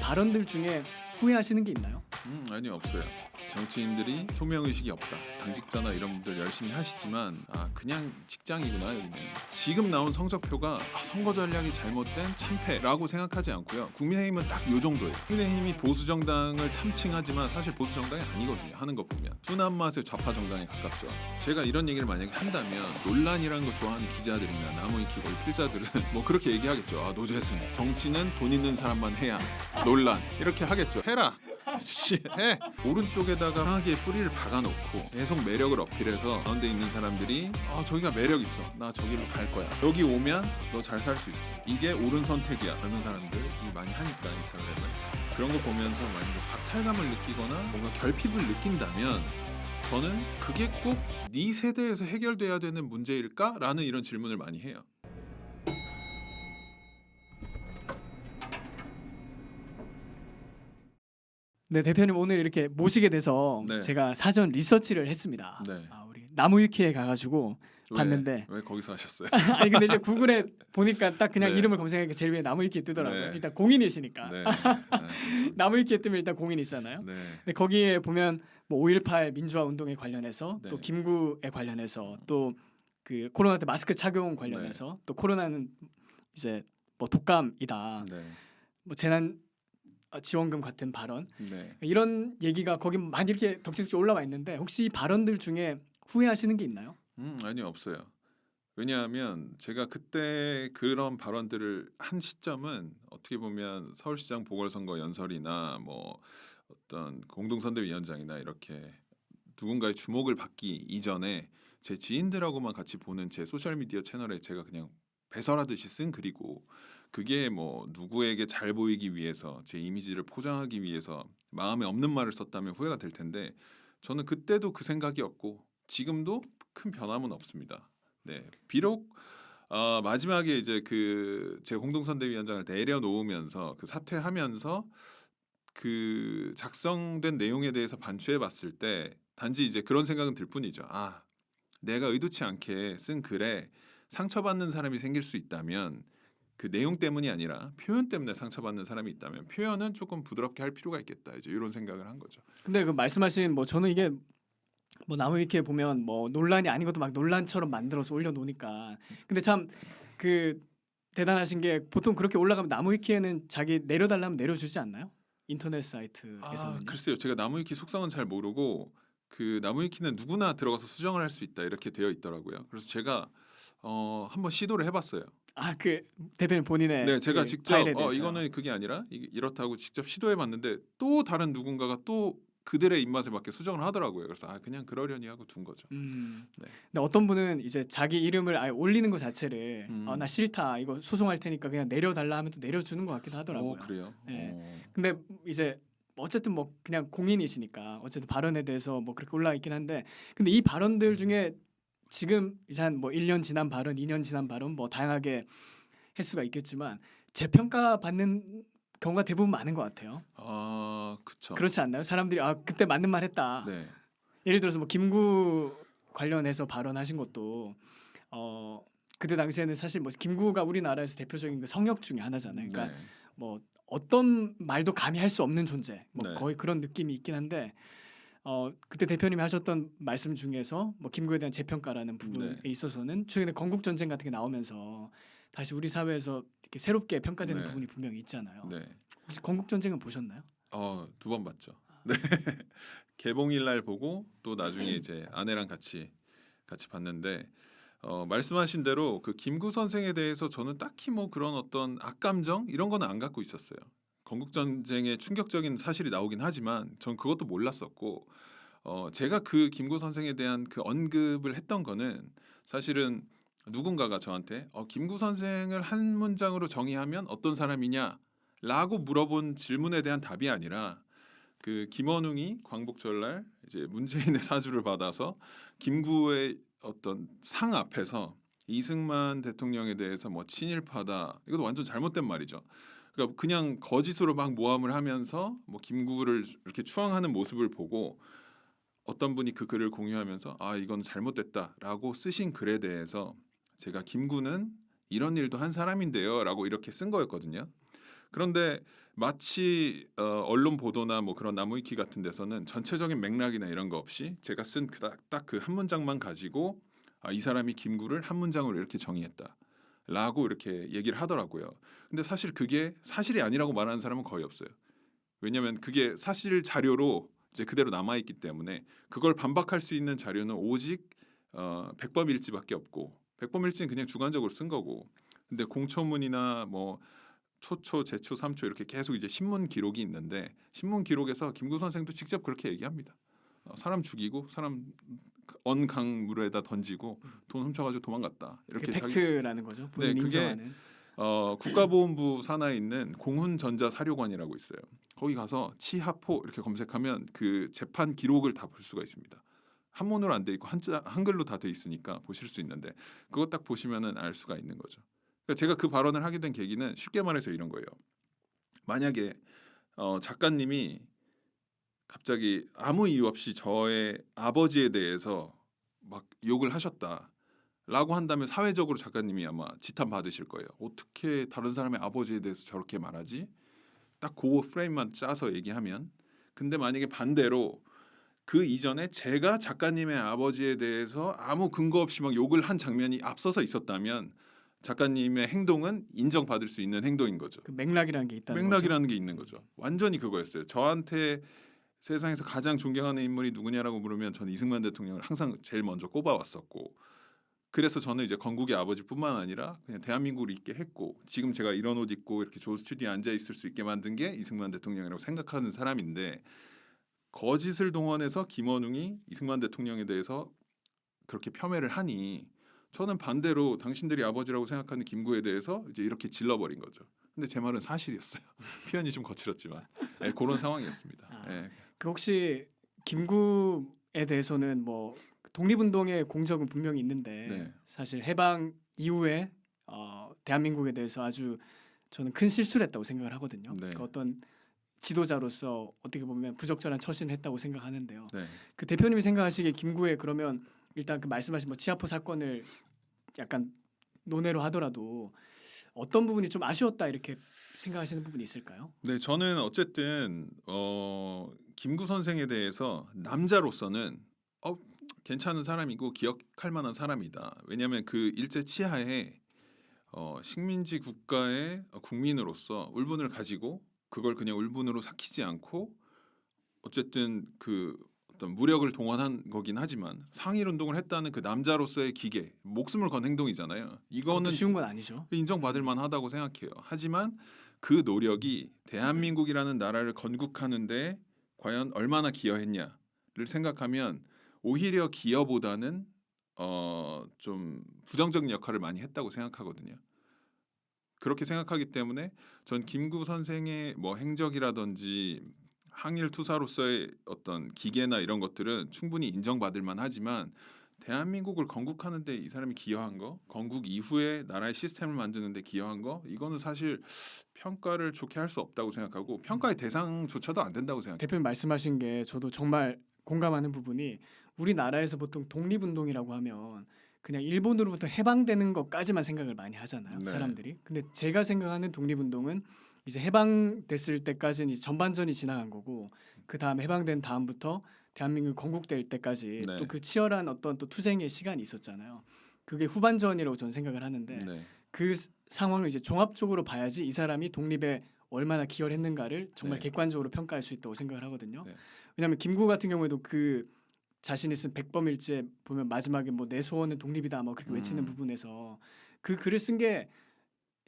발언들 중에 후회하시는 게 있나요? 아니요, 없어요. 정치인들이 소명의식이 없다. 당직자나 이런 분들 열심히 하시지만 그냥 직장이구나. 여기는 지금 나온 성적표가 선거 전략이 잘못된 참패라고 생각하지 않고요. 국민의힘은 딱 요 정도예요. 국민의힘이 보수 정당을 참칭하지만 사실 보수 정당이 아니거든요. 하는 거 보면 순한 맛의 좌파 정당에 가깝죠. 제가 이런 얘기를 만약에 한다면 논란이라는 거 좋아하는 기자들이나 나무위키 필자들은 뭐 그렇게 얘기하겠죠. 노재승 정치는 돈 있는 사람만 해야 논란 이렇게 하겠죠. 해라. 해. 오른쪽에다가 강하게 뿌리를 박아놓고 계속 매력을 어필해서 가운데 있는 사람들이 저기가 매력 있어, 나 저기로 갈 거야, 여기 오면 너 잘 살 수 있어, 이게 옳은 선택이야, 젊은 사람들이 많이 하니까 인스타그램을. 그런 거 보면서 만약에 박탈감을 느끼거나 뭔가 결핍을 느낀다면 저는 그게 꼭 네 세대에서 해결돼야 되는 문제일까? 라는 이런 질문을 많이 해요. 네, 대표님 오늘 이렇게 모시게 돼서 네. 제가 사전 리서치를 했습니다. 네. 우리 나무위키에 가가지고 봤는데 왜 거기서 하셨어요? 아니 근데 이제 구글에 보니까 딱 그냥 네. 이름을 검색하니까 제일 위에 나무위키 뜨더라고요. 네. 일단 공인이시니까. 네. 나무위키에 뜨면 일단 공인이잖아요. 네. 근데 거기에 보면 뭐 5.18 민주화 운동에 관련해서 네. 또 김구에 관련해서 또 그 코로나 때 마스크 착용 관련해서 또 코로나는 이제 뭐 독감이다. 네. 뭐 재난 지원금 같은 발언 네. 이런 얘기가 거기 많이 이렇게 덕지덕지 올라와 있는데 혹시 이 발언들 중에 후회하시는 게 있나요? 아니요, 없어요. 왜냐하면 제가 그때 그런 발언들을 한 시점은 어떻게 보면 서울시장 보궐선거 연설이나 뭐 어떤 공동선대위원장이나 이렇게 누군가의 주목을 받기 이전에 제 지인들하고만 같이 보는 제 소셜미디어 채널에 제가 그냥 배설하듯이 쓴 글이고, 그게 뭐 누구에게 잘 보이기 위해서 제 이미지를 포장하기 위해서 마음에 없는 말을 썼다면 후회가 될 텐데, 저는 그때도 그 생각이었고 지금도 큰 변함은 없습니다. 네, 비록 마지막에 이제 그 제 공동선대위원장을 내려놓으면서 그 사퇴하면서 그 작성된 내용에 대해서 반추해봤을 때 단지 이제 그런 생각은 들 뿐이죠. 내가 의도치 않게 쓴 글에 상처받는 사람이 생길 수 있다면 그 내용 때문이 아니라 표현 때문에 상처받는 사람이 있다면 표현은 조금 부드럽게 할 필요가 있겠다, 이제 이런 생각을 한 거죠. 근데 그 말씀하신 뭐 저는 이게 뭐 나무위키에 보면 뭐 논란이 아닌 것도 막 논란처럼 만들어서 올려놓으니까, 근데 참 그 대단하신 게 보통 그렇게 올라가면 나무위키에는 자기 내려달라면 내려주지 않나요? 인터넷 사이트에서는요? 글쎄요, 제가 나무위키 속성은 잘 모르고 그 나무위키는 누구나 들어가서 수정을 할 수 있다 이렇게 되어 있더라고요. 그래서 제가 한번 시도를 해봤어요. 그 대표님 본인의 네, 제가 그 직접 파일에 대해서요. 이거는 그게 아니라 이렇다고 직접 시도해봤는데 또 다른 누군가가 또 그들의 입맛에 맞게 수정을 하더라고요. 그래서 그냥 그러려니 하고 둔 거죠. 네. 근데 어떤 분은 이제 자기 이름을 아예 올리는 것 자체를 나 싫다, 이거 소송할 테니까 그냥 내려달라 하면 또 내려주는 것 같기도 하더라고요. 그래요? 네. 근데 이제 어쨌든 뭐 그냥 공인이시니까 어쨌든 발언에 대해서 뭐 그렇게 올라와 있긴 한데, 근데 이 발언들 중에 지금 이제 한 뭐 1년 지난 발언, 2년 지난 발언 뭐 다양하게 횟수가 있겠지만 재평가 받는 경우가 대부분 많은 것 같아요. 그쵸. 그렇지 않나요? 사람들이 그때 맞는 말 했다. 네. 예를 들어서 뭐 김구 관련해서 발언하신 것도 그때 당시에는 사실 뭐 김구가 우리나라에서 대표적인 그 성역 중에 하나잖아요. 그러니까 네. 뭐 어떤 말도 감히 할 수 없는 존재, 뭐 네. 거의 그런 느낌이 있긴 한데 그때 대표님이 하셨던 말씀 중에서 뭐 김구에 대한 재평가라는 부분에 있어서는 최근에 건국 전쟁 같은 게 나오면서 다시 우리 사회에서 이렇게 새롭게 평가되는 네. 부분이 분명히 있잖아요. 네. 혹시 건국 전쟁은 보셨나요? 2번 봤죠. 네. 개봉일 날 보고 또 나중에 이제 아내랑 같이 봤는데 말씀하신 대로 그 김구 선생에 대해서 저는 딱히 뭐 그런 어떤 악감정 이런 거는 안 갖고 있었어요. 건국 전쟁의 충격적인 사실이 나오긴 하지만 전 그것도 몰랐었고, 제가 그 김구 선생에 대한 그 언급을 했던 거는 사실은 누군가가 저한테 김구 선생을 한 문장으로 정의하면 어떤 사람이냐라고 물어본 질문에 대한 답이 아니라, 그 김원웅이 광복절날 이제 문재인의 사주를 받아서 김구의 어떤 상 앞에서 이승만 대통령에 대해서 뭐 친일파다, 이것도 완전 잘못된 말이죠. 그러니까 그냥 거짓으로 막 모함을 하면서 뭐 김구를 이렇게 추앙하는 모습을 보고 어떤 분이 그 글을 공유하면서 이건 잘못됐다라고 쓰신 글에 대해서 제가 김구는 이런 일도 한 사람인데요라고 이렇게 쓴 거였거든요. 그런데 마치 언론 보도나 뭐 그런 나무위키 같은 데서는 전체적인 맥락이나 이런 거 없이 제가 쓴 딱 그 한 문장만 가지고 이 사람이 김구를 한 문장으로 이렇게 정의했다라고 이렇게 얘기를 하더라고요. 근데 사실 그게 사실이 아니라고 말하는 사람은 거의 없어요. 왜냐하면 그게 사실 자료로 이제 그대로 남아 있기 때문에 그걸 반박할 수 있는 자료는 오직 백범일지밖에 없고 백범일지는 그냥 주관적으로 쓴 거고. 근데 공초문이나 뭐 초초, 제초, 삼초 이렇게 계속 이제 신문 기록이 있는데 신문 기록에서 김구 선생도 직접 그렇게 얘기합니다. 사람 죽이고 사람 언강물에다 던지고 돈 훔쳐가지고 도망갔다. 그게 이렇게 자기 팩트라는 거죠. 본인이 그게 인정하는. 국가보훈부 산하에 있는 공훈전자 사료관이라고 있어요. 거기 가서 치하포 이렇게 검색하면 그 재판 기록을 다 볼 수가 있습니다. 한문으로 안 돼 있고 한글로 다 돼 있으니까 보실 수 있는데 그거 딱 보시면은 알 수가 있는 거죠. 그러니까 제가 그 발언을 하게 된 계기는 쉽게 말해서 이런 거예요. 만약에 작가님이 갑자기 아무 이유 없이 저의 아버지에 대해서 막 욕을 하셨다라고 한다면 사회적으로 작가님이 아마 지탄 받으실 거예요. 어떻게 다른 사람의 아버지에 대해서 저렇게 말하지? 딱 그 프레임만 짜서 얘기하면. 근데 만약에 반대로 그 이전에 제가 작가님의 아버지에 대해서 아무 근거 없이 막 욕을 한 장면이 앞서서 있었다면 작가님의 행동은 인정받을 수 있는 행동인 거죠. 그 맥락이라는 게 있다는 거죠. 맥락이라는 게 있는 거죠. 완전히 그거였어요. 저한테 세상에서 가장 존경하는 인물이 누구냐라고 물으면 저는 이승만 대통령을 항상 제일 먼저 꼽아왔었고, 그래서 저는 이제 건국의 아버지뿐만 아니라 그냥 대한민국을 있게 했고, 지금 제가 이런 옷 입고 이렇게 좋은 스튜디오에 앉아 있을 수 있게 만든 게 이승만 대통령이라고 생각하는 사람인데, 거짓을 동원해서 김원웅이 이승만 대통령에 대해서 그렇게 폄훼를 하니 저는 반대로 당신들이 아버지라고 생각하는 김구에 대해서 이제 이렇게 질러버린 거죠. 근데 제 말은 사실이었어요. 표현이 좀 거칠었지만 그런 상황이었습니다. 예. 그 혹시 김구에 대해서는 뭐 독립운동의 공적은 분명히 있는데 네. 사실 해방 이후에 대한민국에 대해서 아주 저는 큰 실수를 했다고 생각을 하거든요. 네. 그 어떤 지도자로서 어떻게 보면 부적절한 처신을 했다고 생각하는데요. 네. 그 대표님이 생각하시기에 김구의 그러면 일단 그 말씀하신 뭐 치아포 사건을 약간 논외로 하더라도 어떤 부분이 좀 아쉬웠다 이렇게 생각하시는 부분이 있을까요? 네, 저는 어쨌든 김구 선생에 대해서 남자로서는 괜찮은 사람이고 기억할 만한 사람이다. 왜냐하면 그 일제 치하에 식민지 국가의 국민으로서 울분을 가지고 그걸 그냥 울분으로 삭히지 않고 어쨌든 그 어떤 무력을 동원한 거긴 하지만 상일 운동을 했다는 그 남자로서의 기계, 목숨을 건 행동이잖아요. 이거는 쉬운 건 아니죠. 인정받을 만하다고 생각해요. 하지만 그 노력이 대한민국이라는 나라를 건국하는데 과연 얼마나 기여했냐를 생각하면 오히려 기여보다는 좀 부정적인 역할을 많이 했다고 생각하거든요. 그렇게 생각하기 때문에 전 김구 선생의 뭐 행적이라든지 항일 투사로서의 어떤 기계나 이런 것들은 충분히 인정받을 만하지만 대한민국을 건국하는데 이 사람이 기여한 거, 건국 이후에 나라의 시스템을 만드는데 기여한 거, 이거는 사실 평가를 좋게 할 수 없다고 생각하고 평가의 대상조차도 안 된다고 생각해요. 대표님 말씀하신 게 저도 정말 공감하는 부분이 우리나라에서 보통 독립운동이라고 하면 그냥 일본으로부터 해방되는 것까지만 생각을 많이 하잖아요. 네. 사람들이. 근데 제가 생각하는 독립운동은 이제 해방됐을 때까지는 이제 전반전이 지나간 거고 그 다음 해방된 다음부터 대한민국 건국될 때까지 네. 또 그 치열한 어떤 또 투쟁의 시간이 있었잖아요. 그게 후반전이라고 저는 생각을 하는데 네. 그 상황을 이제 종합적으로 봐야지 이 사람이 독립에 얼마나 기여를 했는가를 정말 네. 객관적으로 평가할 수 있다고 생각을 하거든요. 네. 왜냐하면 김구 같은 경우에도 그 자신이 쓴 백범일지에 보면 마지막에 뭐 내 소원은 독립이다 뭐 그렇게 외치는 부분에서 그 글을 쓴 게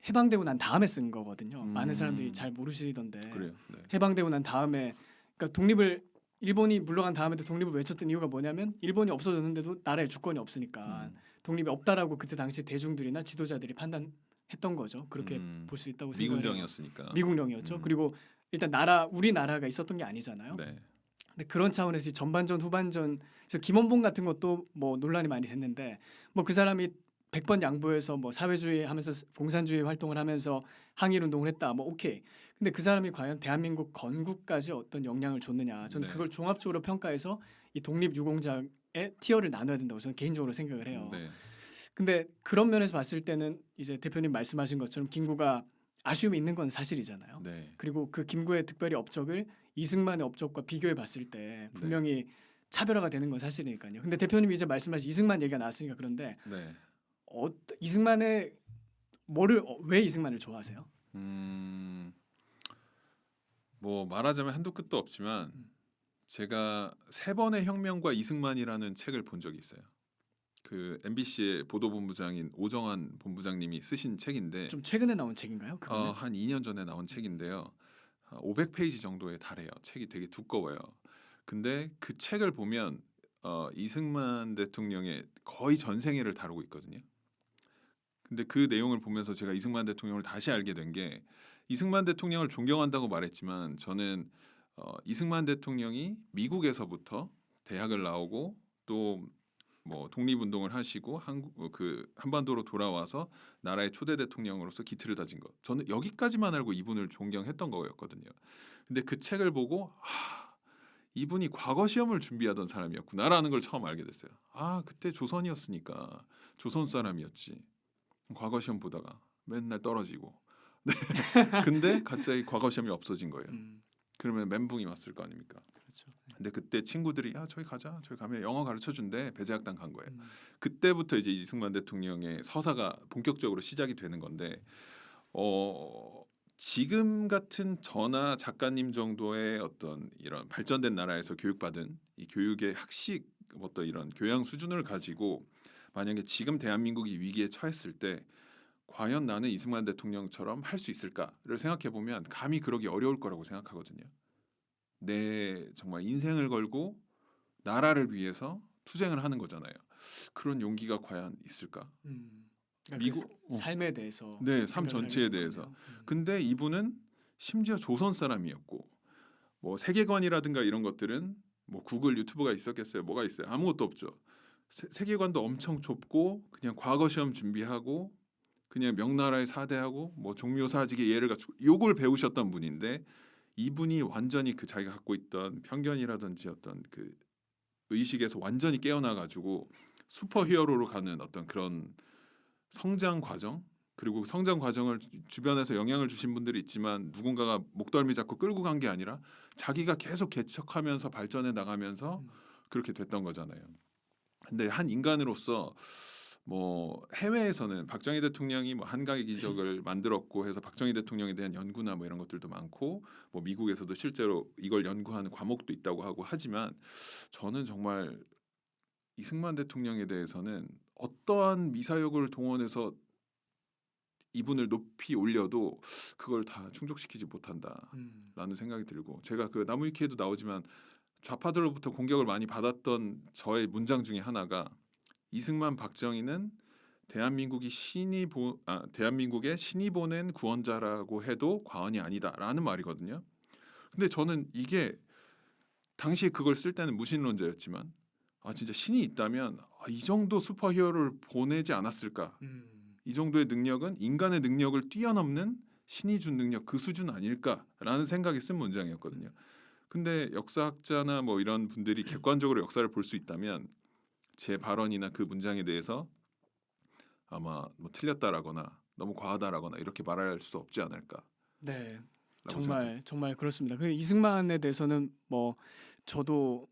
해방되고 난 다음에 쓴 거거든요. 많은 사람들이 잘 모르시던데 그래요. 네. 해방되고 난 다음에 그러니까 독립을 일본이 물러간 다음에도 독립을 외쳤던 이유가 뭐냐면 일본이 없어졌는데도 나라에 주권이 없으니까 독립이 없다라고 그때 당시 대중들이나 지도자들이 판단했던 거죠. 그렇게 볼 수 있다고 생각해요. 미군정이었으니까. 미국령이었죠. 그리고 일단 우리나라가 있었던 게 아니잖아요. 네. 근데 그런 차원에서 전반전 후반전 그래서 김원봉 같은 것도 뭐 논란이 많이 됐는데 뭐 그 사람이 100번 양보해서 뭐 사회주의 하면서 공산주의 활동을 하면서 항일 운동을 했다. 뭐 오케이. 근데 그 사람이 과연 대한민국 건국까지 어떤 영향을 줬느냐. 저는 네. 그걸 종합적으로 평가해서 이 독립유공자의 티어를 나눠야 된다고 저는 개인적으로 생각을 해요. 네. 근데 그런 면에서 봤을 때는 이제 대표님 말씀하신 것처럼 김구가 아쉬움이 있는 건 사실이잖아요. 네. 그리고 그 김구의 특별히 업적을 이승만의 업적과 비교해 봤을 때 분명히 차별화가 되는 건 사실이니까요. 근데 대표님이 이제 말씀하신 이승만 얘기가 나왔으니까 그런데 네. 이승만의 왜 이승만을 좋아하세요? 뭐 말하자면 한도 끝도 없지만 제가 세 번의 혁명과 이승만이라는 책을 본 적이 있어요. 그 MBC의 보도본부장인 오정환 본부장님이 쓰신 책인데 좀 최근에 나온 책인가요? 그거는? 한 2년 전에 나온 책인데요. 500페이지 정도에 달해요. 책이 되게 두꺼워요. 근데 그 책을 보면 이승만 대통령의 거의 전생애를 다루고 있거든요. 근데 그 내용을 보면서 제가 이승만 대통령을 다시 알게 된 게 이승만 대통령을 존경한다고 말했지만 저는 이승만 대통령이 미국에서부터 대학을 나오고 또 뭐 독립운동을 하시고 한반도로 돌아와서 나라의 초대 대통령으로서 기틀을 다진 것. 저는 여기까지만 알고 이분을 존경했던 거였거든요. 근데 그 책을 보고 이분이 과거 시험을 준비하던 사람이었구나라는 걸 처음 알게 됐어요. 그때 조선이었으니까 조선 사람이었지. 과거 시험 보다가 맨날 떨어지고. 네. 근데 갑자기 과거 시험이 없어진 거예요. 그러면 멘붕이 왔을 거 아닙니까? 그렇죠. 근데 그때 친구들이 저기 가자. 저기 가면 영어 가르쳐 준대. 배제학당 간 거예요. 그때부터 이제 이승만 대통령의 서사가 본격적으로 시작이 되는 건데 지금 같은 저나 작가님 정도의 어떤 이런 발전된 나라에서 교육받은 이 교육의 학식 어떤 이런 교양 수준을 가지고 만약에 지금 대한민국이 위기에 처했을 때 과연 나는 이승만 대통령처럼 할 수 있을까를 생각해 보면 감히 그러기 어려울 거라고 생각하거든요. 내 정말 인생을 걸고 나라를 위해서 투쟁을 하는 거잖아요. 그런 용기가 과연 있을까? 그러니까 미국 그 삶에 대해서 네, 삶 생각을 전체에 하게 대해서. 되는군요. 근데 이분은 심지어 조선 사람이었고 뭐 세계관이라든가 이런 것들은 뭐 구글 유튜브가 있었겠어요. 뭐가 있어요? 아무것도 없죠. 세계관도 엄청 좁고 그냥 과거 시험 준비하고 그냥 명나라에 사대하고 뭐 종묘사직의 예를 갖추고 요걸 배우셨던 분인데 이분이 완전히 그 자기가 갖고 있던 편견이라든지 어떤 그 의식에서 완전히 깨어나 가지고 슈퍼히어로로 가는 어떤 그런 성장 과정 그리고 성장 과정을 주변에서 영향을 주신 분들이 있지만 누군가가 목덜미 잡고 끌고 간 게 아니라 자기가 계속 개척하면서 발전해 나가면서 그렇게 됐던 거잖아요. 근데 한 인간으로서 뭐 해외에서는 박정희 대통령이 뭐 한강의 기적을 만들었고 해서 박정희 대통령에 대한 연구나 뭐 이런 것들도 많고 뭐 미국에서도 실제로 이걸 연구하는 과목도 있다고 하고 하지만 저는 정말 이승만 대통령에 대해서는 어떠한 미사역을 동원해서 이분을 높이 올려도 그걸 다 충족시키지 못한다라는 생각이 들고 제가 그 나무위키에도 나오지만 좌파들로부터 공격을 많이 받았던 저의 문장 중에 하나가 이승만 박정희는 대한민국의 신이 보낸 구원자라고 해도 과언이 아니다라는 말이거든요. 근데 저는 이게 당시 그걸 쓸 때는 무신론자였지만 진짜 신이 있다면 이 정도 슈퍼히어로를 보내지 않았을까? 이 정도의 능력은 인간의 능력을 뛰어넘는 신이 준 능력 그 수준 아닐까라는 생각이 쓴 문장이었거든요. 근데 역사학자나 뭐 이런 분들이 객관적으로 역사를 볼 수 있다면 제 발언이나 그 문장에 대해서 아마 뭐 틀렸다라거나 너무 과하다라거나 이렇게 말할 수 없지 않을까. 네, 생각해요. 정말 그렇습니다. 그 이승만에 대해서는 뭐 저도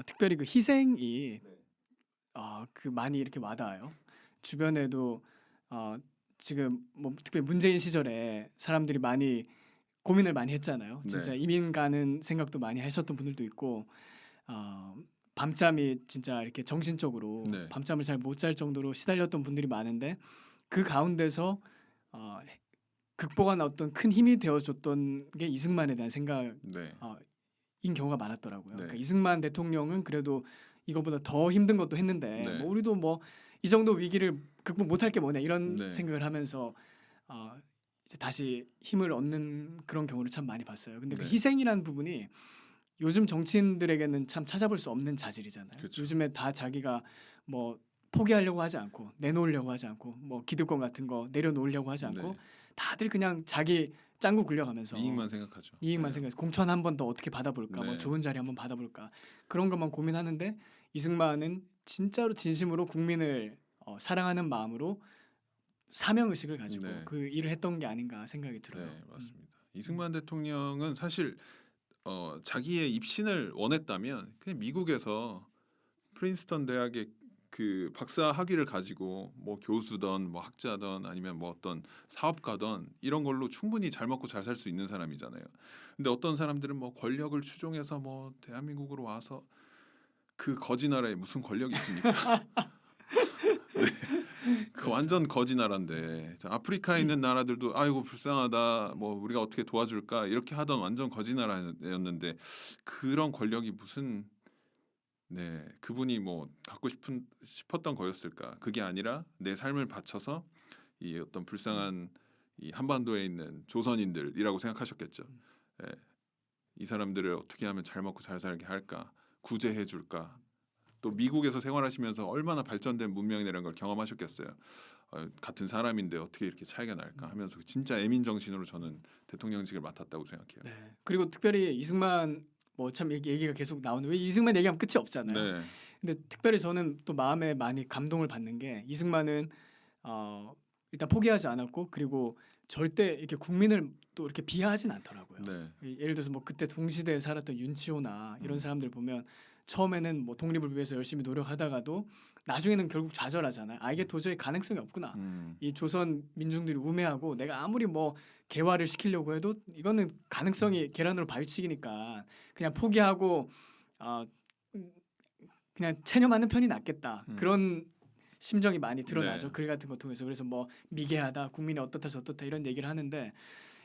특별히 그 희생이 그 많이 이렇게 와닿아요. 주변에도 지금 뭐 특별히 문재인 시절에 사람들이 많이 고민을 많이 했잖아요. 진짜 네. 이민 가는 생각도 많이 하셨던 분들도 있고 밤잠이 진짜 이렇게 정신적으로 네. 밤잠을 잘 못 잘 정도로 시달렸던 분들이 많은데 그 가운데서 극복한 어떤 큰 힘이 되어줬던 게 이승만에 대한 생각인 네. 경우가 많았더라고요. 네. 그러니까 이승만 대통령은 그래도 이거보다 더 힘든 것도 했는데 네. 뭐 우리도 뭐 이 정도 위기를 극복 못할 게 뭐냐 이런 네. 생각을 하면서 이제 다시 힘을 얻는 그런 경우를 참 많이 봤어요. 근데 그 네. 희생이라는 부분이 요즘 정치인들에게는 참 찾아볼 수 없는 자질이잖아요. 그쵸. 요즘에 다 자기가 뭐 포기하려고 하지 않고 내놓으려고 하지 않고 뭐 기득권 같은 거 내려놓으려고 하지 않고 네. 다들 그냥 자기 짱구 굴려가면서 이익만 생각하죠. 이익만 네. 생각해서 공천 한 번 더 어떻게 받아볼까 뭐 네. 좋은 자리 한번 받아볼까 그런 것만 고민하는데 이승만은 진짜로 진심으로 국민을 사랑하는 마음으로 사명 의식을 가지고 네. 그 일을 했던 게 아닌가 생각이 들어요. 네, 맞습니다. 이승만 대통령은 사실 자기의 입신을 원했다면 그냥 미국에서 프린스턴 대학의 그 박사 학위를 가지고 뭐 교수든 뭐 학자든 아니면 뭐 어떤 사업가든 이런 걸로 충분히 잘 먹고 잘 살 수 있는 사람이잖아요. 근데 어떤 사람들은 뭐 권력을 추종해서 뭐 대한민국으로 와서 그 거지 나라에 무슨 권력이 있습니까? 그 그렇죠. 완전 거지 나라인데 아프리카에 있는 나라들도 아이고 불쌍하다 뭐 우리가 어떻게 도와줄까 이렇게 하던 완전 거지 나라였는데 그런 권력이 무슨 네 그분이 뭐 갖고 싶었던 거였을까? 그게 아니라 내 삶을 바쳐서 이 어떤 불쌍한 이 한반도에 있는 조선인들이라고 생각하셨겠죠. 예, 이 사람들을 어떻게 하면 잘 먹고 잘 살게 할까? 구제해 줄까? 또 미국에서 생활하시면서 얼마나 발전된 문명이라는 걸 경험하셨겠어요. 같은 사람인데 어떻게 이렇게 차이가 날까 하면서 진짜 애민 정신으로 저는 대통령직을 맡았다고 생각해요. 네. 그리고 특별히 이승만 뭐 참 얘기가 계속 나오는데 왜 이승만 얘기하면 끝이 없잖아요. 네, 근데 특별히 저는 또 마음에 많이 감동을 받는 게 이승만은 일단 포기하지 않았고 그리고 절대 이렇게 국민을 또 이렇게 비하하진 않더라고요. 네, 예를 들어서 뭐 그때 동시대에 살았던 윤치호나 이런 음. 사람들 보면 처음에는 뭐 독립을 위해서 열심히 노력하다가도 나중에는 결국 좌절하잖아요. 아 이게 도저히 가능성이 없구나. 이 조선 민중들이 우매하고 내가 아무리 뭐 개화를 시키려고 해도 이거는 가능성이 계란으로 바위치기니까 그냥 포기하고 어, 음, 그냥 체념하는 편이 낫겠다. 음. 그런 심정이 많이 드러나죠. 네. 글 같은 거 통해서. 그래서 뭐 미개하다, 국민이 어떻다 저떻다 이런 얘기를 하는데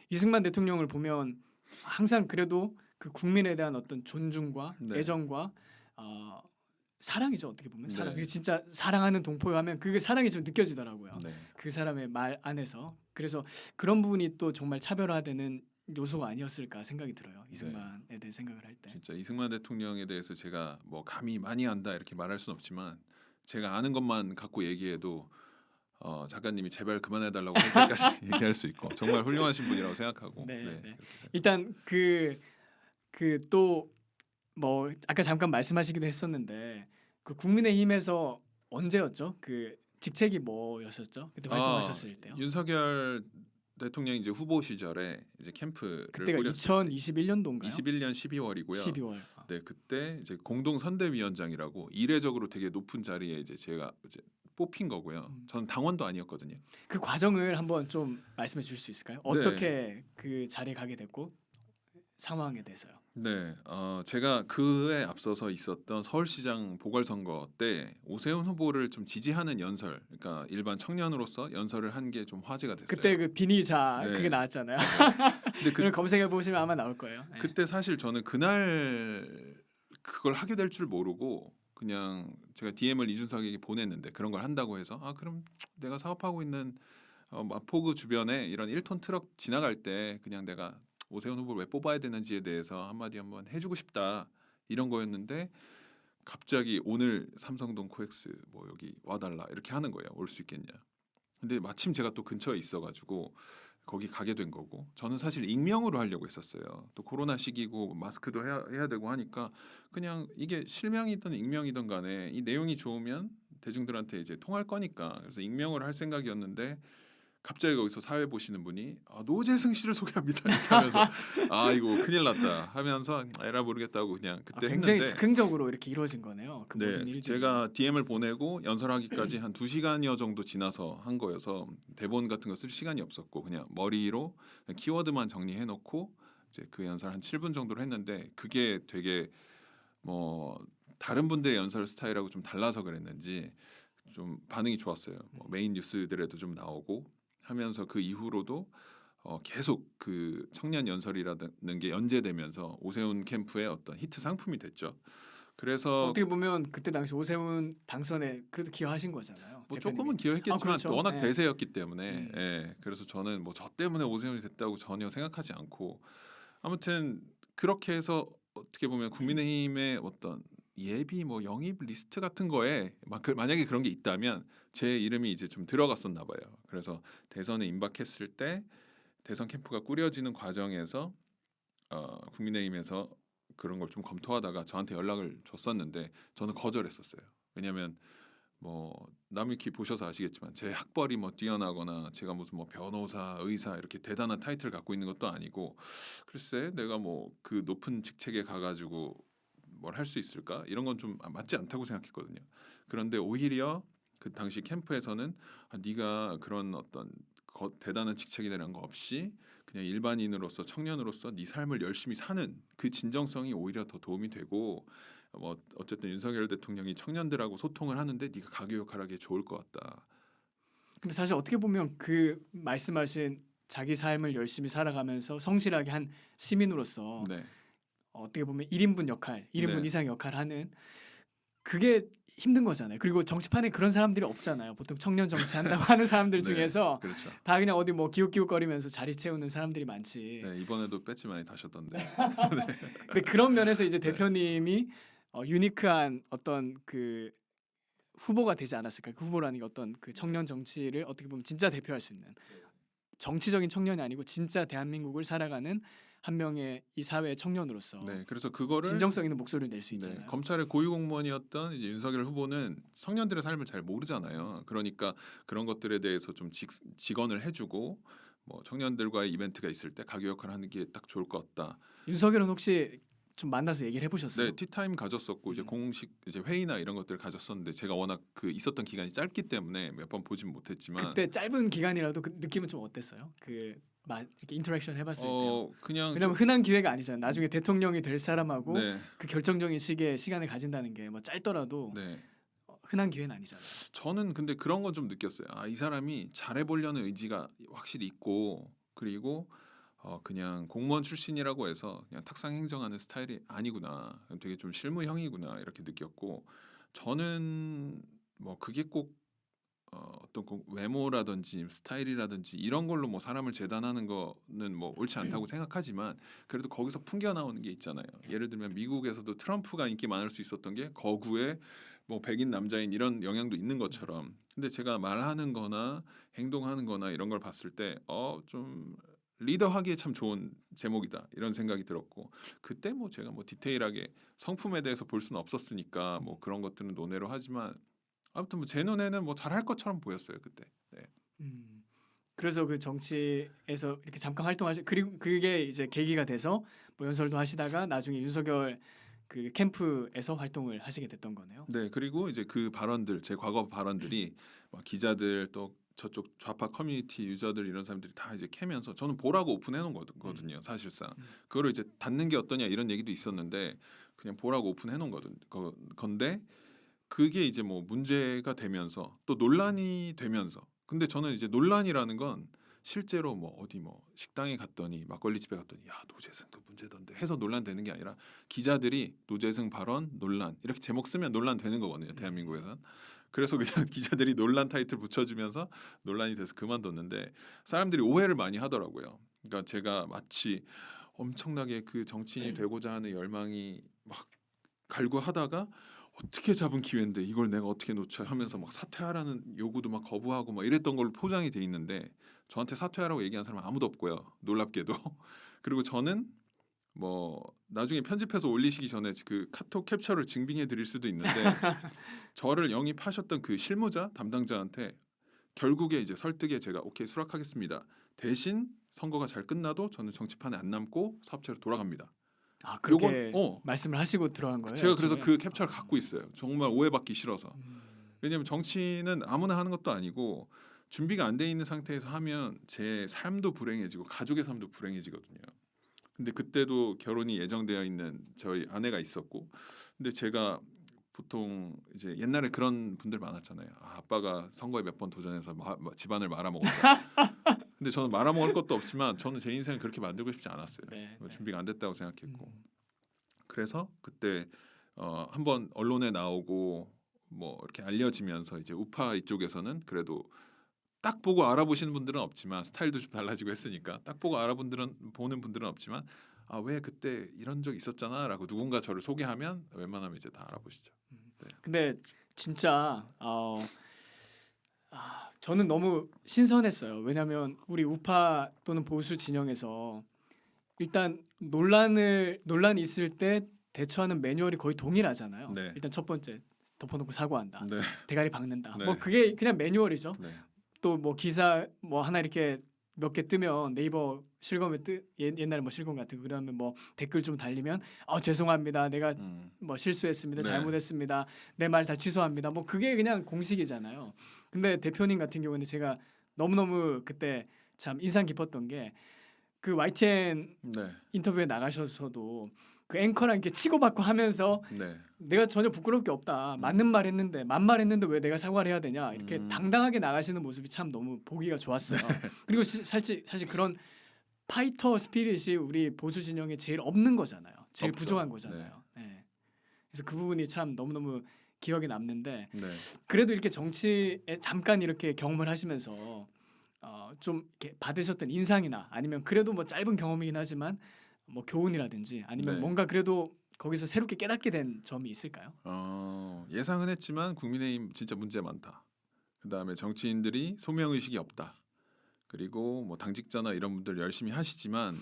이승만 대통령을 보면 항상 그래도 그 국민에 대한 어떤 존중과 네. 애정과 사랑이죠. 어떻게 보면 사랑. 네. 그게 진짜 사랑하는 동포에 하면 그게 사랑이 좀 느껴지더라고요. 네. 그 사람의 말 안에서. 그래서 그런 부분이 또 정말 차별화되는 요소가 아니었을까 생각이 들어요. 이승만에 대해 생각을 할 때. 진짜 이승만 대통령에 대해서 제가 뭐 감히 많이 안다 이렇게 말할 수는 없지만 제가 아는 것만 갖고 얘기해도 작가님이 제발 그만해달라고 할 때까지 얘기할 수 있고 정말 훌륭하신 분이라고 생각하고 네, 네. 그렇게 생각합니다. 일단 그 또 뭐 아까 잠깐 말씀하시기도 했었는데 그 국민의힘에서 언제였죠? 그 직책이 뭐였었죠? 그때 활동하셨을 때요. 윤석열 대통령 이제 후보 시절에 이제 캠프를 그때가 꾸렸어요. 2021년도인가요? 21년 12월이고요. 12월. 네, 그때 이제 공동 선대위원장이라고 이례적으로 되게 높은 자리에 이제 제가 이제 뽑힌 거고요. 저는 당원도 아니었거든요. 그 과정을 한번 좀 말씀해 주실 수 있을까요? 어떻게 그 자리에 가게 됐고 상황에 대해서요. 네, 제가 그에 앞서서 있었던 서울시장 보궐선거 때 오세훈 후보를 좀 지지하는 연설, 그러니까 일반 청년으로서 연설을 한 게 좀 화제가 됐어요. 그때 그 비니자 네. 그게 나왔잖아요. 근데 그걸 검색해 보시면 아마 나올 거예요. 네. 그때 사실 저는 그날 그걸 하게 될 줄 모르고 그냥 제가 DM을 이준석에게 보냈는데 그런 걸 한다고 해서 그럼 내가 사업하고 있는 마포구 주변에 이런 1톤 트럭 지나갈 때 그냥 내가 오세훈 후보를 왜 뽑아야 되는지에 대해서 한마디 한번 해주고 싶다 이런 거였는데 갑자기 오늘 삼성동 코엑스 뭐 여기 와달라 이렇게 하는 거예요. 올 수 있겠냐. 근데 마침 제가 또 근처에 있어가지고 거기 가게 된 거고 저는 사실 익명으로 하려고 했었어요. 또 코로나 시기고 마스크도 해야 되고 하니까 그냥 이게 실명이든 익명이든 간에 이 내용이 좋으면 대중들한테 이제 통할 거니까 그래서 익명으로 할 생각이었는데 갑자기 거기서 사회 보시는 분이 노재승 씨를 소개합니다 이렇게 하면서 이거 큰일 났다 하면서 에라 모르겠다고 그냥 그때 굉장히 했는데 즉흥적으로 이렇게 이루어진 거네요. 그 모든 네, 일들이. 제가 DM을 보내고 연설하기까지 한 2시간여 정도 지나서 한 거여서 대본 같은 거 쓸 시간이 없었고 그냥 머리로 그냥 키워드만 정리해 놓고 이제 그 연설 한 7분 정도를 했는데 그게 되게 뭐 다른 분들의 연설 스타일하고 좀 달라서 그랬는지 좀 반응이 좋았어요. 뭐 메인 뉴스들에도 좀 나오고 하면서 그 이후로도 계속 그 청년 연설이라는 게 연재되면서 오세훈 캠프의 어떤 히트 상품이 됐죠. 그래서 어떻게 보면 그때 당시 오세훈 당선에 그래도 기여하신 거잖아요. 뭐 대표님이. 조금은 기여했겠지만 그렇죠. 워낙 네. 대세였기 때문에 그래서 저는 뭐 저 때문에 오세훈이 됐다고 전혀 생각하지 않고 아무튼 그렇게 해서 어떻게 보면 국민의힘의 어떤 예비 뭐 영입 리스트 같은 거에 만약에 그런 게 있다면 제 이름이 이제 좀 들어갔었나 봐요. 그래서 대선에 임박했을 때 대선 캠프가 꾸려지는 과정에서 국민의힘에서 그런 걸 좀 검토하다가 저한테 연락을 줬었는데 저는 거절했었어요. 왜냐하면 뭐 남이키 보셔서 아시겠지만 제 학벌이 뭐 뛰어나거나 제가 무슨 뭐 변호사, 의사 이렇게 대단한 타이틀을 갖고 있는 것도 아니고 글쎄 내가 뭐 그 높은 직책에 가가지고 뭘 할 수 있을까 이런 건 좀 맞지 않다고 생각했거든요. 그런데 오히려 그 당시 캠프에서는 네가 그런 어떤 대단한 직책이나 이런 거 없이 그냥 일반인으로서 청년으로서 네 삶을 열심히 사는 그 진정성이 오히려 더 도움이 되고 뭐 어쨌든 윤석열 대통령이 청년들하고 소통을 하는데 네가 가교 역할을 하기에 좋을 것 같다. 근데 사실 어떻게 보면 그 말씀하신 자기 삶을 열심히 살아가면서 성실하게 한 시민으로서 네, 어떻게 보면 1인분 역할, 1인분 네. 이상 역할 하는 그게 힘든 거잖아요. 그리고 정치판에 그런 사람들이 없잖아요. 보통 청년 정치 한다고 하는 사람들 네, 중에서 그렇죠. 다 그냥 어디 뭐 기웃기웃거리면서 자리 채우는 사람들이 많지. 네, 이번에도 배지 많이 다셨던데. 근데 그런 면에서 이제 네. 대표님이 유니크한 어떤 그 후보가 되지 않았을까? 그 후보라는 게 어떤 그 청년 정치를 어떻게 보면 진짜 대표할 수 있는 정치적인 청년이 아니고 진짜 대한민국을 살아가는 한 명의 이 사회의 청년으로서 네, 그래서 그거를 진정성 있는 목소리를 낼 수 네, 있잖아요. 검찰의 고위공무원이었던 이제 윤석열 후보는 청년들의 삶을 잘 모르잖아요. 그러니까 그런 것들에 대해서 좀 직언을 해주고 뭐 청년들과의 이벤트가 있을 때 가교 역할을 하는 게 딱 좋을 것 같다. 윤석열은 혹시 좀 만나서 얘기를 해보셨어요? 네, 티타임 가졌었고 이제 공식 이제 회의나 이런 것들을 가졌었는데 제가 워낙 그 있었던 기간이 짧기 때문에 몇 번 보진 못했지만 그때 짧은 기간이라도 그 느낌은 좀 어땠어요? 이렇게 인터랙션 해봤을 때요. 그냥 왜냐면 흔한 기회가 아니잖아요. 나중에 대통령이 될 사람하고 네, 그 결정적인 시간을 가진다는 게 뭐 짧더라도 네. 흔한 기회는 아니잖아요. 저는 근데 그런 건 좀 느꼈어요. 아, 이 사람이 잘해보려는 의지가 확실히 있고 그리고 그냥 공무원 출신이라고 해서 그냥 탁상 행정하는 스타일이 아니구나. 되게 좀 실무형이구나 이렇게 느꼈고 저는 뭐 그게 꼭 어떤 외모라든지 스타일이라든지 이런 걸로 뭐 사람을 재단하는 거는 뭐 옳지 않다고 생각하지만 그래도 거기서 풍겨 나오는 게 있잖아요. 예를 들면 미국에서도 트럼프가 인기 많을 수 있었던 게 거구에 뭐 백인 남자인 이런 영향도 있는 것처럼 근데 제가 말하는 거나 행동하는 거나 이런 걸 봤을 때 좀 리더하기에 참 좋은 제목이다 이런 생각이 들었고 그때 뭐 제가 뭐 디테일하게 성품에 대해서 볼 수는 없었으니까 뭐 그런 것들은 논외로 하지만 아무튼 뭐 제 눈에는 뭐 잘할 것처럼 보였어요 그때. 네. 그래서 그 정치에서 이렇게 잠깐 활동하시 그리고 그게 이제 계기가 돼서 뭐 연설도 하시다가 나중에 윤석열 그 캠프에서 활동을 하시게 됐던 거네요. 네, 그리고 이제 그 발언들, 제 과거 발언들이 막 기자들 또 저쪽 좌파 커뮤니티 유저들 이런 사람들이 다 이제 캐면서 저는 보라고 오픈해 놓은 거거든요, 사실상. 그거를 이제 닫는 게 어떠냐 이런 얘기도 있었는데 그냥 보라고 오픈해 놓은 건데 그게 이제 뭐 문제가 되면서 또 논란이 되면서 근데 저는 이제 논란이라는 건 실제로 뭐 어디 뭐 식당에 갔더니 막걸리 집에 갔더니 야 노재승 그 문제던데 해서 논란되는 게 아니라 기자들이 노재승 발언 논란 이렇게 제목 쓰면 논란 되는 거거든요 대한민국에선 그래서 그냥 기자들이 논란 타이틀 붙여주면서 논란이 돼서 그만뒀는데 사람들이 오해를 많이 하더라고요. 그러니까 제가 마치 엄청나게 그 정치인이 되고자 하는 열망이 막 갈구하다가 어떻게 잡은 기회인데 이걸 내가 어떻게 놓쳐 하면서 막 사퇴하라는 요구도 막 거부하고 막 이랬던 걸로 포장이 돼 있는데 저한테 사퇴하라고 얘기한 사람은 아무도 없고요. 놀랍게도. 그리고 저는 뭐 나중에 편집해서 올리시기 전에 그 카톡 캡처를 증빙해 드릴 수도 있는데 저를 영입하셨던 그 실무자 담당자한테 결국에 이제 설득에 제가 오케이 수락하겠습니다. 대신 선거가 잘 끝나도 저는 정치판에 안 남고 사업체로 돌아갑니다. 아 요건 그렇게 말씀을 하시고 들어간 거예요? 제가 그래서 애초에? 그 캡처를 갖고 있어요. 정말 오해받기 싫어서. 왜냐하면 정치는 아무나 하는 것도 아니고 준비가 안 돼 있는 상태에서 하면 제 삶도 불행해지고 가족의 삶도 불행해지거든요. 근데 그때도 결혼이 예정되어 있는 저희 아내가 있었고, 근데 제가 보통 이제 옛날에 그런 분들 많았잖아요. 아빠가 선거에 몇 번 도전해서 집안을 말아먹었다. 근데 저는 말아먹을 것도 없지만 저는 제 인생을 그렇게 만들고 싶지 않았어요. 네, 네. 준비가 안 됐다고 생각했고. 그래서 그때 한번 언론에 나오고 뭐 이렇게 알려지면서 이제 우파 이쪽에서는 그래도 딱 보고 알아보시는 분들은 없지만 스타일도 좀 달라지고 했으니까 딱 보고 보는 분들은 없지만 아 왜 그때 이런 적 있었잖아라고 누군가 저를 소개하면 웬만하면 이제 다 알아보시죠. 네. 근데 진짜 저는 너무 신선했어요. 왜냐하면 우리 우파 또는 보수 진영에서 일단 논란이 있을 때 대처하는 매뉴얼이 거의 동일하잖아요. 네. 일단 첫 번째 덮어놓고 사과한다. 네. 대가리 박는다. 네. 뭐 그게 그냥 매뉴얼이죠. 네. 또 뭐 기사 뭐 하나 이렇게 몇 개 뜨면 네이버 실검에 옛날에 뭐 실검 같은 거 그러면 뭐 댓글 좀 달리면 죄송합니다. 내가 뭐 실수했습니다. 네. 잘못했습니다. 내 말 다 취소합니다. 뭐 그게 그냥 공식이잖아요. 근데 대표님 같은 경우는 제가 너무너무 그때 참 인상 깊었던 게 그 YTN 네. 인터뷰에 나가셔서도 그 앵커랑 이렇게 치고받고 하면서 네. 내가 전혀 부끄러울 게 없다. 맞는 말 했는데 만말했는데 왜 내가 사과를 해야 되냐. 이렇게 당당하게 나가시는 모습이 참 너무 보기가 좋았어요. 그리고 사실 그런 파이터 스피릿이 우리 보수 진영에 제일 없는 거잖아요. 제일 없죠. 부족한 거잖아요. 네. 그래서 그 부분이 참 너무너무 기억에 남는데 네. 그래도 이렇게 정치에 잠깐 이렇게 경험을 하시면서 좀 이렇게 받으셨던 인상이나 아니면 그래도 뭐 짧은 경험이긴 하지만 뭐 교훈이라든지 아니면 네. 뭔가 그래도 거기서 새롭게 깨닫게 된 점이 있을까요? 예상은 했지만 국민의힘 진짜 문제 많다. 그다음에 정치인들이 소명 의식이 없다. 그리고 뭐 당직자나 이런 분들 열심히 하시지만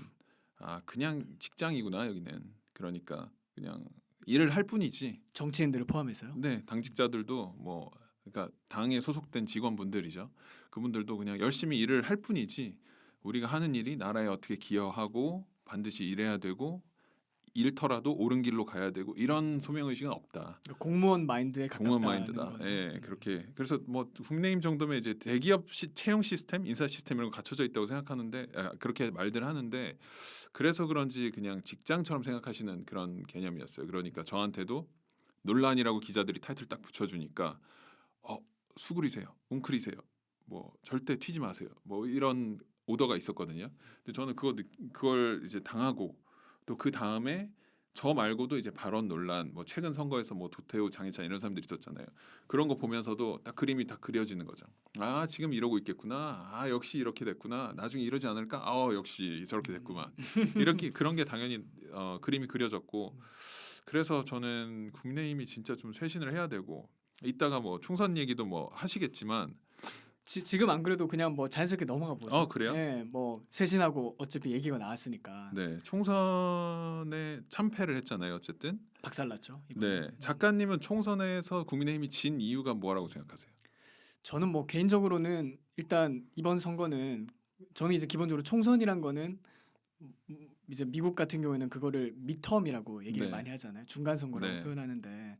그냥 직장이구나 여기는. 그러니까 그냥 일을 할 뿐이지. 정치인들을 포함해서요? 네, 당직자들도 뭐 그러니까 당에 소속된 직원분들이죠. 그분들도 그냥 열심히 일을 할 뿐이지 우리가 하는 일이 나라에 어떻게 기여하고 반드시 일해야 되고 잃더라도 옳은 길로 가야 되고 이런 소명 의식은 없다. 그러니까 공무원 마인드에 가깝다는 공무원 마인드다. 거는. 예, 그렇게 그래서 뭐 국민의힘 정도면 이제 대기업 채용 시스템, 인사 시스템 이런 거 갖춰져 있다고 생각하는데 그렇게 말들 하는데 그래서 그런지 그냥 직장처럼 생각하시는 그런 개념이었어요. 그러니까 저한테도 논란이라고 기자들이 타이틀 딱 붙여주니까 수그리세요, 웅크리세요, 뭐 절대 튀지 마세요, 뭐 이런 오더가 있었거든요. 근데 저는 그걸 이제 당하고 또 그 다음에 저 말고도 이제 발언 논란, 뭐 최근 선거에서 뭐 도태우, 장해찬 이런 사람들이 있었잖아요. 그런 거 보면서도 딱 그림이 딱 그려지는 거죠. 지금 이러고 있겠구나. 역시 이렇게 됐구나. 나중에 이러지 않을까? 역시 저렇게 됐구만. 이렇게 그런 게 당연히 그림이 그려졌고 그래서 저는 국민의힘이 진짜 좀 쇄신을 해야 되고 이따가 뭐 총선 얘기도 뭐 하시겠지만 지금 안 그래도 그냥 뭐 자연스럽게 넘어가 보죠. 그래요? 네, 뭐 쇄신하고 어차피 얘기가 나왔으니까 네, 총선에 참패를 했잖아요. 어쨌든 박살났죠. 이번에. 네, 작가님은 총선에서 국민의힘이 진 이유가 뭐라고 생각하세요? 저는 뭐 개인적으로는 일단 이번 선거는 저는 이제 기본적으로 총선이란 거는 이제 미국 같은 경우에는 그거를 midterm이라고 얘기를 네. 많이 하잖아요. 중간 선거라고 네. 표현하는데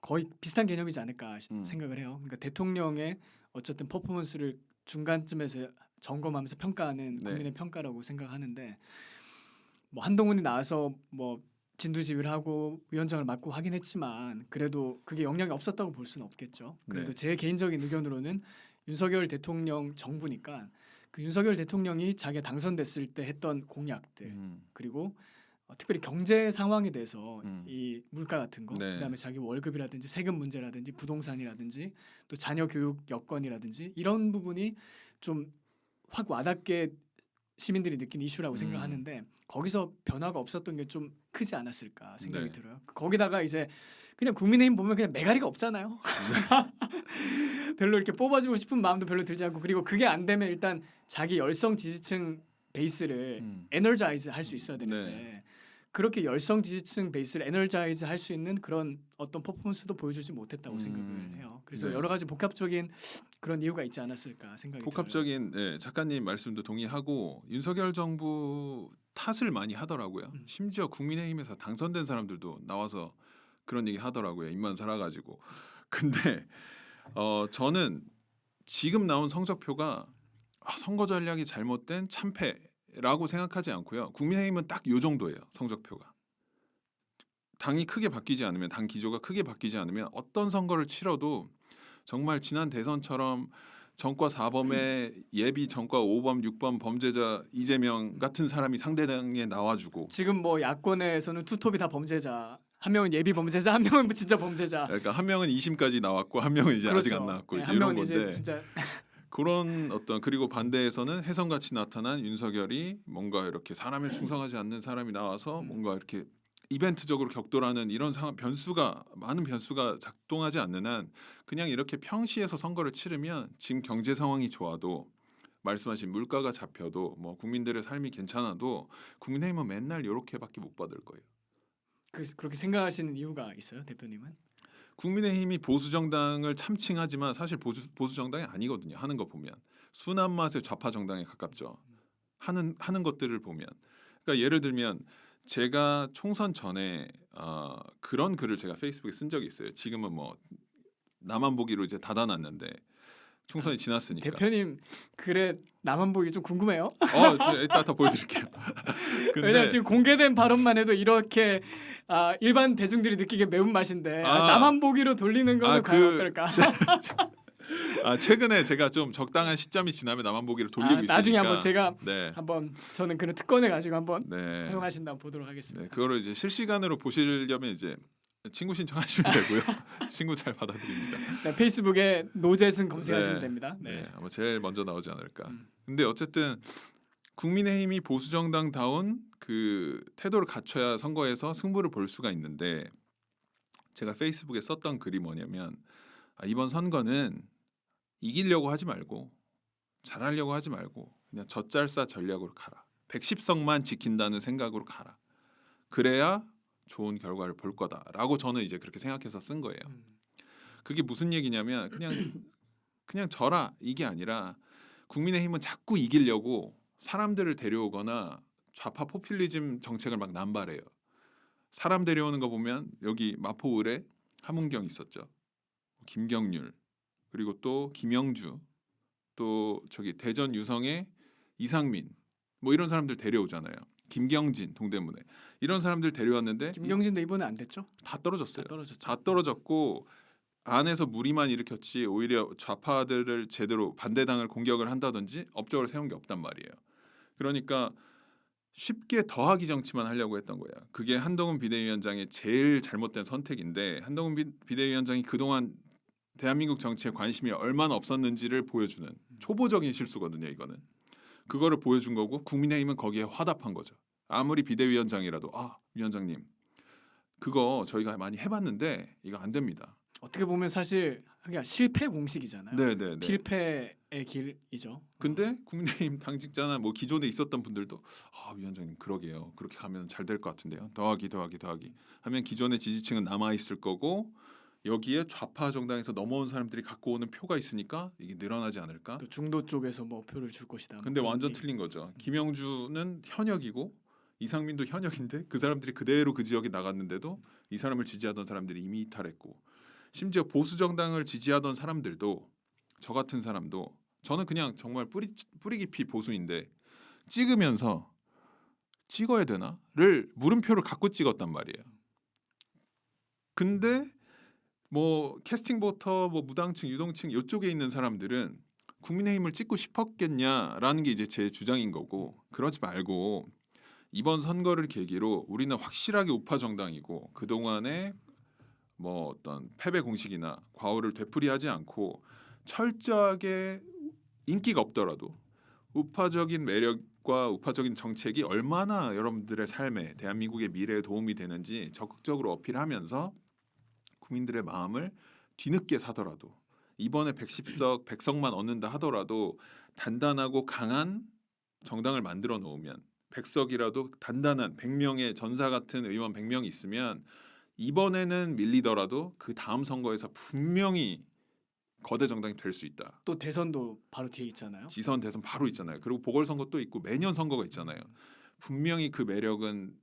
거의 비슷한 개념이지 않을까 음. 생각을 해요. 그러니까 대통령의 어쨌든 퍼포먼스를 중간쯤에서 점검하면서 평가하는 네. 국민의 평가라고 생각하는데 뭐 한동훈이 나와서 뭐 진두지휘를 하고 위원장을 맡고 하긴 했지만 그래도 그게 영향이 없었다고 볼 수는 없겠죠. 그래도 네. 제 개인적인 의견으로는 윤석열 대통령 정부니까 그 윤석열 대통령이 자기가 당선됐을 때 했던 공약들 그리고 특별히 경제 상황에 대해서 이 물가 같은 거 네. 그다음에 자기 월급이라든지 세금 문제라든지 부동산이라든지 또 자녀 교육 여건이라든지 이런 부분이 좀 확 와닿게 시민들이 느낀 이슈라고 생각하는데 거기서 변화가 없었던 게 좀 크지 않았을까 생각이 네. 들어요. 거기다가 이제 그냥 국민의힘 보면 그냥 메가리가 없잖아요. 별로 이렇게 뽑아주고 싶은 마음도 별로 들지 않고 그리고 그게 안 되면 일단 자기 열성 지지층 베이스를 에너자이즈 할 수 있어야 되는데 네. 그렇게 열성 지지층 베이스를 에너자이즈 할 수 있는 그런 어떤 퍼포먼스도 보여주지 못했다고 생각을 해요. 그래서 네. 여러 가지 복합적인 그런 이유가 있지 않았을까 생각이 들어요. 복합적인 작가님 말씀도 동의하고 윤석열 정부 탓을 많이 하더라고요. 심지어 국민의힘에서 당선된 사람들도 나와서 그런 얘기 하더라고요. 입만 살아가지고. 근데 저는 지금 나온 성적표가 선거 전략이 잘못된 참패라고 생각하지 않고요. 국민의힘은 딱 요 정도예요. 성적표가. 당이 크게 바뀌지 않으면 당 기조가 크게 바뀌지 않으면 어떤 선거를 치러도 정말 지난 대선처럼 전과 4범의 예비 전과 5범, 6범 범죄자 이재명 같은 사람이 상대당에 나와주고 지금 뭐 야권에서는 투톱이 다 범죄자. 한 명은 예비 범죄자, 한 명은 진짜 범죄자. 그러니까 한 명은 2심까지 나왔고 한 명은 이제 아직 안 나왔고 네, 이제 한 이런 명은 이제 건데 진짜 그런 그리고 반대에서는 혜성같이 나타난 윤석열이 뭔가 이렇게 사람에 충성하지 않는 사람이 나와서 뭔가 이렇게 이벤트적으로 격돌하는 이런 많은 변수가 작동하지 않는 한 그냥 이렇게 평시에서 선거를 치르면 지금 경제 상황이 좋아도 말씀하신 물가가 잡혀도 뭐 국민들의 삶이 괜찮아도 국민의힘은 맨날 이렇게밖에 못 받을 거예요. 그렇게 생각하시는 이유가 있어요, 대표님은? 국민의힘이 보수 정당을 참칭하지만 사실 보수 정당이 아니거든요. 하는 거 보면 순한 맛의 좌파 정당에 가깝죠. 하는 것들을 보면 그러니까 예를 들면 제가 총선 전에 그런 글을 제가 페이스북에 쓴 적이 있어요. 지금은 뭐 나만 보기로 이제 닫아놨는데 총선이 지났으니까. 대표님 글에 나만 보기 좀 궁금해요. 제가 이따 더 보여드릴게요. 근데 왜냐면 지금 공개된 발언만 해도 이렇게 일반 대중들이 느끼기에 매운 맛인데 아. 나만 보기로 돌리는 거는 과연 어떨까? 최근에 제가 좀 적당한 시점이 지나면 나만 보기를 돌리고 있으니까 나중에 한번 제가 네. 한번 저는 그런 특권을 가지고 한번 네. 사용하신다 한번 보도록 하겠습니다. 네, 그거를 이제 실시간으로 보시려면 이제 친구 신청하시면 되고요. 친구 잘 받아드립니다. 네, 페이스북에 노재승 검색하시면 네. 됩니다. 네, 아마 제일 먼저 나오지 않을까. 음. 근데 어쨌든 국민의힘이 보수 정당다운 그 태도를 갖춰야 선거에서 승부를 볼 수가 있는데 제가 페이스북에 썼던 글이 뭐냐면 이번 선거는 이기려고 하지 말고 잘하려고 하지 말고 그냥 젖잘싸 전략으로 가라. 110석만 지킨다는 생각으로 가라. 그래야 좋은 결과를 볼 거다라고 저는 이제 그렇게 생각해서 쓴 거예요. 그게 무슨 얘기냐면 그냥 져라 이게 아니라 국민의힘은 자꾸 이기려고 사람들을 데려오거나 좌파 포퓰리즘 정책을 막 남발해요. 사람 데려오는 거 보면 여기 마포을에 함은경 있었죠. 김경률 그리고 또 김영주 또 저기 대전 유성의 이상민 뭐 이런 사람들 데려오잖아요. 김경진 동대문에 이런 사람들 데려왔는데 김경진도 이번에 안 됐죠? 다 떨어졌어요. 다 떨어졌죠. 다 떨어졌고 안에서 무리만 일으켰지 오히려 좌파들을 제대로 반대당을 공격을 한다든지 업적을 세운 게 없단 말이에요. 그러니까 쉽게 더하기 정치만 하려고 했던 거예요. 그게 한동훈 비대위원장의 제일 잘못된 선택인데 한동훈 비대위원장이 그동안 대한민국 정치에 관심이 얼마나 없었는지를 보여주는 초보적인 실수거든요. 이거는 그거를 보여준 거고 국민의힘은 거기에 화답한 거죠. 아무리 비대위원장이라도 위원장님 그거 저희가 많이 해봤는데 이거 안 됩니다. 어떻게 보면 사실 그냥 실패 공식이잖아요. 네네네. 필패의 길이죠. 근데 국민의힘 당직자나 뭐 기존에 있었던 분들도 위원장님 그러게요. 그렇게 가면 잘 될 것 같은데요. 더하기 하면 기존의 지지층은 남아 있을 거고 여기에 좌파 정당에서 넘어온 사람들이 갖고 오는 표가 있으니까 이게 늘어나지 않을까? 또 중도 쪽에서 뭐 표를 줄 것이다. 근데 뭐 완전 그런 틀린 거죠. 김영주는 현역이고 이상민도 현역인데 그 사람들이 그대로 그 지역에 나갔는데도 이 사람을 지지하던 사람들이 이미 이탈했고 심지어 보수 정당을 지지하던 사람들도 저 같은 사람도 저는 그냥 정말 뿌리 깊이 보수인데 찍으면서 찍어야 되나를 물음표를 갖고 찍었단 말이에요. 근데 뭐 캐스팅 보터 뭐 무당층 유동층 이쪽에 있는 사람들은 국민의힘을 찍고 싶었겠냐라는 게 이제 제 주장인 거고 그러지 말고 이번 선거를 계기로 우리는 확실하게 우파 정당이고 그동안에 뭐 어떤 패배 공식이나 과오를 되풀이하지 않고 철저하게 인기가 없더라도 우파적인 매력과 우파적인 정책이 얼마나 여러분들의 삶에 대한민국의 미래에 도움이 되는지 적극적으로 어필하면서 국민들의 마음을 뒤늦게 사더라도 이번에 110석 100석만 얻는다 하더라도 단단하고 강한 정당을 만들어 놓으면 100석이라도 단단한 100명의 전사 같은 의원 100명이 있으면 이번에는 밀리더라도 그 다음 선거에서 분명히 거대 정당이 될 수 있다. 또 대선도 바로 뒤에 있잖아요. 지선 대선 바로 있잖아요. 그리고 보궐선거 또 있고 매년 선거가 있잖아요. 분명히 그 매력은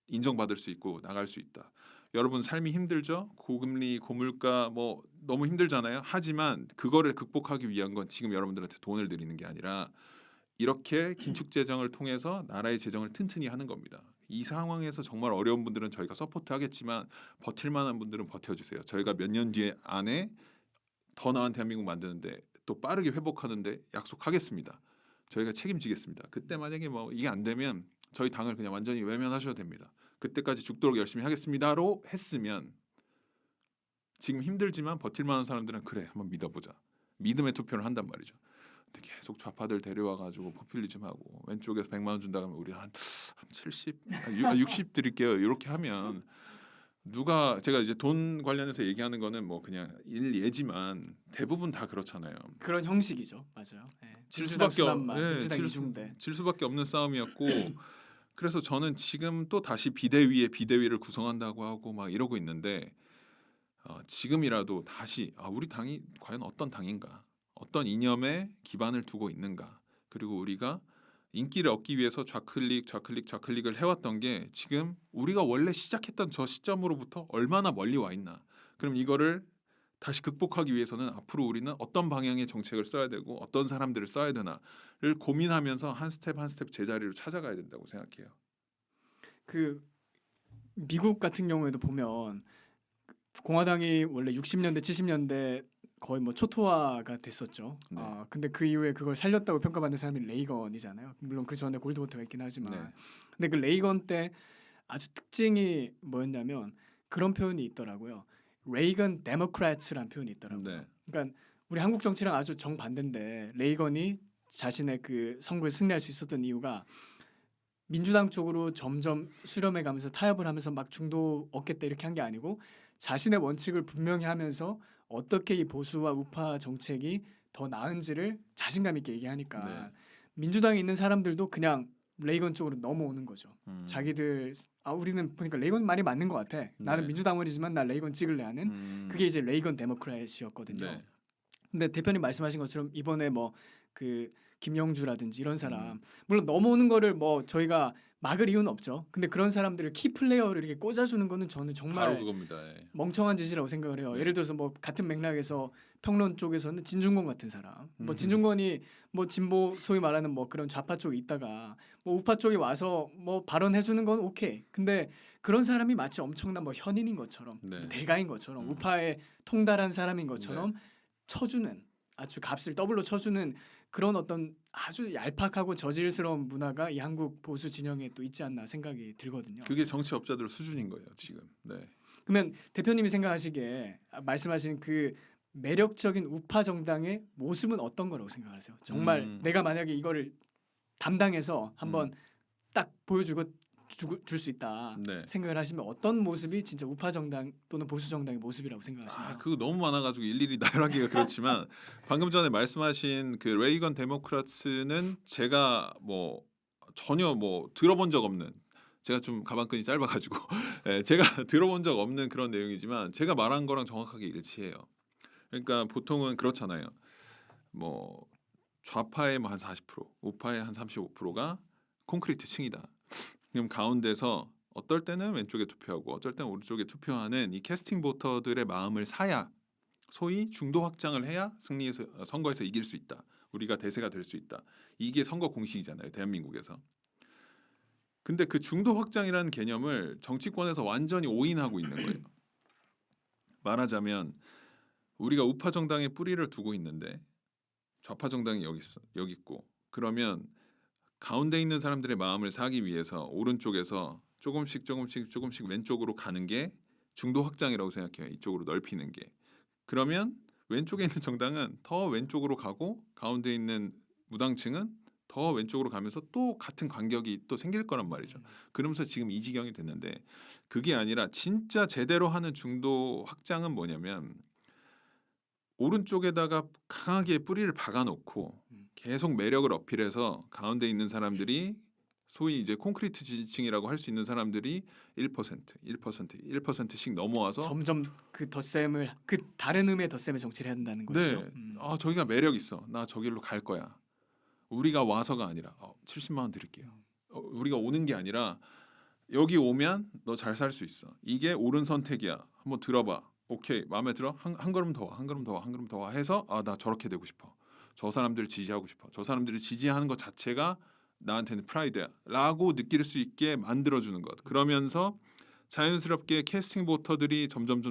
인정받을 수 있고 나갈 수 있다. 여러분 삶이 힘들죠? 고금리, 고물가 뭐 너무 힘들잖아요. 하지만 그거를 극복하기 위한 건 지금 여러분들한테 돈을 드리는 게 아니라 이렇게 긴축 재정을 통해서 나라의 재정을 튼튼히 하는 겁니다. 이 상황에서 정말 어려운 분들은 저희가 서포트하겠지만 버틸 만한 분들은 버텨주세요. 저희가 몇 년 뒤에 안에 더 나은 대한민국 만드는데 또 빠르게 회복하는데 약속하겠습니다. 저희가 책임지겠습니다. 그때 만약에 뭐 이게 안 되면 저희 당을 그냥 완전히 외면하셔도 됩니다. 그때까지 죽도록 열심히 하겠습니다로 했으면 지금 힘들지만 버틸 만한 사람들은 그래 한번 믿어보자. 믿음의 투표를 한단 말이죠. 근데 계속 좌파들 데려와 가지고 포퓰리즘하고 왼쪽에서 100만 원 준다 그러면 우리 한 70, 60 드릴게요. 이렇게 하면 누가 제가 이제 돈 관련해서 얘기하는 거는 뭐 그냥 일예지만 대부분 다 그렇잖아요. 그런 형식이죠. 맞아요. 네. 질 수밖에 민주당 이중대. 질 수밖에 없는 싸움이었고 그래서 저는 지금 또 다시 비대위를 구성한다고 하고 막 이러고 있는데 지금이라도 다시 우리 당이 과연 어떤 당인가, 어떤 이념에 기반을 두고 있는가, 그리고 우리가 인기를 얻기 위해서 좌클릭을 해왔던 게 지금 우리가 원래 시작했던 저 시점으로부터 얼마나 멀리 와 있나. 그럼 이거를 다시 극복하기 위해서는 앞으로 우리는 어떤 방향의 정책을 써야 되고 어떤 사람들을 써야 되나를 고민하면서 한 스텝 한 스텝 제자리로 찾아가야 된다고 생각해요. 그 미국 같은 경우에도 보면 공화당이 원래 60년대 70년대 거의 뭐 초토화가 됐었죠. 네. 근데 그 이후에 그걸 살렸다고 평가받는 사람이 레이건이잖아요. 물론 그 전에 골드워터가 있긴 하지만 네. 근데 그 레이건 때 아주 특징이 뭐였냐면 그런 표현이 있더라고요. 레이건 데모크래츠라는 표현이 있더라고요. 네. 그러니까 우리 한국 정치랑 아주 정반대인데 레이건이 자신의 그 선거에 승리할 수 있었던 이유가 민주당 쪽으로 점점 수렴해 가면서 타협을 하면서 막 중도 얻겠다 이렇게 한 게 아니고 자신의 원칙을 분명히 하면서 어떻게 이 보수와 우파 정책이 더 나은지를 자신감 있게 얘기하니까 네. 민주당에 있는 사람들도 그냥 레이건 쪽으로 넘어오는 거죠. 자기들 우리는 보니까 레이건 말이 맞는 것 같아. 나는 네. 민주당원이지만 나 레이건 찍을래 하는 그게 이제 레이건 데모크래시였거든요. 네. 근데 대표님 말씀하신 것처럼 이번에 뭐 그 김영주라든지 이런 사람 물론 넘어오는 거를 뭐 저희가 막을 이유는 없죠. 근데 그런 사람들을 키 플레이어를 이렇게 꽂아주는 거는 저는 바로 정말 그겁니다. 예. 멍청한 짓이라고 생각을 해요. 네. 예를 들어서 뭐 같은 맥락에서 평론 쪽에서는 진중권 같은 사람, 뭐 음. 진중권이 뭐 진보 소위 말하는 뭐 그런 좌파 쪽에 있다가 뭐 우파 쪽에 와서 뭐 발언해주는 건 오케이. 근데 그런 사람이 마치 엄청난 뭐 현인인 것처럼 네. 대가인 것처럼 우파에 통달한 사람인 네. 것처럼 쳐주는 아주 값을 더블로 쳐주는 그런 어떤 아주 얄팍하고 저질스러운 문화가 이 한국 보수 진영에 또 있지 않나 생각이 들거든요. 그게 정치업자들 수준인 거예요 지금. 네. 그러면 대표님이 생각하시기에 말씀하신 그 매력적인 우파 정당의 모습은 어떤 거라고 생각하세요? 정말 내가 만약에 이거를 담당해서 한번 딱 보여주고 줄 수 있다 네. 생각을 하시면 어떤 모습이 진짜 우파 정당 또는 보수 정당의 모습이라고 생각하시나요? 그거 너무 많아가지고 일일이 나열하기가 그렇지만 방금 전에 말씀하신 그 레이건 데모크라츠는 제가 뭐 전혀 뭐 들어본 적 없는, 제가 좀 가방끈이 짧아가지고 예, 제가 들어본 적 없는 그런 내용이지만 제가 말한 거랑 정확하게 일치해요. 그러니까 보통은 그렇잖아요. 뭐 좌파의 뭐 한 40%, 우파의 한 35%가 콘크리트 층이다. 그럼 가운데서 어떨 때는 왼쪽에 투표하고 어쩔 때는 오른쪽에 투표하는 이 캐스팅 보터들의 마음을 사야, 소위 중도 확장을 해야 승리해서 선거에서 이길 수 있다. 우리가 대세가 될 수 있다. 이게 선거 공식이잖아요, 대한민국에서. 근데 그 중도 확장이라는 개념을 정치권에서 완전히 오인하고 있는 거예요. 말하자면 우리가 우파 정당에 뿌리를 두고 있는데 좌파 정당이 여기 있고, 그러면 가운데 있는 사람들의 마음을 사기 위해서 오른쪽에서 조금씩 왼쪽으로 가는 게 중도 확장이라고 생각해요. 이쪽으로 넓히는 게. 그러면 왼쪽에 있는 정당은 더 왼쪽으로 가고 가운데 있는 무당층은 더 왼쪽으로 가면서 또 같은 간격이 또 생길 거란 말이죠. 그러면서 지금 이 지경이 됐는데, 그게 아니라 진짜 제대로 하는 중도 확장은 뭐냐면 오른쪽에다가 강하게 뿌리를 박아놓고 계속 매력을 어필해서 가운데 있는 사람들이 소위 이제 콘크리트 지지층이라고 할 수 있는 사람들이 1%씩 넘어와서 점점 그 덧셈을 그 다른 의미의 덧셈의 정치를 해야 된다는 것이죠. 네, 저기가 매력 있어. 나 저기로 갈 거야. 우리가 와서가 아니라 70만 원 드릴게요. 우리가 오는 게 아니라 여기 오면 너 잘 살 수 있어. 이게 옳은 선택이야. 한번 들어봐. 오케이, 마음에 들어? 한 걸음 더 와, 한 걸음 더 와, 한 걸음 더 와 해서 나 저렇게 되고 싶어. 저 사람들을 지지하고 싶어. 저 사람들을 지지하는 것 자체가 나한테는 프라이드야 라고 느낄 수 있게 만들어주는 것. 그러면서 자연스럽게 캐스팅 보터들이 점점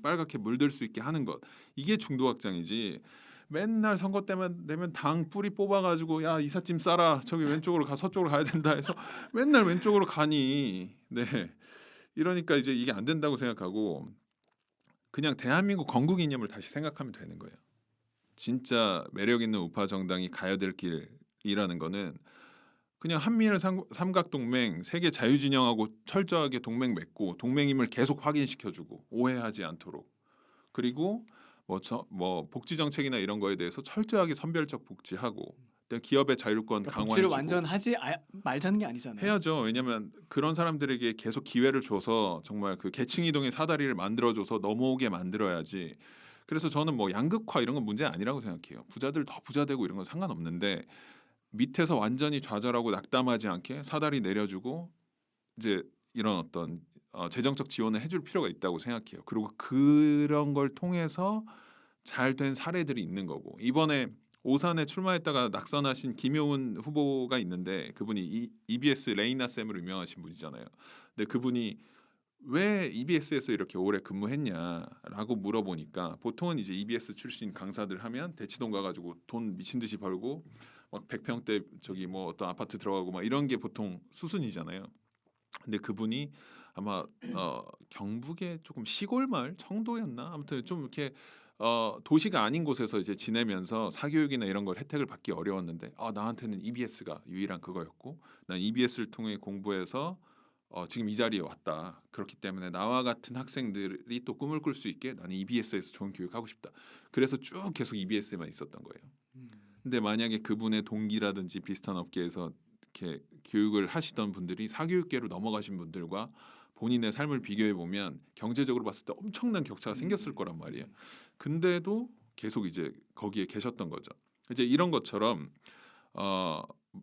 빨갛게 물들 수 있게 하는 것. 이게 중도 확장이지. 맨날 선거 때만 되면 당 뿌리 뽑아가지고 야 이삿짐 싸라, 저기 왼쪽으로 가, 서쪽으로 가야 된다 해서 맨날 왼쪽으로 가니. 네, 이러니까 이제 이게 안 된다고 생각하고 그냥 대한민국 건국 이념을 다시 생각하면 되는 거예요. 진짜 매력 있는 우파 정당이 가야 될 길이라는 거는 그냥 한미일 삼각동맹, 세계 자유진영하고 철저하게 동맹 맺고 동맹임을 계속 확인시켜주고 오해하지 않도록, 그리고 뭐 복지 정책이나 이런 거에 대해서 철저하게 선별적 복지하고 기업의 자율권 그러니까 복지를 강화해주고 완전 하지 말자는 게 아니잖아요. 해야죠. 왜냐하면 그런 사람들에게 계속 기회를 줘서 정말 그 계층 이동의 사다리를 만들어줘서 넘어오게 만들어야지. 그래서 저는 뭐 양극화 이런 건 문제 아니라고 생각해요. 부자들 더 부자 되고 이런 건 상관없는데 밑에서 완전히 좌절하고 낙담하지 않게 사다리 내려주고 이제 이런 어떤 재정적 지원을 해줄 필요가 있다고 생각해요. 그리고 그런 걸 통해서 잘 된 사례들이 있는 거고 이번에 오산에 출마했다가 낙선하신 김효은 후보가 있는데 그분이 EBS 레이나 쌤으로 유명하신 분이잖아요. 근데 그분이 왜 EBS에서 이렇게 오래 근무했냐라고 물어보니까 보통은 이제 EBS 출신 강사들 하면 대치동 가가지고 돈 미친 듯이 벌고 막 100평대 저기 뭐 어떤 아파트 들어가고 막 이런 게 보통 수순이잖아요. 근데 그분이 아마 경북의 조금 시골 마을 청도였나 아무튼 좀 이렇게 도시가 아닌 곳에서 이제 지내면서 사교육이나 이런 걸 혜택을 받기 어려웠는데 나한테는 EBS가 유일한 그거였고 난 EBS를 통해 공부해서 지금 이 자리에 왔다. 그렇기 때문에 나와 같은 학생들이 또 꿈을 꿀 수 있게 나는 EBS에서 좋은 교육하고 싶다. 그래서 쭉 계속 EBS에만 있었던 거예요. 근데 만약에 그분의 동기라든지 비슷한 업계에서 이렇게 교육을 하시던 분들이 사교육계로 넘어가신 분들과 본인의 삶을 비교해 보면 경제적으로 봤을 때 엄청난 격차가 생겼을 거란 말이에요. 근데도 계속 이제 거기에 계셨던 거죠. 이제 이런 것처럼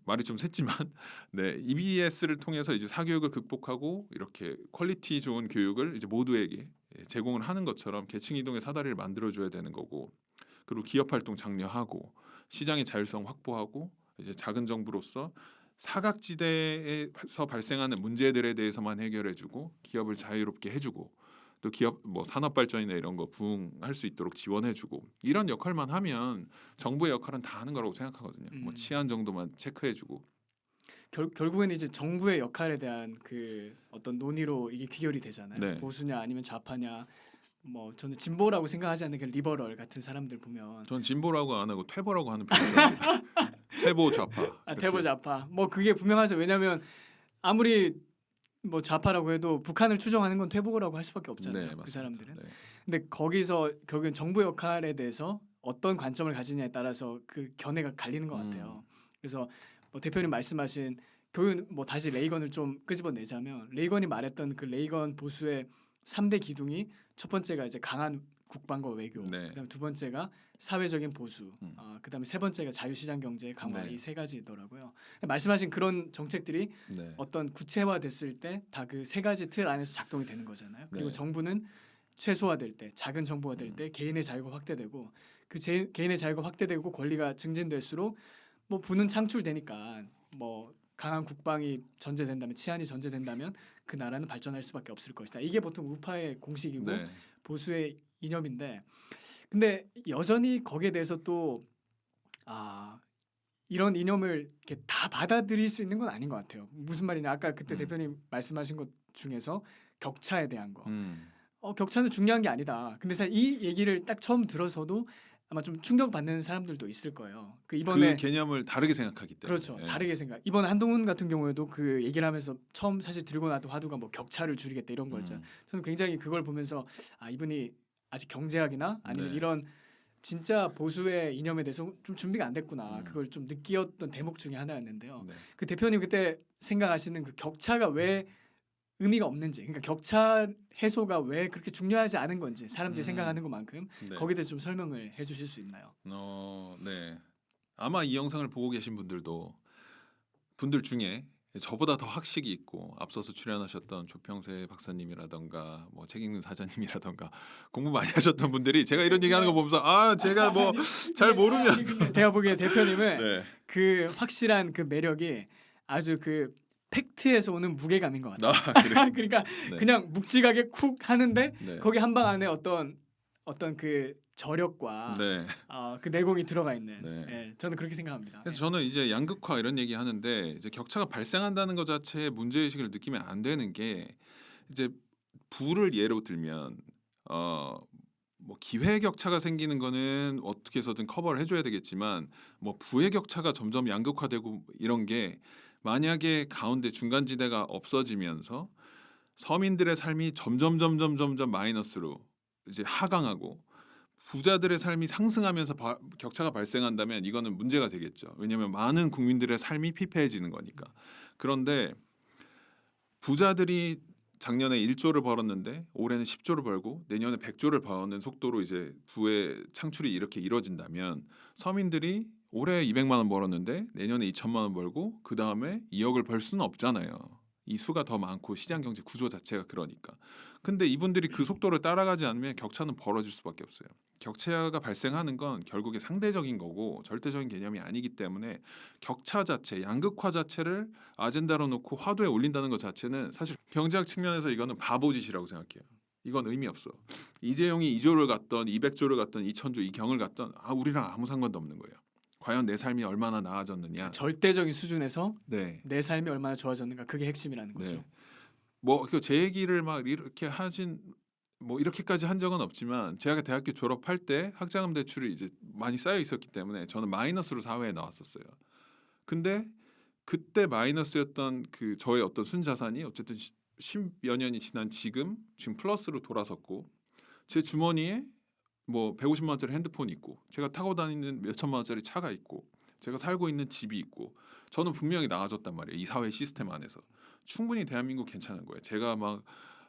말이 좀 샜지만 네, EBS를 통해서 이제 사교육을 극복하고 이렇게 퀄리티 좋은 교육을 이제 모두에게 제공을 하는 것처럼 계층 이동의 사다리를 만들어 줘야 되는 거고 그리고 기업 활동 장려하고 시장의 자율성 확보하고 이제 작은 정부로서 사각지대에서 발생하는 문제들에 대해서만 해결해주고 기업을 자유롭게 해주고 또 기업 뭐 산업 발전이나 이런 거 부응할 수 있도록 지원해주고 이런 역할만 하면 정부의 역할은 다 하는 거라고 생각하거든요. 뭐 치안 정도만 체크해주고 결국에는 이제 정부의 역할에 대한 그 어떤 논의로 이게 귀결이 되잖아요. 네. 보수냐 아니면 좌파냐. 뭐 저는 진보라고 생각하지 않는 그 리버럴 같은 사람들 보면 전 진보라고 안 하고 퇴보라고 하는 편을 좋아합니다. 퇴보 좌파. 퇴보 이렇게. 좌파. 뭐 그게 분명하죠. 왜냐하면 아무리 뭐 좌파라고 해도 북한을 추종하는 건 퇴보라고 할 수밖에 없잖아요. 네, 그 맞습니다. 사람들은. 네. 근데 거기서 결국엔 정부 역할에 대해서 어떤 관점을 가지냐에 따라서 그 견해가 갈리는 것 같아요. 그래서 뭐 대표님 말씀하신 교육 뭐 다시 레이건을 좀 끄집어내자면 레이건이 말했던 그 레이건 보수의 3대 기둥이 첫 번째가 이제 강한 국방과 외교, 네. 그다음에 두 번째가 사회적인 보수, 그다음에 세 번째가 자유시장 경제 강화 네. 이 세 가지더라고요. 말씀하신 그런 정책들이 네. 어떤 구체화됐을 때 다 그 세 가지 틀 안에서 작동이 되는 거잖아요. 그리고 네. 정부는 최소화될 때, 작은 정부가 될 때 개인의 자유가 확대되고 그 개인의 자유가 확대되고 권리가 증진될수록 뭐 부는 창출되니까 뭐 강한 국방이 전제된다면 치안이 전제된다면 그 나라는 발전할 수밖에 없을 것이다. 이게 보통 우파의 공식이고 네. 보수의 이념인데 근데 여전히 거기에 대해서 또 이런 이념을 이렇게 다 받아들일 수 있는 건 아닌 것 같아요. 무슨 말이냐 아까 그때 대표님 말씀하신 것 중에서 격차에 대한 거. 격차는 중요한 게 아니다. 근데 사실 이 얘기를 딱 처음 들어서도 아마 좀 충격받는 사람들도 있을 거예요. 그 이번에 그 개념을 다르게 생각하기 때문에. 그렇죠. 예. 다르게 생각. 이번에 한동훈 같은 경우에도 그 얘기를 하면서 처음 사실 들고 나왔던 화두가 뭐 격차를 줄이겠다 이런 거였잖아요. 저는 굉장히 그걸 보면서 이분이 아직 경제학이나 아니면 네. 이런 진짜 보수의 이념에 대해서 좀 준비가 안 됐구나. 그걸 좀 느끼었던 대목 중에 하나였는데요. 네. 그 대표님 그때 생각하시는 그 격차가 왜 의미가 없는지, 그러니까 격차 해소가 왜 그렇게 중요하지 않은 건지 사람들이 생각하는 것만큼 네. 거기에 대해서 좀 설명을 해주실 수 있나요? 네. 아마 이 영상을 보고 계신 분들 중에 저보다 더 학식이 있고 앞서서 출연하셨던 조평세 박사님이라던가 뭐 책 읽는 사자님이라던가 공부 많이 하셨던 분들이 제가 이런 얘기하는 거 보면서 제가 뭐 잘 모르면 제가 보기에 대표님은 네. 그 확실한 그 매력이 아주 그 팩트에서 오는 무게감인 것 같아요. 그래요? 그러니까 네. 그냥 묵직하게 쿡 하는데 네. 거기 한 방 안에 어떤 그 저력과 네. 그 내공이 들어가 있는. 네. 예, 저는 그렇게 생각합니다. 그래서 저는 이제 양극화 이런 얘기 하는데 이제 격차가 발생한다는 것 자체에 문제 의식을 느끼면 안 되는 게 이제 부를 예로 들면 뭐 기회 격차가 생기는 거는 어떻게 해서든 커버를 해줘야 되겠지만 뭐 부의 격차가 점점 양극화되고 이런 게 만약에 가운데 중간지대가 없어지면서 서민들의 삶이 점점 마이너스로 이제 하강하고 부자들의 삶이 상승하면서 격차가 발생한다면 이거는 문제가 되겠죠. 왜냐하면 많은 국민들의 삶이 피폐해지는 거니까. 그런데 부자들이 작년에 1조를 벌었는데 올해는 10조를 벌고 내년에 100조를 버는 속도로 이제 부의 창출이 이렇게 이루어진다면 서민들이 올해 200만 원 벌었는데 내년에 2천만 원 벌고 그 다음에 2억을 벌 수는 없잖아요. 이 수가 더 많고 시장 경제 구조 자체가 그러니까. 근데 이분들이 그 속도를 따라가지 않으면 격차는 벌어질 수밖에 없어요. 격차가 발생하는 건 결국에 상대적인 거고 절대적인 개념이 아니기 때문에 격차 자체, 양극화 자체를 아젠다로 놓고 화두에 올린다는 것 자체는 사실 경제학 측면에서 이거는 바보짓이라고 생각해요. 이건 의미 없어. 이재용이 2조를 갖던 200조를 갖던 2000조 이 경을 갖던 우리랑 아무 상관도 없는 거예요. 과연 내 삶이 얼마나 나아졌느냐. 절대적인 수준에서 네. 내 삶이 얼마나 좋아졌는가 그게 핵심이라는 거죠. 네. 뭐 제 얘기를 막 이렇게 하진 뭐 이렇게까지 한 적은 없지만 제가 대학교 졸업할 때 학자금 대출이 이제 많이 쌓여 있었기 때문에 저는 마이너스로 사회에 나왔었어요. 근데 그때 마이너스였던 그 저의 어떤 순자산이 어쨌든 10여 년이 지난 지금 플러스로 돌아섰고 제 주머니에 뭐 150만 원짜리 핸드폰이 있고 제가 타고 다니는 몇 천만 원짜리 차가 있고 제가 살고 있는 집이 있고 저는 분명히 나아졌단 말이에요. 이 사회 시스템 안에서 충분히 대한민국 괜찮은 거예요. 제가 막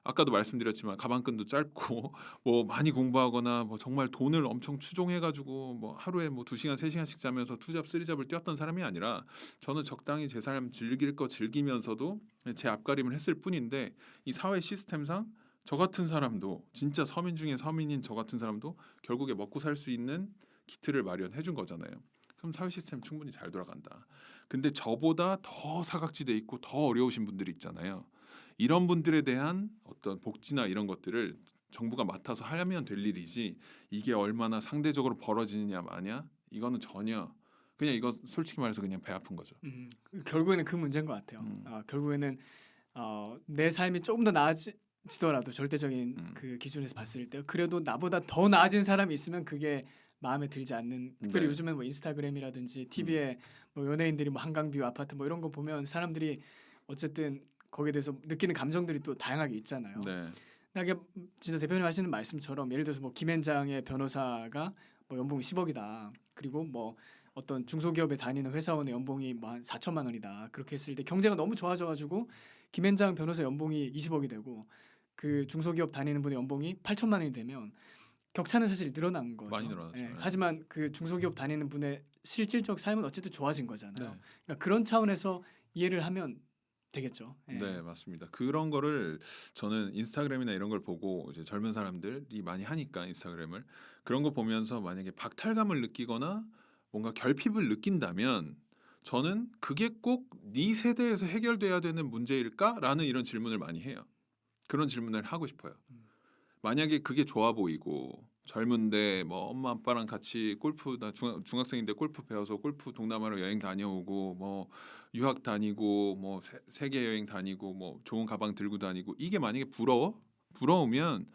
아까도 말씀드렸지만 가방끈도 짧고 뭐 많이 공부하거나 뭐 정말 돈을 엄청 추종해가지고 뭐 하루에 뭐 2시간 3시간씩 자면서 투잡 쓰리잡을 뛰었던 사람이 아니라 저는 적당히 제 삶 즐길 거 즐기면서도 제 앞가림을 했을 뿐인데 이 사회 시스템상 저 같은 사람도 진짜 서민 중에 서민인 저 같은 사람도 결국에 먹고 살 수 있는 기틀을 마련해 준 거잖아요. 그럼 사회 시스템 충분히 잘 돌아간다. 근데 저보다 더 사각지대 있고 더 어려우신 분들이 있잖아요. 이런 분들에 대한 어떤 복지나 이런 것들을 정부가 맡아서 하면 될 일이지 이게 얼마나 상대적으로 벌어지느냐 마냐 이거는 전혀 그냥 이거 솔직히 말해서 그냥 배 아픈 거죠. 결국에는 그 문제인 것 같아요. 결국에는 내 삶이 조금 더 나아지더라도 절대적인 그 기준에서 봤을 때 그래도 나보다 더 나아진 사람이 있으면 그게 마음에 들지 않는. 특별히 네. 요즘은 뭐 인스타그램이라든지 TV에 뭐 연예인들이 뭐 한강뷰 아파트 뭐 이런 거 보면 사람들이 어쨌든 거기에 대해서 느끼는 감정들이 또 다양하게 있잖아요. 네. 이게 진짜 대표님 하시는 말씀처럼 예를 들어서 뭐 김앤장의 변호사가 뭐 연봉이 10억이다. 그리고 뭐 어떤 중소기업에 다니는 회사원의 연봉이 뭐 한 4천만 원이다. 그렇게 했을 때 경제가 너무 좋아져가지고 김앤장 변호사 연봉이 20억이 되고 그 중소기업 다니는 분의 연봉이 8천만 원이 되면 격차는 사실 늘어난 거죠. 많이 늘어났죠. 네. 하지만 그 중소기업 다니는 분의 실질적 삶은 어쨌든 좋아진 거잖아요. 네. 그러니까 그런 차원에서 이해를 하면 되겠죠. 네, 맞습니다. 그런 거를 저는 인스타그램이나 이런 걸 보고 이제 젊은 사람들이 많이 하니까 인스타그램을 그런 거 보면서 만약에 박탈감을 느끼거나 뭔가 결핍을 느낀다면 저는 그게 꼭 네 세대에서 해결돼야 되는 문제일까라는 이런 질문을 많이 해요. 그런 질문을 하고 싶어요. 만약에 그게 좋아 보이고 젊은데 뭐 엄마 아빠랑 같이 골프 나 중학생인데 골프 배워서 골프 동남아로 여행 다녀오고 뭐 유학 다니고 뭐 세계 여행 다니고 뭐 좋은 가방 들고 다니고 이게 만약에 부러우면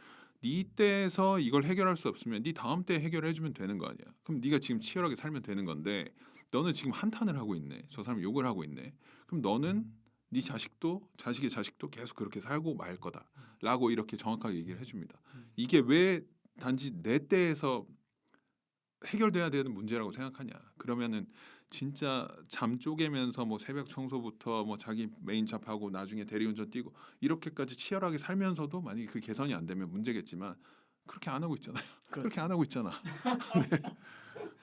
네 때에서 이걸 해결할 수 없으면 네 다음 때 해결해 주면 되는 거 아니야. 그럼 네가 지금 치열하게 살면 되는 건데 너는 지금 한탄을 하고 있네. 저 사람 욕을 하고 있네. 그럼 너는 네 자식의 자식도 계속 그렇게 살고 말 거다라고 이렇게 정확하게 얘기를 해줍니다. 이게 왜 단지 내 때에서 해결돼야 되는 문제라고 생각하냐? 그러면은 진짜 잠 쪼개면서 뭐 새벽 청소부터 뭐 자기 메인 잡하고 나중에 대리운전 뛰고 이렇게까지 치열하게 살면서도 만약에 그 개선이 안 되면 문제겠지만 그렇게 안 하고 있잖아요. 그렇게 안 하고 있잖아.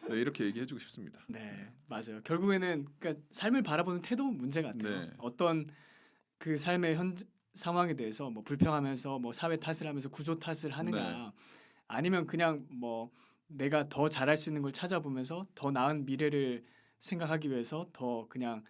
네, 이렇게 얘기해주고 싶습니다. 네, 맞아요. 결국에는 그러니까 삶을 바라보는 태도 문제 같아요. 네. 어떤 그 삶의 현 상황에 대해서 뭐 불평하면서 뭐 사회 탓을 하면서 구조 탓을 하느냐, 네. 아니면 그냥 뭐 내가 더 잘할 수 있는 걸 찾아보면서 더 나은 미래를 생각하기 위해서 더 그냥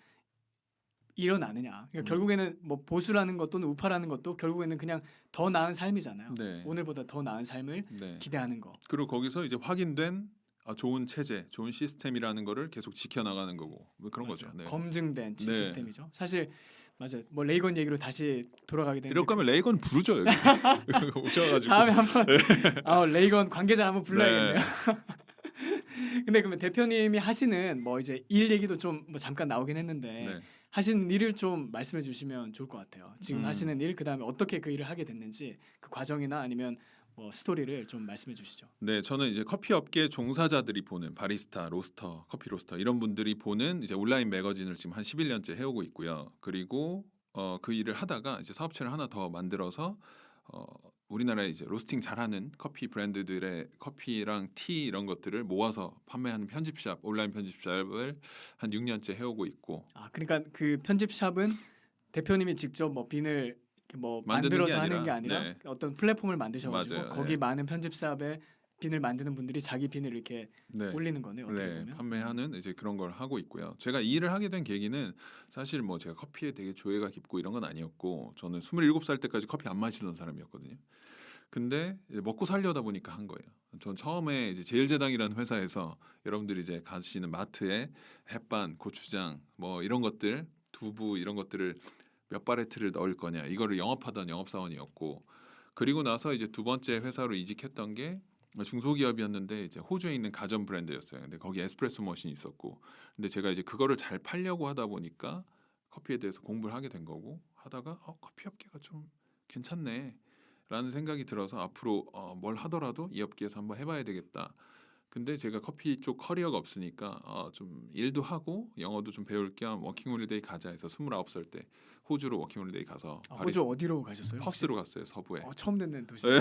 일어나느냐. 그러니까 결국에는 뭐 보수라는 것 또는 우파라는 것도 결국에는 그냥 더 나은 삶이잖아요. 네. 오늘보다 더 나은 삶을 네. 기대하는 거. 그리고 거기서 이제 확인된 좋은 체제, 좋은 시스템이라는 거를 계속 지켜나가는 거고 뭐 그런 맞아요. 거죠. 네. 검증된 네. 시스템이죠. 사실 맞아요. 뭐 레이건 얘기로 다시 돌아가게 되는데 이럴 거면 레이건 부르죠 여기 오셔가지고. 다음에 한번 레이건 관계자 한번 불러야겠네요. 네. 근데 그러면 대표님이 하시는 뭐 이제 일 얘기도 좀 뭐 잠깐 나오긴 했는데 네. 하시는 일을 좀 말씀해 주시면 좋을 것 같아요. 지금 하시는 일 그다음에 어떻게 그 일을 하게 됐는지 그 과정이나 아니면 스토리를 좀 말씀해 주시죠. 네, 저는 이제 커피 업계 종사자들이 보는 바리스타, 로스터, 커피 로스터 이런 분들이 보는 이제 온라인 매거진을 지금 한 11년째 해오고 있고요. 그리고 그 일을 하다가 이제 사업체를 하나 더 만들어서 우리나라에 이제 로스팅 잘하는 커피 브랜드들의 커피랑 티 이런 것들을 모아서 판매하는 편집샵, 온라인 편집샵을 한 6년째 해오고 있고. 아, 그러니까 그 편집샵은 대표님이 직접 뭐 빈을 이렇게 뭐 만드는 게 만들어서 하는 게 아니라, 아니라 네. 어떤 플랫폼을 만드셔가지고 맞아요. 거기 네. 많은 편집샵에 빈을 만드는 분들이 자기 빈을 이렇게 네. 올리는 거네요. 어떻게 네, 보면. 판매하는 이제 그런 걸 하고 있고요. 제가 이 일을 하게 된 계기는 사실 뭐 제가 커피에 되게 조예가 깊고 이런 건 아니었고, 저는 27살 때까지 커피 안 마시던 사람이었거든요. 근데 이제 먹고 살려다 보니까 한 거예요. 전 처음에 이제 제일제당이라는 회사에서 여러분들이 이제 가시는 마트에 햇반, 고추장 뭐 이런 것들, 두부 이런 것들을 몇 바레트를 넣을 거냐 이거를 영업하던 영업사원이었고, 그리고 나서 이제 두 번째 회사로 이직했던 게 중소기업이었는데 이제 호주에 있는 가전 브랜드였어요. 근데 거기 에스프레소 머신이 있었고, 근데 제가 이제 그거를 잘 팔려고 하다 보니까 커피에 대해서 공부를 하게 된 거고, 하다가 커피 업계가 좀 괜찮네 라는 생각이 들어서 앞으로 뭘 하더라도 이 업계에서 한번 해봐야 되겠다. 근데 제가 커피 쪽 커리어가 없으니까 좀 일도 하고 영어도 좀 배울 겸 워킹홀리데이 가자 해서 29살 때 호주로 워킹홀리데이 가서 호주 어디로 가셨어요? 퍼스로 갔어요. 서부에. 처음 듣는 도시. 네.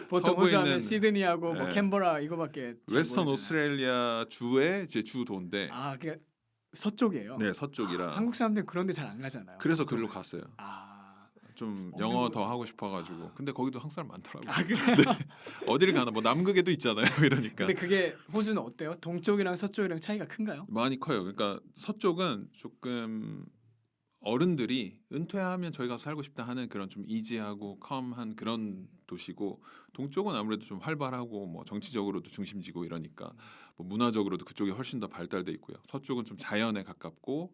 보통 서부에 호주 하면 있는, 시드니하고 뭐 네. 캔버라 이거밖에 잘 웨스턴 모르잖아요. 오스트레일리아 주의 제 주도인데 아, 그게 서쪽이에요. 네, 서쪽이라. 한국 사람들 그런데 잘 안 가잖아요. 그래서 보통. 그걸로 갔어요. 좀 없는 영어 곳. 더 하고 싶어가지고. 근데 거기도 한국 사람 많더라고요. 아, 그래요? 어디를 가나 뭐 남극에도 있잖아요. 이러니까 근데 그게 호주는 어때요? 동쪽이랑 서쪽이랑 차이가 큰가요? 많이 커요. 그러니까 서쪽은 조금 어른들이 은퇴하면 저희 가서 살고 싶다 하는 그런 좀 이지하고 컴한 그런 도시고, 동쪽은 아무래도 좀 활발하고 뭐 정치적으로도 중심지고 이러니까 뭐 문화적으로도 그쪽이 훨씬 더 발달돼 있고요. 서쪽은 좀 자연에 가깝고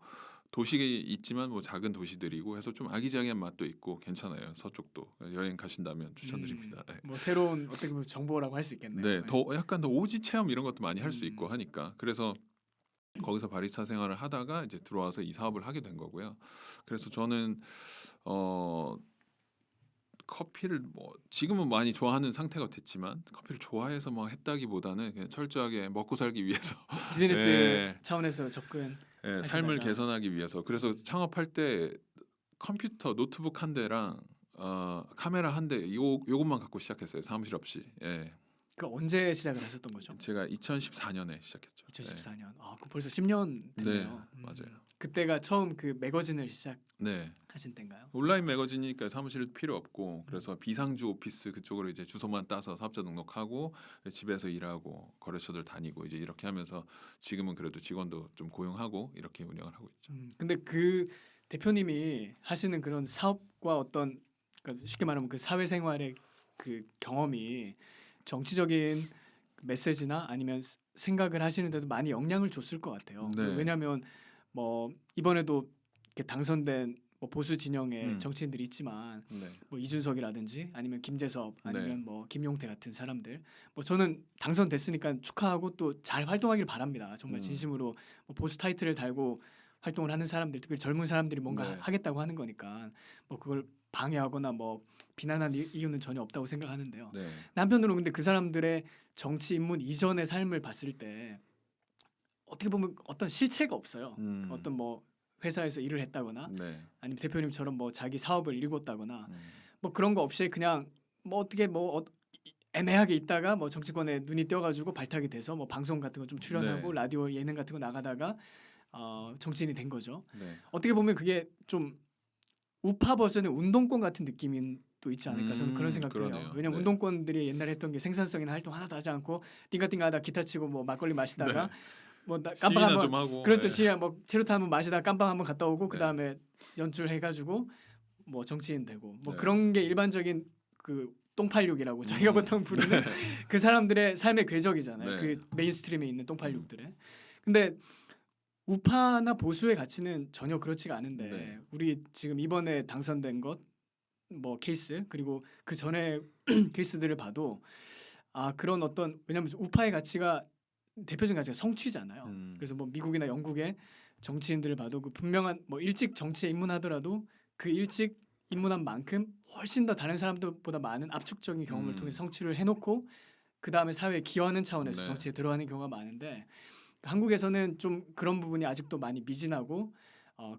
도시에 있지만 뭐 작은 도시들이고 해서 좀 아기자기한 맛도 있고 괜찮아요. 서쪽도 여행 가신다면 추천드립니다. 네. 뭐 새로운 어떻게 보면 정보라고 할 수 있겠네요. 네, 더 약간 더 오지 체험 이런 것도 많이 할 수 있고 음. 하니까, 그래서 거기서 바리스타 생활을 하다가 이제 들어와서 이 사업을 하게 된 거고요. 그래서 저는 커피를 뭐 지금은 많이 좋아하는 상태가 됐지만 커피를 좋아해서 뭐 했다기보다는 그냥 철저하게 먹고 살기 위해서 비즈니스 네. 차원에서 접근. 네, 삶을 하시다가. 개선하기 위해서. 그래서 창업할 때 컴퓨터 노트북 한 대랑 카메라 한 대 요것만 갖고 시작했어요. 사무실 없이. 예. 그 언제 시작을 하셨던 거죠? 제가 2014년에 시작했죠. 2014년. 아, 그 벌써 10년 네, 됐네요. 맞아요. 그때가 처음 그 매거진을 시작하신 네. 때인가요? 온라인 매거진이니까 사무실 필요 없고, 그래서 비상주 오피스 그쪽으로 이제 주소만 따서 사업자 등록하고 집에서 일하고 거래처들 다니고 이제 이렇게 하면서 지금은 그래도 직원도 좀 고용하고 이렇게 운영을 하고 있죠. 근데 그 대표님이 하시는 그런 사업과 어떤, 그러니까 쉽게 말하면 그 사회생활의 그 경험이 정치적인 메시지나 아니면 생각을 하시는데도 많이 영향을 줬을 것 같아요. 네. 왜냐하면 뭐 이번에도 이렇게 당선된 뭐 보수 진영의 정치인들이 있지만 네. 뭐 이준석이라든지 아니면 김재섭 아니면 네. 뭐 김용태 같은 사람들, 뭐 저는 당선됐으니까 축하하고 또 잘 활동하길 바랍니다. 정말 진심으로. 뭐 보수 타이틀을 달고 활동을 하는 사람들, 특히 젊은 사람들이 뭔가 네. 하겠다고 하는 거니까 뭐 그걸 방해하거나 뭐 비난한 이유는 전혀 없다고 생각하는데요. 네. 한편으로 근데 그 사람들의 정치 입문 이전의 삶을 봤을 때 어떻게 보면 어떤 실체가 없어요. 어떤 뭐 회사에서 일을 했다거나 네. 아니면 대표님처럼 뭐 자기 사업을 일궜다거나 음. 뭐 그런 거 없이 그냥 뭐 어떻게 뭐 애매하게 있다가 뭐 정치권에 눈이 띄어가지고 발탁이 돼서 뭐 방송 같은 거 좀 출연하고 네. 라디오 예능 같은 거 나가다가 정치인이 된 거죠. 네. 어떻게 보면 그게 좀 우파 버전의 운동권 같은 느낌이 또 있지 않을까, 저는 그런 생각도 해요. 그러네요. 왜냐면 네. 운동권들이 옛날에 했던 게 생산성이나 활동 하나도 하지 않고 띵가띵가하다 기타 치고 뭐 막걸리 마시다가 네. 뭐 깜빵 시위나 한번, 좀 하고. 그렇죠, 네. 시야 뭐 체류탄 한번 마시다가 깜빵 한번 갔다 오고 네. 그 다음에 연출해가지고 뭐 정치인 되고 뭐 네. 그런 게 일반적인 그 똥팔육이라고 저희가 보통 부르는 그 사람들의 삶의 궤적이잖아요. 네. 그 메인스트림에 있는 똥팔육들의. 근데 우파나 보수의 가치는 전혀 그렇지가 않은데 네. 우리 지금 이번에 당선된 것 뭐 케이스, 그리고 그 전에 케이스들을 봐도 그런 어떤, 왜냐하면 우파의 가치가 대표적인 가치가 성취잖아요. 그래서 뭐 미국이나 영국의 정치인들을 봐도 그 분명한 뭐 일찍 정치에 입문하더라도 그 일찍 입문한 만큼 훨씬 더 다른 사람들보다 많은 압축적인 경험을 음. 통해 성취를 해놓고 그 다음에 사회에 기여하는 차원에서 네. 정치에 들어가는 경우가 많은데 한국에서는 좀 그런 부분이 아직도 많이 미진하고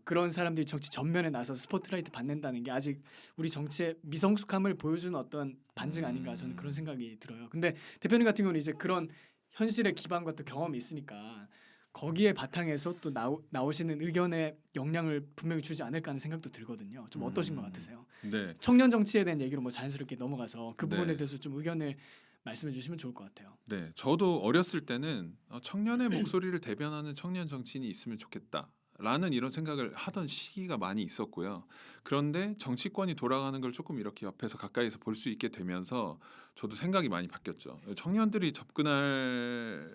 그런 사람들이 정치 전면에 나서 스포트라이트 받는다는 게 아직 우리 정치의 미성숙함을 보여주는 어떤 반증 아닌가 저는 그런 생각이 들어요. 근데 대표님 같은 경우는 이제 그런 현실의 기반과 또 경험이 있으니까 거기에 바탕에서 또 나오시는 의견에 영향을 분명히 주지 않을까 하는 생각도 들거든요. 좀 어떠신 것 같으세요? 네. 청년 정치에 대한 얘기로 뭐 자연스럽게 넘어가서 그 네. 부분에 대해서 좀 의견을 말씀해 주시면 좋을 것 같아요. 네, 저도 어렸을 때는 청년의 목소리를 대변하는 청년 정치인이 있으면 좋겠다라는 이런 생각을 하던 시기가 많이 있었고요. 그런데 정치권이 돌아가는 걸 조금 이렇게 옆에서 가까이서 볼 수 있게 되면서 저도 생각이 많이 바뀌었죠. 청년들이 접근할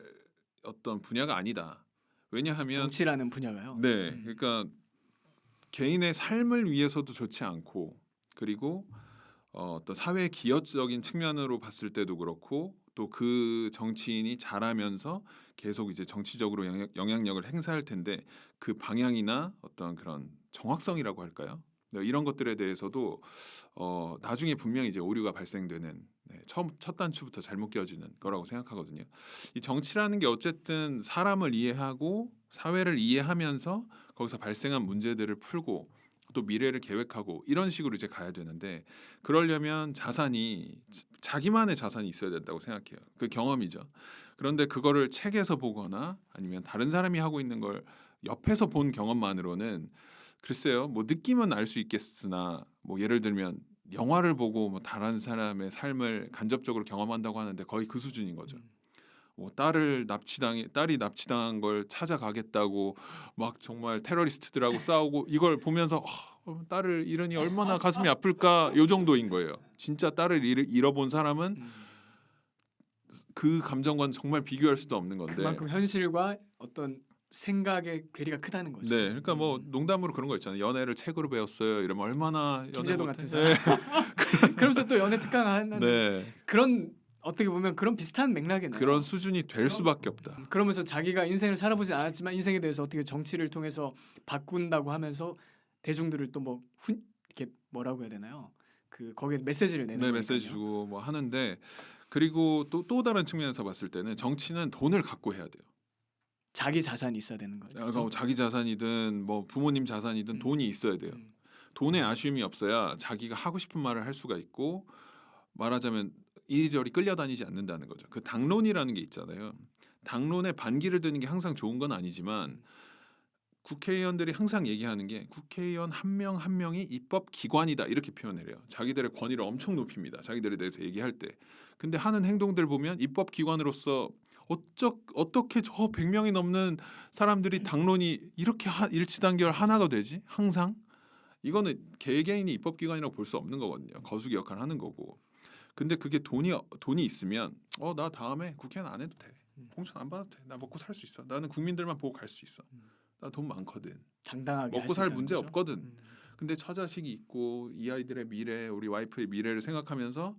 어떤 분야가 아니다. 왜냐하면 정치라는 분야가요. 네, 그러니까 개인의 삶을 위해서도 좋지 않고 그리고 어떤 사회 기여적인 측면으로 봤을 때도 그렇고 또 그 정치인이 잘하면서 계속 이제 정치적으로 영향력을 행사할 텐데 그 방향이나 어떤 그런 정확성이라고 할까요? 네, 이런 것들에 대해서도 나중에 분명히 이제 오류가 발생되는 첫 단추부터 잘못 끼워지는 거라고 생각하거든요. 이 정치라는 게 어쨌든 사람을 이해하고 사회를 이해하면서 거기서 발생한 문제들을 풀고 또 미래를 계획하고 이런 식으로 이제 가야 되는데 그러려면 자기만의 자산이 있어야 된다고 생각해요. 그 경험이죠. 그런데 그거를 책에서 보거나 아니면 다른 사람이 하고 있는 걸 옆에서 본 경험만으로는 글쎄요, 뭐 느낌은 알 수 있겠으나 뭐 예를 들면 영화를 보고 뭐 다른 사람의 삶을 간접적으로 경험한다고 하는데 거의 그 수준인 거죠. 뭐 딸이 납치당한 걸 찾아가겠다고 막 정말 테러리스트들하고 싸우고 이걸 보면서 딸을 잃으니 얼마나 가슴이 아플까 요 정도인 거예요. 진짜 딸을 잃어본 사람은 그 감정과는 정말 비교할 수도 없는 건데. 그만큼 현실과 어떤 생각의 괴리가 크다는 거죠. 네, 그러니까 뭐 농담으로 그런 거 있잖아요. 연애를 책으로 배웠어요. 이러면 얼마나 연애 김재동 못해. 같은 사람. 그러면서 또 연애 특강 하는 네, 그런 어떻게 보면 그런 비슷한 맥락이네요. 그런 수준이 될 수밖에 없다. 그러면서 자기가 인생을 살아보지 않았지만 인생에 대해서 어떻게 정치를 통해서 바꾼다고 하면서 대중들을 또 뭐 이렇게 뭐라고 해야 되나요? 그 거기에 메시지를 내는 네, 거니까요. 메시지 주고 뭐 하는데 그리고 또 다른 측면에서 봤을 때는 정치는 돈을 갖고 해야 돼요. 자기 자산이 있어야 되는 거죠. 그래서 자기 자산이든 뭐 부모님 자산이든 돈이 있어야 돼요. 돈에 아쉬움이 없어야 자기가 하고 싶은 말을 할 수가 있고 말하자면 이리저리 끌려다니지 않는다는 거죠. 그 당론이라는 게 있잖아요. 당론에 반기를 드는 게 항상 좋은 건 아니지만 국회의원들이 항상 얘기하는 게 국회의원 한 명 한 명이 입법 기관이다 이렇게 표현을 해요. 자기들의 권위를 엄청 높입니다. 자기들에 대해서 얘기할 때. 근데 하는 행동들 보면 입법 기관으로서 어떻게 저 100명이 넘는 사람들이 당론이 이렇게 일치단결 하나가 되지? 항상 이거는 개개인이 입법 기관이라고 볼 수 없는 거거든요. 거수기 역할을 하는 거고. 근데 그게 돈이 있으면 나 다음에 국회의원 안 해도 돼. 공천 안 받아도 돼. 나 먹고 살 수 있어. 나는 국민들만 보고 갈 수 있어. 나 돈 많거든. 당당하게 먹고 살 문제 거죠? 없거든. 근데 처자식이 있고 이 아이들의 미래, 우리 와이프의 미래를 생각하면서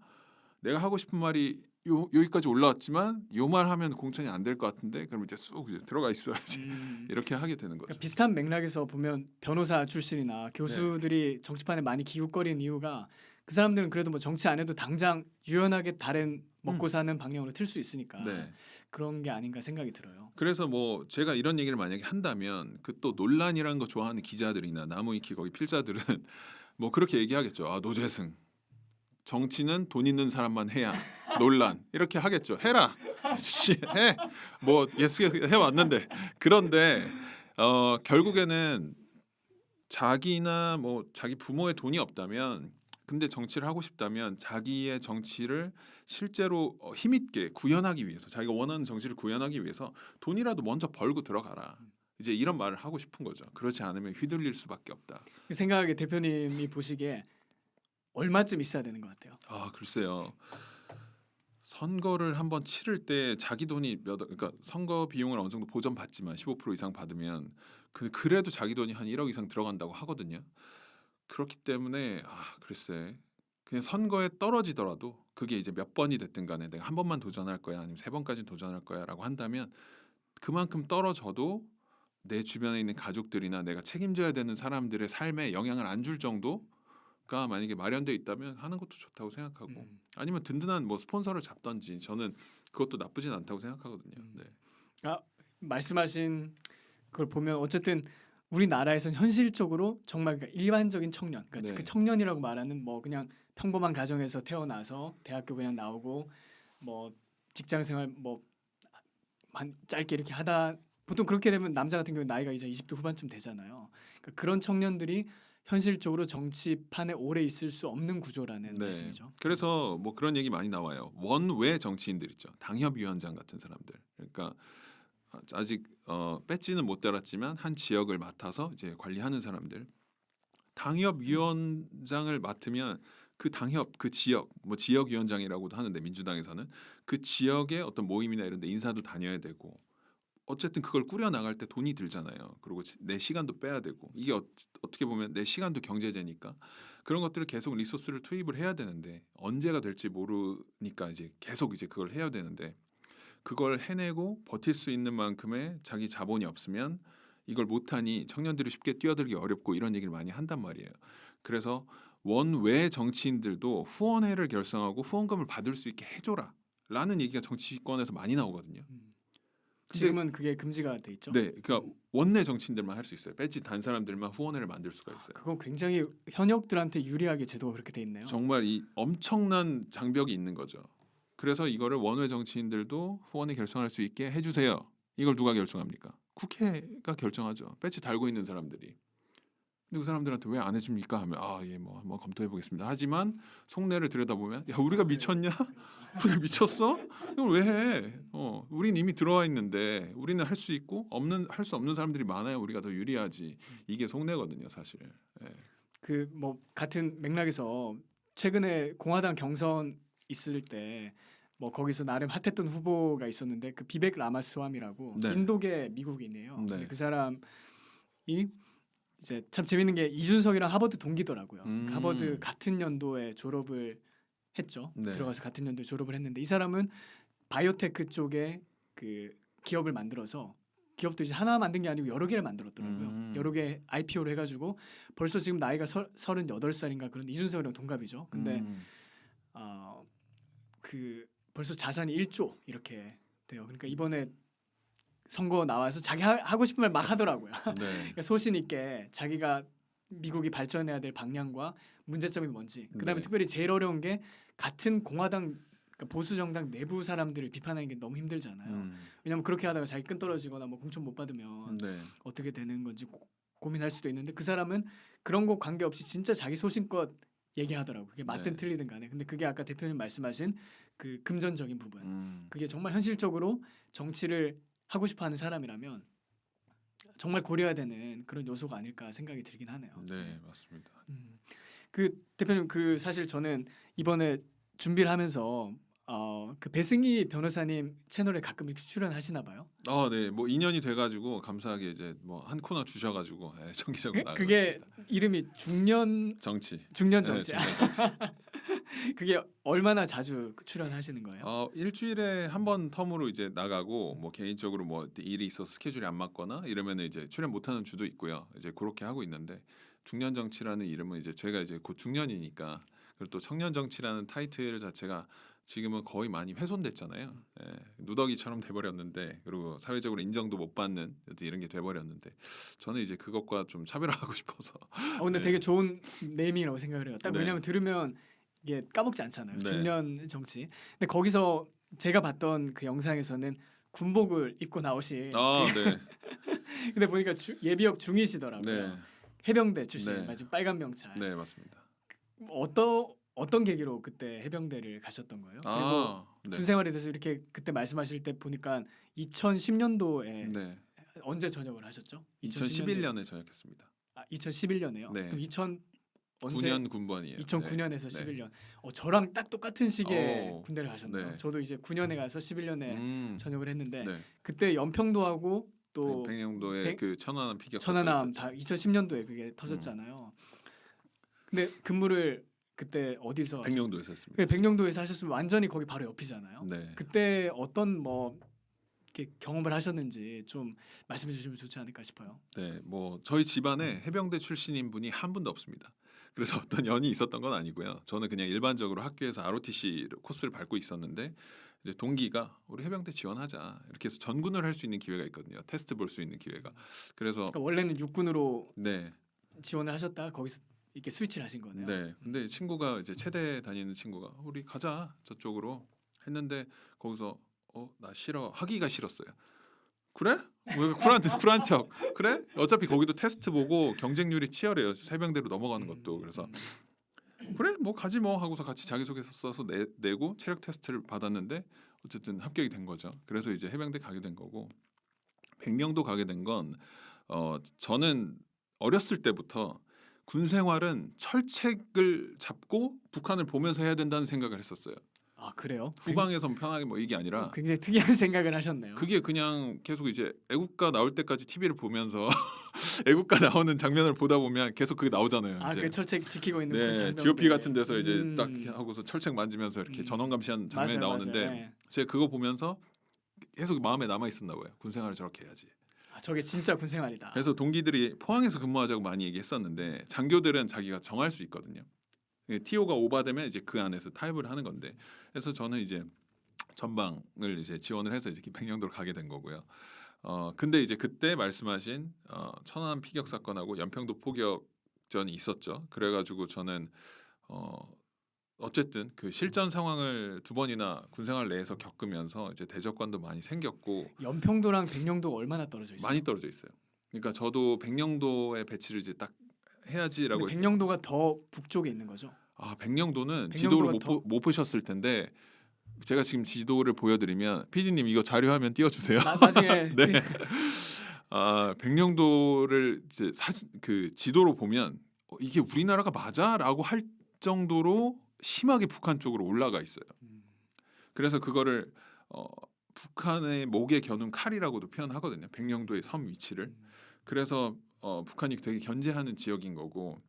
내가 하고 싶은 말이 여기까지 올라왔지만 요 말 하면 공천이 안 될 것 같은데 그럼 이제 쑥 이제 들어가 있어야지. 이렇게 하게 되는 거죠. 그러니까 비슷한 맥락에서 보면 변호사 출신이나 교수들이 정치판에 많이 기웃거리는 이유가 그 사람들은 그래도 뭐 정치 안 해도 당장 유연하게 다른 먹고 사는 방향으로 틀 수 있으니까 네. 그런 게 아닌가 생각이 들어요. 그래서 뭐 제가 이런 얘기를 만약에 한다면 그 또 논란이라는 거 좋아하는 기자들이나 나무위키 거기 필자들은 뭐 그렇게 얘기하겠죠. 노재승 정치는 돈 있는 사람만 해야 논란 이렇게 하겠죠. 해라. 해. 뭐 예스 해왔는데 그런데 결국에는 자기나 뭐 자기 부모의 돈이 없다면 근데 정치를 하고 싶다면 자기의 정치를 실제로 힘있게 구현하기 위해서 자기가 원하는 정치를 구현하기 위해서 돈이라도 먼저 벌고 들어가라. 이제 이런 말을 하고 싶은 거죠. 그렇지 않으면 휘둘릴 수밖에 없다. 그 생각에 대표님이 보시기에 얼마쯤 있어야 되는 것 같아요? 글쎄요. 선거를 한번 치를 때 자기 돈이 그러니까 선거 비용을 어느 정도 보전 받지만 15% 이상 받으면 그래도 자기 돈이 한 1억 이상 들어간다고 하거든요. 그렇기 때문에 글쎄 그냥 선거에 떨어지더라도 그게 이제 몇 번이 됐든 간에 내가 한 번만 도전할 거야 아니면 3번까지 도전할 거야라고 한다면 그만큼 떨어져도 내 주변에 있는 가족들이나 내가 책임져야 되는 사람들의 삶에 영향을 안 줄 정도 가 만약에 마련돼 있다면 하는 것도 좋다고 생각하고 음. 아니면 든든한 뭐 스폰서를 잡던지 저는 그것도 나쁘진 않다고 생각하거든요. 네. 아, 말씀하신 그걸 보면 어쨌든 우리나라에선 현실적으로 정말 그러니까 일반적인 청년, 그러니까 네. 그 청년이라고 말하는 뭐 그냥 평범한 가정에서 태어나서 대학교 그냥 나오고 뭐 직장 생활 뭐 한 짧게 이렇게 하다 보통 그렇게 되면 남자 같은 경우 나이가 이제 20대 후반쯤 되잖아요. 그러니까 그런 청년들이 현실적으로 정치판에 오래 있을 수 없는 구조라는 네. 말씀이죠. 그래서 뭐 그런 얘기 많이 나와요. 원외 정치인들 있죠. 당협위원장 같은 사람들. 그러니까 아직 배지는 못 달았지만 한 지역을 맡아서 이제 관리하는 사람들. 당협위원장을 맡으면 그 당협 그 지역 뭐 지역위원장이라고도 하는데 민주당에서는 그 지역의 어떤 모임이나 이런 데 인사도 다녀야 되고 어쨌든 그걸 꾸려 나갈 때 돈이 들잖아요. 그리고 내 시간도 빼야 되고 이게 어떻게 보면 내 시간도 경제제니까 그런 것들을 계속 리소스를 투입을 해야 되는데 언제가 될지 모르니까 이제 계속 이제 그걸 해야 되는데 그걸 해내고 버틸 수 있는 만큼의 자기 자본이 없으면 이걸 못하니 청년들이 쉽게 뛰어들기 어렵고 이런 얘기를 많이 한단 말이에요. 그래서 원외 정치인들도 후원회를 결성하고 후원금을 받을 수 있게 해줘라 라는 얘기가 정치권에서 많이 나오거든요. 근데 지금은 그게 금지가 돼 있죠. 네, 그러니까 원내 정치인들만 할 수 있어요. 배지 단 사람들만 후원회를 만들 수가 있어요. 그건 굉장히 현역들한테 유리하게 제도가 그렇게 돼 있네요. 정말 이 엄청난 장벽이 있는 거죠. 그래서 이거를 원외 정치인들도 후원회 결성할 수 있게 해주세요. 이걸 누가 결정합니까? 국회가 결정하죠. 배지 달고 있는 사람들이. 근데 그 사람들한테 왜 안 해줍니까? 하면 뭐 한번 검토해 보겠습니다. 하지만 속내를 들여다보면 야 우리가 미쳤냐? 우리가 미쳤어? 이걸 왜 해? 우린 이미 들어와 있는데 우리는 할 수 있고 할 수 없는 사람들이 많아요. 우리가 더 유리하지. 이게 속내거든요, 사실. 예. 그 뭐 같은 맥락에서 최근에 공화당 경선 있을 때 뭐 거기서 나름 핫했던 후보가 있었는데 그 비벡 라마스와미라고 네. 인도계 미국인이에요. 네. 근데 그 사람이 이제 참 재밌는 게 이준석이랑 하버드 동기더라고요. 음. 하버드 같은 연도에 졸업을 했죠. 네. 들어가서 같은 연도에 졸업을 했는데 이 사람은 바이오테크 쪽에 그 기업을 만들어서 기업도 이제 하나 만든 게 아니고 여러 개를 만들었더라고요. 여러 개 IPO를 해가지고 벌써 지금 나이가 38살인가 그런 이준석이랑 동갑이죠. 근데 그 벌써 자산이 1조 이렇게 돼요. 그러니까 이번에 선거 나와서 자기 하고 싶은 말 막 하더라고요. 네. 그러니까 소신 있게 자기가 미국이 발전해야 될 방향과 문제점이 뭔지. 그다음에 네. 특별히 제일 어려운 게 같은 공화당 그러니까 보수 정당 내부 사람들을 비판하는 게 너무 힘들잖아요. 왜냐하면 그렇게 하다가 자기 끈 떨어지거나 뭐 공천 못 받으면 네. 어떻게 되는 건지 고민할 수도 있는데 그 사람은 그런 거 관계없이 진짜 자기 소신껏 얘기하더라고. 그게 맞든 네. 틀리든 간에. 근데 그게 아까 대표님 말씀하신 그 금전적인 부분. 그게 정말 현실적으로 정치를 하고 싶어 하는 사람이라면 정말 고려해야 되는 그런 요소가 아닐까 생각이 들긴 하네요. 네, 맞습니다. 그 대표님 그 사실 저는 이번에 준비를 하면서 그 배승희 변호사님 채널에 가끔 이렇게 출연하시나 봐요. 네, 뭐 인연이 돼가지고 감사하게 이제 뭐 한 코너 주셔가지고 정기적으로 나가고 그게 있습니다. 이름이 중년 정치. 중년 네, 정치. 중년 정치. 그게 얼마나 자주 출연하시는 거예요? 일주일에 한 번 텀으로 이제 나가고 뭐 개인적으로 뭐 일이 있어서 스케줄이 안 맞거나 이러면 이제 출연 못하는 주도 있고요. 이제 그렇게 하고 있는데 중년 정치라는 이름은 이제 제가 이제 곧 중년이니까 그리고 또 청년 정치라는 타이틀 자체가 지금은 거의 많이 훼손됐잖아요. 누더기처럼 돼버렸는데 그리고 사회적으로 인정도 못 받는 이런 게 돼버렸는데 저는 이제 그것과 좀 차별화하고 싶어서. 근데 네. 되게 좋은 네이밍이라고 생각을 해요. 딱 네. 왜냐하면 들으면 이게 까먹지 않잖아요. 네. 중년 정치. 근데 거기서 제가 봤던 그 영상에서는 군복을 입고 나오신. 네. 근데 보니까 예비역 중이시더라고요. 네. 해병대 출신, 네. 맞아 빨간 명찰. 네, 맞습니다. 어떤 계기로 그때 해병대를 가셨던 거예요? 그리고 네. 군 생활에 대해서 이렇게 그때 말씀하실 때 보니까 2010년도에 네. 언제 전역을 하셨죠? 2011년에 전역했습니다. 2011년에요. 네. 그럼 9년 군번이에요. 2009년에서 네. 11년. 저랑 딱 똑같은 시기에 군대를 가셨네요. 네. 저도 이제 9년에 가서 11년에 전역을 했는데 네. 그때 연평도 하고 또 백령도의 그 천안함 피격 천안함 다 2010년도에 그게 터졌잖아요. 근데 근무를 그때 어디서 백령도에서 했습니다. 네, 백령도에서 하셨으면 완전히 거기 바로 옆이잖아요. 네. 그때 어떤 뭐 이렇게 경험을 하셨는지 좀 말씀해 주시면 좋지 않을까 싶어요. 네, 뭐 저희 집안에 해병대 출신인 분이 한 분도 없습니다. 그래서 어떤 연이 있었던 건 아니고요. 저는 그냥 일반적으로 학교에서 ROTC 코스를 밟고 있었는데 이제 동기가 우리 해병대 지원하자 이렇게 해서 전군을 할 수 있는 기회가 있거든요. 테스트 볼 수 있는 기회가. 그래서 그러니까 원래는 육군으로 네, 지원을 하셨다가 거기서 이렇게 스위치를 하신 거네요. 네. 근데 친구가 이제 체대 다니는 친구가 우리 가자 저쪽으로 했는데 거기서 나 싫어 하기가 싫었어요. 그래? 왜 쿨한 척? 그래? 어차피 거기도 테스트 보고 경쟁률이 치열해요. 해병대로 넘어가는 것도. 그래서 그래 뭐 가지 뭐 하고서 같이 자기소개서 써서 내고 체력 테스트를 받았는데 어쨌든 합격이 된 거죠. 그래서 이제 해병대 가게 된 거고 백령도 가게 된 건 저는 어렸을 때부터 군 생활은 철책을 잡고 북한을 보면서 해야 된다는 생각을 했었어요. 아 그래요? 후방에서 편하게 뭐 이게 아니라 굉장히 특이한 생각을 하셨네요. 그게 그냥 계속 이제 애국가 나올 때까지 TV를 보면서 애국가 나오는 장면을 보다 보면 계속 그게 나오잖아요. 이제. 그 철책 지키고 있는 그 네, 장면들. GOP 같은 데서 이제 딱 하고서 철책 만지면서 이렇게 음. 전원 감시하는 장면이 맞아요, 나오는데 맞아요. 네. 제가 그거 보면서 계속 마음에 남아 있었나 봐요. 군 생활을 저렇게 해야지. 저게 진짜 군 생활이다. 그래서 동기들이 포항에서 근무하자고 많이 얘기했었는데 장교들은 자기가 정할 수 있거든요. TO가 오바되면 이제 그 안에서 타협을 하는 건데 그래서 저는 이제 전방을 이제 지원을 해서 이제 백령도로 가게 된 거고요. 근데 이제 그때 말씀하신 천안 피격 사건하고 연평도 포격전이 있었죠. 그래가지고 저는 어쨌든 그 실전 상황을 두 번이나 군생활 내에서 겪으면서 이제 대적관도 많이 생겼고 연평도랑 백령도가 얼마나 떨어져 있어요? 많이 떨어져 있어요. 그러니까 저도 백령도에 배치를 이제 딱 해야지라고. 근데 백령도가 더 북쪽에 있는 거죠? 백령도는 백령도가 지도를 더- 못 보셨을 텐데 제가 지금 지도를 보여드리면 PD님 이거 자료 화면 띄워주세요. 나중에 네. 백령도를 이제 사진 그 지도로 보면 이게 우리나라가 맞아라고 할 정도로 심하게 북한 쪽으로 올라가 있어요. 그래서 그거를 북한의 목에 겨눈 칼이라고도 표현하거든요. 백령도의 섬 위치를. 그래서 북한이 되게 견제하는 지역인 거고.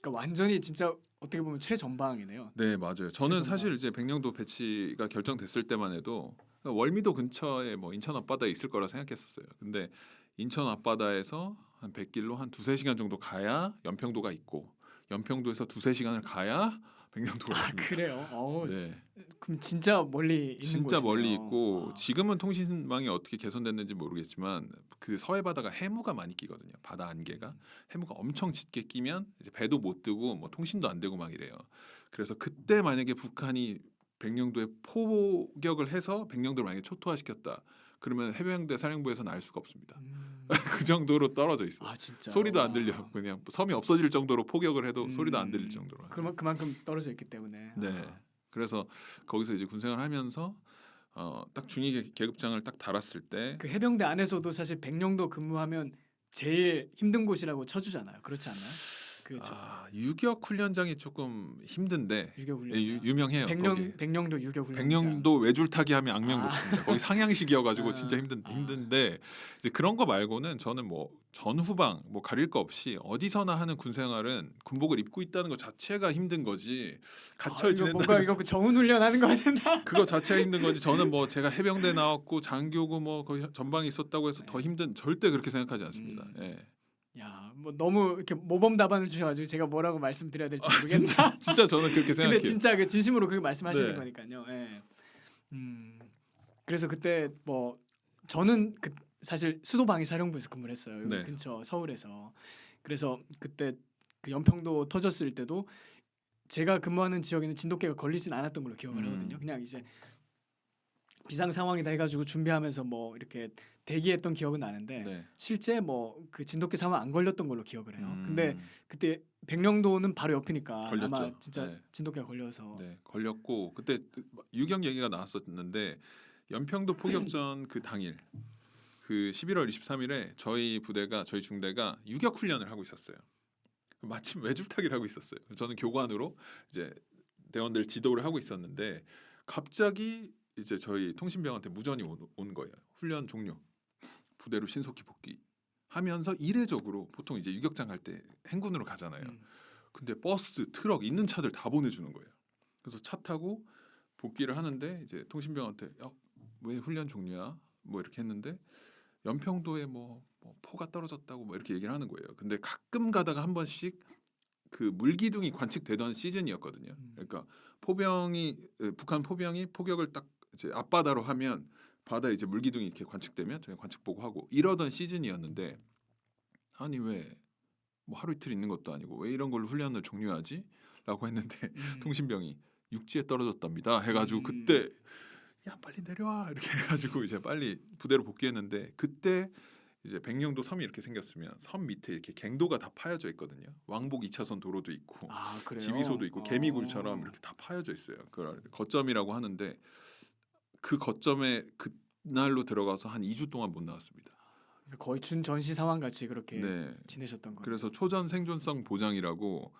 그러니까 완전히 진짜 어떻게 보면 최전방이네요. 네, 맞아요. 저는 최전방. 사실 이제 백령도 배치가 결정됐을 때만 해도 월미도 근처에 뭐 인천 앞바다에 있을 거라 생각했었어요. 근데 인천 앞바다에서 한 100길로 한 2-3시간 정도 가야 연평도가 있고 연평도에서 2-3시간을 가야 백령도가 있습니다. 그래요? 네. 그럼 진짜 멀리 있는 진짜 곳이네요. 멀리 있고 아. 지금은 통신망이 어떻게 개선됐는지 모르겠지만 그 서해 바다가 해무가 많이 끼거든요. 바다 안개가 해무가 엄청 짙게 끼면 이제 배도 못 뜨고 뭐 통신도 안 되고 막 이래요. 그래서 그때 만약에 북한이 백령도에 포격을 해서 백령도를 만약에 초토화시켰다. 그러면 해병대 사령부에서는 알 수가 없습니다. 그 정도로 떨어져 있어요. 진짜 소리도 안 들려. 그냥 섬이 없어질 정도로 포격을 해도 소리도 안 들릴 정도로. 그만큼 떨어져 있기 때문에. 네. 그래서 거기서 이제 군생활 하면서 딱 중위 계급장을 딱 달았을 때 그 해병대 안에서도 사실 백령도 근무하면 제일 힘든 곳이라고 쳐주잖아요. 그렇지 않나요? 그렇죠. 유격 훈련장이 조금 힘든데 유격 훈련장. 유명해요. 거기. 백령도 유격 훈련장. 백령도 외줄타기 하면 악명 높습니다. 거기 상향식이어가지고 아. 진짜 힘든데 이제 그런 거 말고는 저는 뭐 전후방 뭐 가릴 거 없이 어디서나 하는 군생활은 군복을 입고 있다는 것 자체가 힘든 거지 갇혀 이거 지낸다는 뭔가 것 이거 정훈 훈련하는 거 같은데. 그거 자체가 힘든 거지. 저는 뭐 제가 해병대 나왔고 장교고 뭐 거의 전방에 있었다고 해서 더 힘든 절대 그렇게 생각하지 않습니다. 예. 야, 뭐 너무 이렇게 모범 답안을 주셔가지고 제가 뭐라고 말씀드려야 될지 모르겠나. 진짜 저는 그렇게 생각해요. 근데 진짜 그 진심으로 그렇게 말씀하시는 네. 거니까요. 예. 그래서 그때 뭐 저는 그 사실 수도방위 사령부에서 근무를 했어요. 여기 네. 근처 서울에서. 그래서 그때 그 연평도 터졌을 때도 제가 근무하는 지역에는 진돗개가 걸리진 않았던 걸로 기억을 하거든요. 그냥 이제 비상 상황이다 해가지고 준비하면서 뭐 이렇게 대기했던 기억은 나는데 네. 실제 뭐 그 진돗개 상황 안 걸렸던 걸로 기억을 해요. 근데 음, 그때 백령도는 바로 옆이니까 걸렸죠. 아마 진짜 네. 진돗개가 걸려서 네, 걸렸고 그때 유경 얘기가 나왔었는데 연평도 포격전 그 당일 그 11월 23일에 저희 부대가 저희 중대가 유격 훈련을 하고 있었어요. 마침 외줄타기를 하고 있었어요. 저는 교관으로 이제 대원들 지도를 하고 있었는데 갑자기 이제 저희 통신병한테 무전이 온 거예요. 훈련 종료. 부대로 신속히 복귀하면서 이례적으로 보통 이제 유격장 갈 때 행군으로 가잖아요. 근데 버스, 트럭 있는 차들 다 보내주는 거예요. 그래서 차 타고 복귀를 하는데 이제 통신병한테 왜 훈련 종료야? 뭐 이렇게 했는데 연평도에 뭐 포가 떨어졌다고 뭐 이렇게 얘기를 하는 거예요. 근데 가끔 가다가 한 번씩 그 물기둥이 관측되던 시즌이었거든요. 그러니까 북한 포병이 포격을 딱 이제 앞바다로 하면 바다에 이제 물기둥이 이렇게 관측되면 저희 관측 보고 하고 이러던 시즌이었는데 아니 왜 뭐 하루 이틀 있는 것도 아니고 왜 이런 걸로 훈련을 종료하지?라고 했는데 통신병이 육지에 떨어졌답니다. 해가지고 그때 야 빨리 내려와 이렇게 해가지고 이제 빨리 부대로 복귀했는데 그때 이제 백령도 섬이 이렇게 생겼으면 섬 밑에 이렇게 갱도가 다 파여져 있거든요. 왕복 2차선 도로도 있고 아 그래요? 지비소도 있고 개미굴처럼 이렇게 다 파여져 있어요. 그걸 거점이라고 하는데 그 거점에 그날로 들어가서 한 2주 동안 못 나왔습니다. 거의 준전시 상황 같이 그렇게 네. 지내셨던 거예요. 그래서 초전 생존성 보장이라고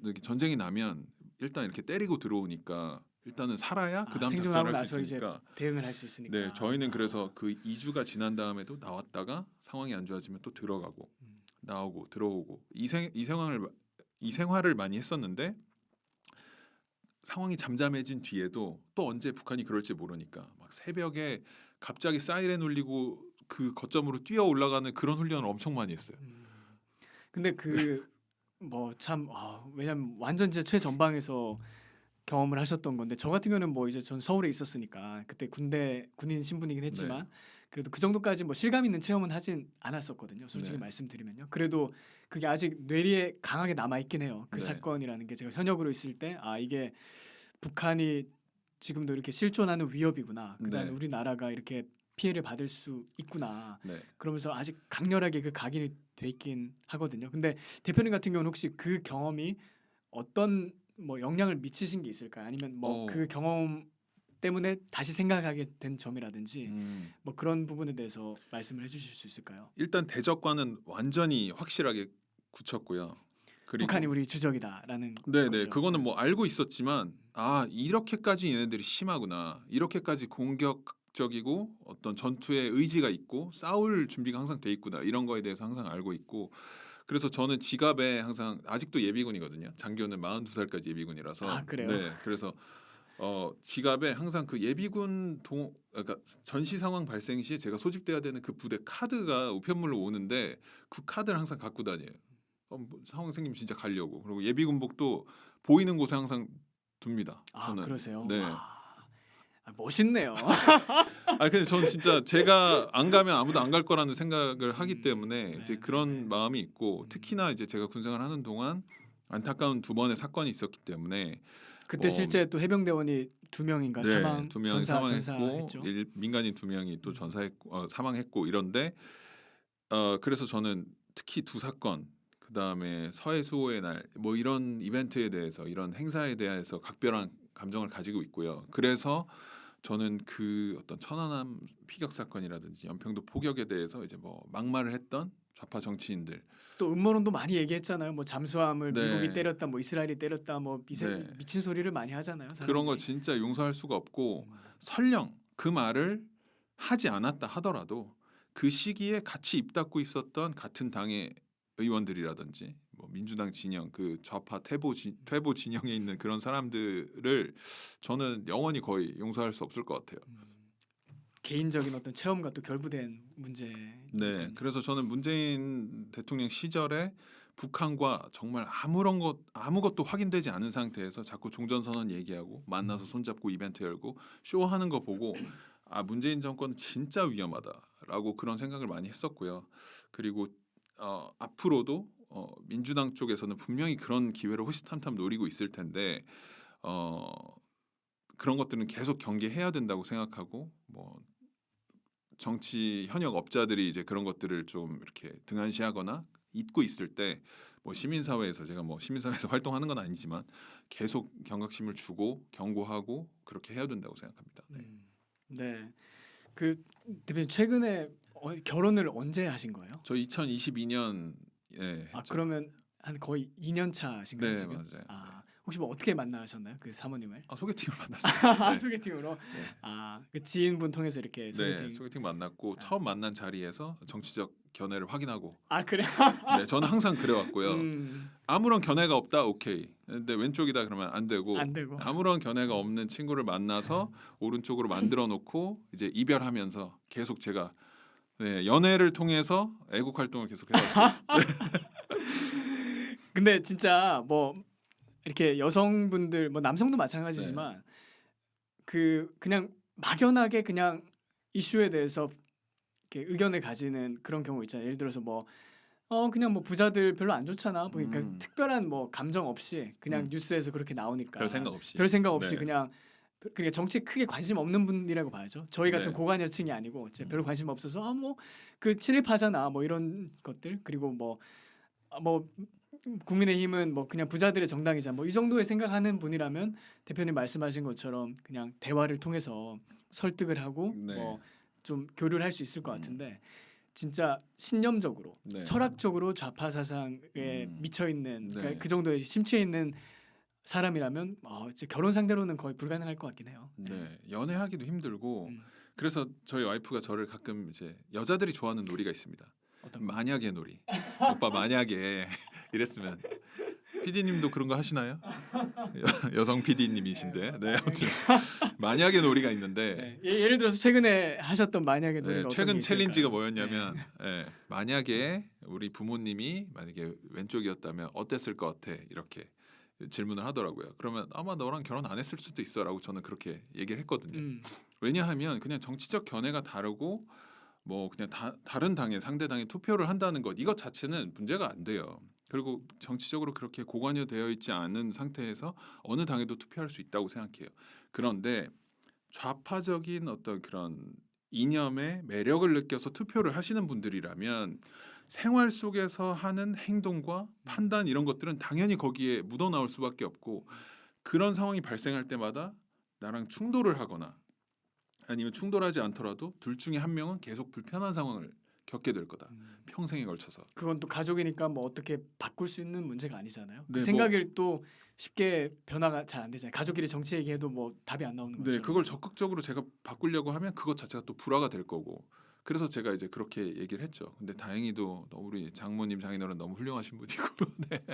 이렇게 전쟁이 나면 일단 이렇게 때리고 들어오니까 일단은 살아야 그다음 생존하고 작전을 할 수 나서 이제 있으니까. 대응을 할 수 있으니까. 네, 저희는 그래서 그 2주가 지난 다음에도 나왔다가 상황이 안 좋아지면 또 들어가고 나오고 들어오고 이 생활을 많이 했었는데 상황이 잠잠해진 뒤에도 또 언제 북한이 그럴지 모르니까 막 새벽에 갑자기 사이렌 울리고 그 거점으로 뛰어 올라가는 그런 훈련을 엄청 많이 했어요. 근데 그 뭐 참 왜냐면 완전 진짜 최전방에서 경험을 하셨던 건데 저 같은 경우는 뭐 이제 전 서울에 있었으니까 그때 군인 신분이긴 했지만 그래도 그 정도까지 뭐 실감 있는 체험은 하진 않았었거든요. 솔직히 네. 말씀드리면요. 그래도 그게 아직 뇌리에 강하게 남아 있긴 해요. 그 네. 사건이라는 게 제가 현역으로 있을 때 이게 북한이 지금도 이렇게 실존하는 위협이구나. 그다음에 네. 우리나라가 이렇게 피해를 받을 수 있구나. 네. 그러면서 아직 강렬하게 그 각인이 돼 있긴 하거든요. 근데 대표님 같은 경우는 혹시 그 경험이 어떤 뭐 영향을 미치신 게 있을까요? 아니면 뭐 그 경험 때문에 다시 생각하게 된 점이라든지 뭐 그런 부분에 대해서 말씀을 해주실 수 있을까요? 일단 대적과는 완전히 확실하게 굳혔고요. 그리고 북한이 우리 주적이다라는 네네 거죠. 그거는 뭐 알고 있었지만 이렇게까지 얘네들이 심하구나 이렇게까지 공격적이고 어떤 전투에 의지가 있고 싸울 준비가 항상 돼 있구나 이런 거에 대해서 항상 알고 있고 그래서 저는 지갑에 항상 아직도 예비군이거든요. 장교는 42살까지 예비군이라서 그래요? 네 그래서 지갑에 항상 그 예비군 그러니까 전시 상황 발생 시에 제가 소집돼야 되는 그 부대 카드가 우편물로 오는데 그 카드를 항상 갖고 다녀요. 뭐 상황 생기면 진짜 가려고. 그리고 예비군복도 보이는 곳에 항상 둡니다. 저는. 그러세요? 네. 멋있네요. 근데 저는 진짜 제가 안 가면 아무도 안 갈 거라는 생각을 하기 때문에 이제 그런 마음이 있고 특히나 이제 제가 군생활 하는 동안 안타까운 2번의 사건이 있었기 때문에 그때 실제 또 해병대원이 2명인가 사망, 2명이 사망했고 전사했죠. 민간인 2명이 또 전사했고 사망했고 이런데 그래서 저는 특히 2사건 그다음에 서해 수호의 날 뭐 이런 이벤트에 대해서 이런 행사에 대해서 각별한 감정을 가지고 있고요. 그래서 저는 그 어떤 천안함 피격 사건이라든지 연평도 포격에 대해서 이제 뭐 막말을 했던 좌파 정치인들 또 음모론도 많이 얘기했잖아요. 뭐 잠수함을 네. 미국이 때렸다, 뭐 이스라엘이 때렸다, 뭐 미친 소리를 많이 하잖아요. 그런 거 사람들이. 진짜 용서할 수가 없고 설령 그 말을 하지 않았다 하더라도 그 시기에 같이 입 닫고 있었던 같은 당의 의원들이라든지 뭐 민주당 진영 그 좌파 퇴보 진영에 있는 그런 사람들을 저는 영원히 거의 용서할 수 없을 것 같아요. 개인적인 어떤 체험과 또 결부된 문제. 네, 그래서 저는 문재인 대통령 시절에 북한과 정말 아무것도 확인되지 않은 상태에서 자꾸 종전선언 얘기하고 만나서 손잡고 이벤트 열고 쇼하는 거 보고 문재인 정권은 진짜 위험하다라고 그런 생각을 많이 했었고요. 그리고 앞으로도 민주당 쪽에서는 분명히 그런 기회를 호시탐탐 노리고 있을 텐데 그런 것들은 계속 경계해야 된다고 생각하고 뭐 정치 현역 업자들이 이제 그런 것들을 좀 이렇게 등한시하거나 잊고 있을 때 뭐 시민사회에서 제가 뭐 시민사회에서 활동하는 건 아니지만 계속 경각심을 주고 경고하고 그렇게 해야 된다고 생각합니다. 네. 네. 그 대표님 최근에 결혼을 언제 하신 거예요? 저 2022년 했죠. 그러면 한 거의 2년 차신가요 네, 지금? 맞아요. 혹시 뭐 어떻게 만나셨나요? 그 사모님을? 소개팅을 만났어요. 네. 소개팅으로? 네. 그 지인분 통해서 이렇게 소개팅. 네, 소개팅 만났고 처음 만난 자리에서 정치적 견해를 확인하고. 그래? 네, 저는 항상 그래왔고요. 아무런 견해가 없다, 오케이. 근데 왼쪽이다 그러면 안 되고. 안 되고. 아무런 견해가 없는 친구를 만나서 오른쪽으로 만들어 놓고 이제 이별하면서 계속 제가 연애를 통해서 애국 활동을 계속 해왔죠. 근데 진짜 뭐 이렇게 여성분들 뭐 남성도 마찬가지지만 그냥 막연하게 그냥 이슈에 대해서 이렇게 의견을 가지는 그런 경우 있잖아요. 예를 들어서 뭐 그냥 뭐 부자들 별로 안 좋잖아. 뭐 그러니까 특별한 뭐 감정 없이 그냥 뉴스에서 그렇게 나오니까 별 생각 없이. 별 생각 없이 네. 그냥 정치에 크게 관심 없는 분이라고 봐야죠. 저희 같은 네. 고관여층이 아니고 이제 별 관심 없어서 뭐 그 친일파잖아 뭐 이런 것들 그리고 뭐 국민의힘은 뭐 그냥 부자들의 정당이자 뭐 이 정도의 생각하는 분이라면 대표님 말씀하신 것처럼 그냥 대화를 통해서 설득을 하고 네. 뭐 좀 교류를 할 수 있을 것 같은데 진짜 신념적으로 네. 철학적으로 좌파 사상에 미쳐 있는 네. 그러니까 그 정도의 심취해 있는 사람이라면 이제 결혼 상대로는 거의 불가능할 것 같긴 해요. 네. 연애하기도 힘들고 음. 그래서 저희 와이프가 저를 가끔 이제 여자들이 좋아하는 놀이가 있습니다. 어떤 거? 만약에 놀이. 오빠 만약에 이랬으면 PD님도 그런 거 하시나요? 여성 PD님이신데. 네, 아무튼 만약에 놀이가 있는데 네. 예를 들어서 최근에 하셨던 만약에 네, 노래가 최근 어떤 게 챌린지가 있을까요? 뭐였냐면 만약에 우리 부모님이 만약에 왼쪽이었다면 어땠을 것 같아? 이렇게 질문을 하더라고요. 그러면 아마 너랑 결혼 안 했을 수도 있어라고 저는 그렇게 얘기를 했거든요. 왜냐하면 그냥 정치적 견해가 다르고 뭐 그냥 다른 당에 상대 당에 투표를 한다는 것 이것 자체는 문제가 안 돼요. 그리고 정치적으로 그렇게 고관여되어 있지 않은 상태에서 어느 당에도 투표할 수 있다고 생각해요. 그런데 좌파적인 어떤 그런 이념의 매력을 느껴서 투표를 하시는 분들이라면 생활 속에서 하는 행동과 판단 이런 것들은 당연히 거기에 묻어나올 수밖에 없고 그런 상황이 발생할 때마다 나랑 충돌을 하거나 아니면 충돌하지 않더라도 둘 중에 한 명은 계속 불편한 상황을 겪게 될 거다. 평생에 걸쳐서. 그건 또 가족이니까 뭐 어떻게 바꿀 수 있는 문제가 아니잖아요. 네, 그 생각이 또 쉽게 변화가 잘 안 되잖아요. 가족끼리 정치 얘기해도 뭐 답이 안 나오는 네, 것처럼. 그걸 적극적으로 제가 바꾸려고 하면 그것 자체가 또 불화가 될 거고. 그래서 제가 이제 그렇게 얘기를 했죠. 근데 다행히도 우리 장모님 장인어른 너무 훌륭하신 분이고, 네,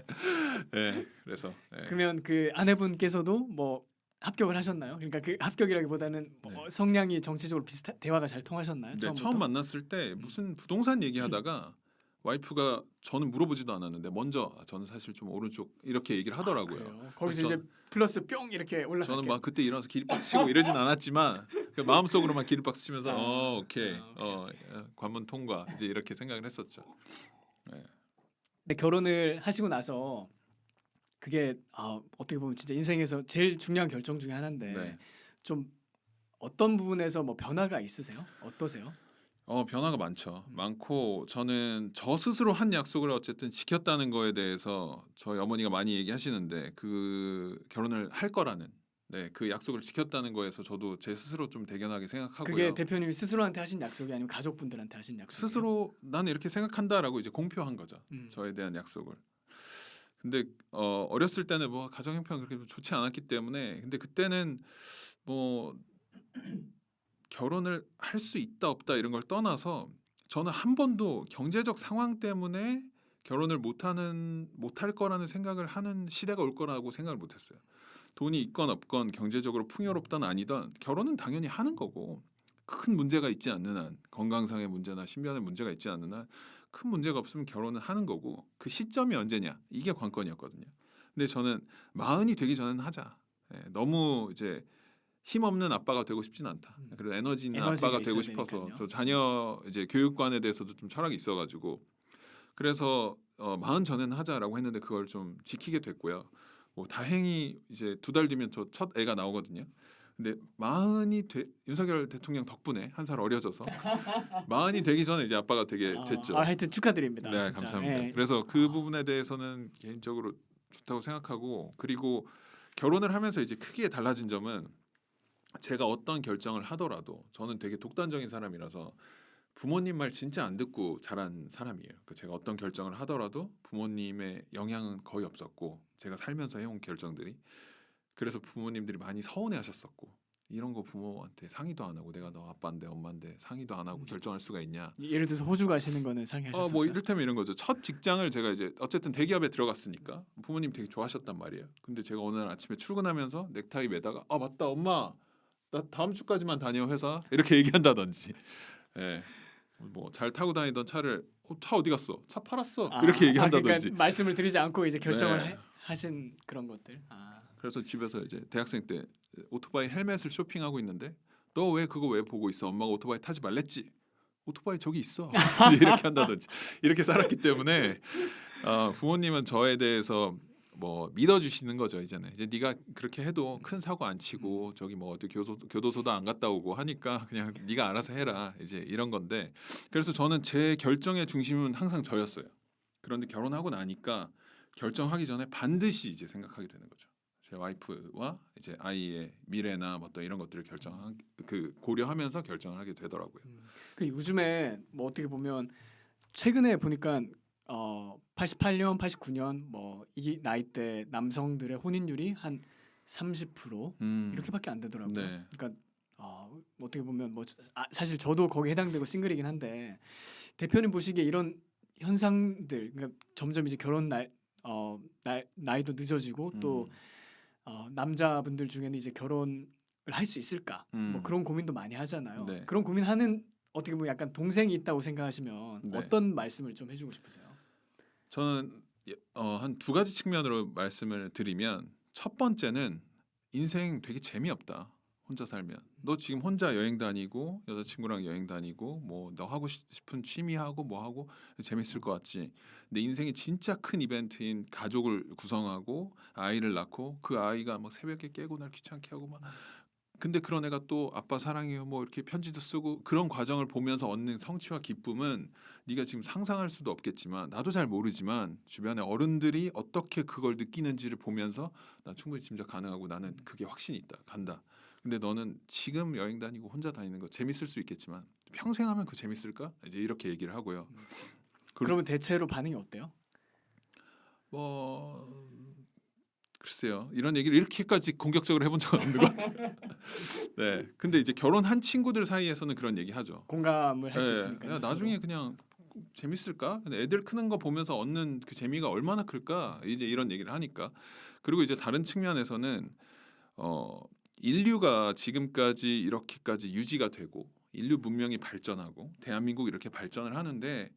네, 그래서 네. 그러면 그 아내분께서도 뭐 합격을 하셨나요? 그러니까 그 합격이라기보다는 뭐 성향이 정치적으로 대화가 잘 통하셨나요? 네, 처음부터? 처음 만났을 때 무슨 부동산 얘기하다가 와이프가 저는 물어보지도 않았는데 먼저 저는 사실 좀 오른쪽 이렇게 얘기를 하더라고요. 그래요? 거기서 그래서 이제 플러스 뿅 이렇게 올라가. 저는 막 그때 일어나서 기립박수 치고 이러진 않았지만 그 마음속으로만 기립박수 치면서 오케이 관문 통과 이제 이렇게 생각을 했었죠. 근데 결혼을 하시고 나서 그게 어떻게 보면 진짜 인생에서 제일 중요한 결정 중에 하나인데 네. 좀 어떤 부분에서 뭐 변화가 있으세요? 어떠세요? 변화가 많고 저는 저 스스로 한 약속을 어쨌든 지켰다는 거에 대해서 저희 어머니가 많이 얘기하시는데 그 결혼을 할 거라는 그 약속을 지켰다는 거에서 저도 제 스스로 좀 대견하게 생각하고요. 그게 대표님이 스스로한테 하신 약속이 아니면 가족분들한테 하신 약속이에요? 스스로 나는 이렇게 생각한다라고 이제 공표한 거죠. 저에 대한 약속을. 근데 어렸을 때는 뭐 가정 형편이 그렇게 좋지 않았기 때문에 근데 그때는 뭐 결혼을 할 수 있다 없다 이런 걸 떠나서 저는 한 번도 경제적 상황 때문에 결혼을 못할 거라는 생각을 하는 시대가 올 거라고 생각을 못했어요. 돈이 있건 없건 경제적으로 풍요롭든 아니든 결혼은 당연히 하는 거고 큰 문제가 있지 않는 한 건강상의 문제나 신변의 문제가 있지 않는 한 큰 문제가 없으면 결혼은 하는 거고 그 시점이 언제냐 이게 관건이었거든요. 근데 저는 마흔이 되기 전에는 하자. 너무 이제 힘없는 아빠가 되고 싶진 않다. 그래서 에너지 있는 에너지가 아빠가 되고 있어야 싶어서 되니까요. 저 자녀 이제 교육관에 대해서도 좀 철학이 있어가지고 그래서 마흔 전에는 하자라고 했는데 그걸 좀 지키게 됐고요. 뭐 다행히 이제 2달 뒤면 저 첫 애가 나오거든요. 근데 윤석열 대통령 덕분에 한 살 어려져서 마흔이 되기 전에 이제 아빠가 되게 됐죠. 하여튼 축하드립니다. 네, 진짜. 감사합니다. 예. 그래서 그 부분에 대해서는 개인적으로 좋다고 생각하고 그리고 결혼을 하면서 이제 크게 달라진 점은 제가 어떤 결정을 하더라도 저는 되게 독단적인 사람이라서 부모님 말 진짜 안 듣고 자란 사람이에요. 제가 어떤 결정을 하더라도 부모님의 영향은 거의 없었고 제가 살면서 해온 결정들이 그래서 부모님들이 많이 서운해하셨었고 이런 거 부모한테 상의도 안 하고 내가 너 아빠인데 엄마인데 상의도 안 하고 결정할 수가 있냐? 예를 들어서 호주 가시는 거는 상의하셨어요? 뭐 이를테면 이런 거죠. 첫 직장을 제가 이제 어쨌든 대기업에 들어갔으니까 부모님 되게 좋아하셨단 말이에요. 근데 제가 어느 날 아침에 출근하면서 넥타이 매다가 맞다 엄마 나 다음 주까지만 다녀 회사 이렇게 얘기한다든지. 예. 뭐 잘 타고 다니던 차를 차 어디 갔어? 차 팔았어. 이렇게 얘기한다든지. 그러니까 말씀을 드리지 않고 이제 결정을 네. 하신 그런 것들. 그래서 집에서 이제 대학생 때 오토바이 헬멧을 쇼핑하고 있는데 너 왜 그거 왜 보고 있어? 엄마가 오토바이 타지 말랬지. 오토바이 저기 있어. 이제 이렇게 한다든지. 이렇게 살았기 때문에 부모님은 저에 대해서 뭐 믿어주시는 거죠. 이제는 이제 네가 그렇게 해도 큰 사고 안 치고 저기 뭐 어디 교도소도 안 갔다 오고 하니까 그냥 네가 알아서 해라. 이제 이런 건데 그래서 저는 제 결정의 중심은 항상 저였어요. 그런데 결혼하고 나니까 결정하기 전에 반드시 이제 생각하게 되는 거죠. 제 와이프와 이제 아이의 미래나 뭐 어떤 이런 것들을 고려하면서 결정을 하게 되더라고요. 그 요즘에 뭐 어떻게 보면 최근에 보니까 88년, 89년 뭐 이 나이 대 남성들의 혼인율이 한 30% 이렇게밖에 안 되더라고요. 네. 그러니까 어떻게 보면 뭐 사실 저도 거기에 해당되고 싱글이긴 한데 대표님 보시기에 이런 현상들, 그러니까 점점 이제 결혼 나이도 늦어지고 또 남자분들 중에는 이제 결혼을 할 수 있을까 뭐 그런 고민도 많이 하잖아요. 네. 그런 고민하는 어떻게 보면 약간 동생이 있다고 생각하시면 네. 어떤 말씀을 좀 해주고 싶으세요? 저는 한 두 가지 측면으로 말씀을 드리면 첫 번째는 인생 되게 재미없다. 혼자 살면 너 지금 혼자 여행 다니고 여자친구랑 여행 다니고 뭐 너 하고 싶은 취미 하고 뭐 하고 재밌을 것 같지. 근데 인생이 진짜 큰 이벤트인 가족을 구성하고 아이를 낳고 그 아이가 막 새벽에 깨고 날 귀찮게 하고 막 근데 그런 애가 또 아빠 사랑해요 뭐 이렇게 편지도 쓰고 그런 과정을 보면서 얻는 성취와 기쁨은 네가 지금 상상할 수도 없겠지만 나도 잘 모르지만 주변의 어른들이 어떻게 그걸 느끼는지를 보면서 나 충분히 짐작 가능하고 나는 그게 확신이 있다 간다. 근데 너는 지금 여행 다니고 혼자 다니는 거 재밌을 수 있겠지만 평생 하면 그 재밌을까? 이제 이렇게 얘기를 하고요. 그러면 대체로 반응이 어때요? 뭐 글쎄요. 이런 얘기를 이렇게까지 공격적으로 해본 적은 없는 것 같아요. 네. 근데 이제 결혼한 친구들 사이에서는 그런 얘기 하죠. 공감을 할 수 네. 있으니까 야, 나중에 그냥 재밌을까? 근데 애들 크는 거 보면서 얻는 그 재미가 얼마나 클까? 이제 이런 얘기를 하니까. 그리고 이제 다른 측면에서는 인류가 지금까지 이렇게까지 유지가 되고 인류 문명이 발전하고 대한민국 이렇게 발전을 하는데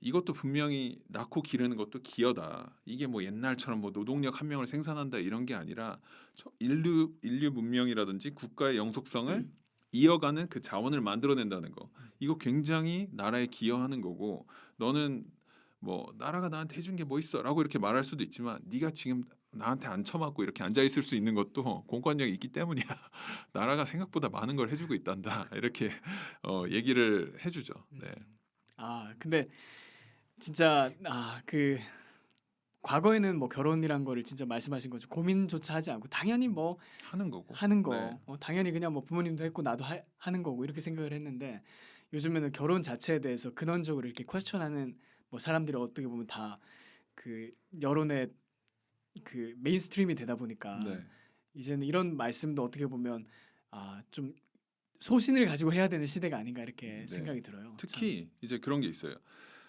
이것도 분명히 낳고 기르는 것도 기여다. 이게 뭐 옛날처럼 뭐 노동력 한 명을 생산한다 이런 게 아니라 인류 문명이라든지 국가의 영속성을 이어가는 그 자원을 만들어낸다는 거. 이거 굉장히 나라에 기여하는 거고 너는 뭐 나라가 나한테 해준 게 뭐 있어라고 이렇게 말할 수도 있지만 네가 지금 나한테 안 처맞고 이렇게 앉아 있을 수 있는 것도 공권력이 있기 때문이야. 나라가 생각보다 많은 걸 해주고 있단다. 이렇게 얘기를 해주죠. 네. 근데 진짜 그 과거에는 뭐 결혼이란 거를 진짜 말씀하신 거죠. 고민조차 하지 않고 당연히 뭐 하는 거고. 하는 거 네. 당연히 그냥 뭐 부모님도 했고 나도 하는 거고 이렇게 생각을 했는데 요즘에는 결혼 자체에 대해서 근원적으로 이렇게 퀘스천하는 뭐 사람들이 어떻게 보면 다 그 여론의 그 메인스트림이 되다 보니까 네. 이제는 이런 말씀도 어떻게 보면 좀 소신을 가지고 해야 되는 시대가 아닌가 이렇게 네. 생각이 들어요. 특히 이제 그런 게 있어요.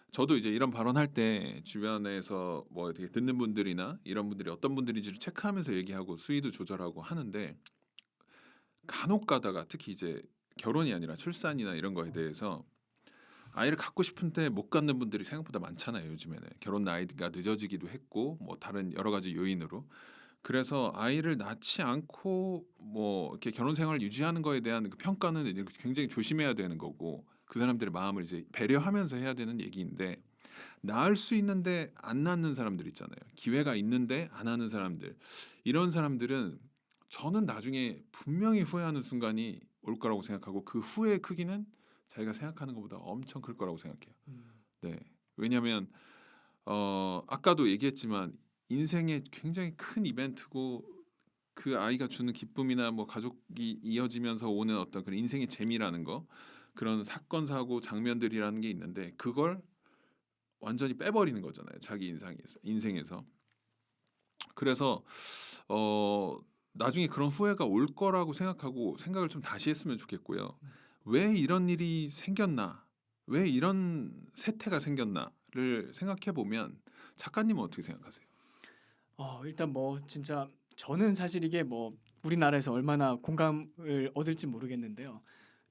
저도 이제 이런 발언할 때 주변에서 뭐 되게 듣는 분들이나 이런 분들이 어떤 분들인지를 체크하면서 얘기하고 수위도 조절하고 하는데 간혹 가다가 특히 이제 결혼이 아니라 출산이나 이런 거에 대해서 아이를 갖고 싶은데 못 갖는 분들이 생각보다 많잖아요. 요즘에는 결혼 나이가 늦어지기도 했고 뭐 다른 여러 가지 요인으로 그래서 아이를 낳지 않고 뭐 이렇게 결혼 생활을 유지하는 거에 대한 그 평가는 이제 굉장히 조심해야 되는 거고 그 사람들의 마음을 이제 배려하면서 해야 되는 얘기인데 낳을 수 있는데 안 낳는 사람들 있잖아요. 기회가 있는데 안 하는 사람들 이런 사람들은 저는 나중에 분명히 후회하는 순간이 올 거라고 생각하고 그 후회의 크기는 자기가 생각하는 것보다 엄청 클 거라고 생각해요. 네, 왜냐하면 아까도 얘기했지만 인생의 굉장히 큰 이벤트고 그 아이가 주는 기쁨이나 뭐 가족이 이어지면서 오는 어떤 그런 인생의 재미라는 거 그런 사건 사고 장면들이라는 게 있는데 그걸 완전히 빼버리는 거잖아요. 자기 인생에서. 그래서 나중에 그런 후회가 올 거라고 생각하고 생각을 좀 다시 했으면 좋겠고요. 왜 이런 일이 생겼나? 왜 이런 세태가 생겼나를 생각해 보면 작가님은 어떻게 생각하세요? 일단 뭐 진짜 저는 사실 이게 뭐 우리나라에서 얼마나 공감을 얻을지 모르겠는데요.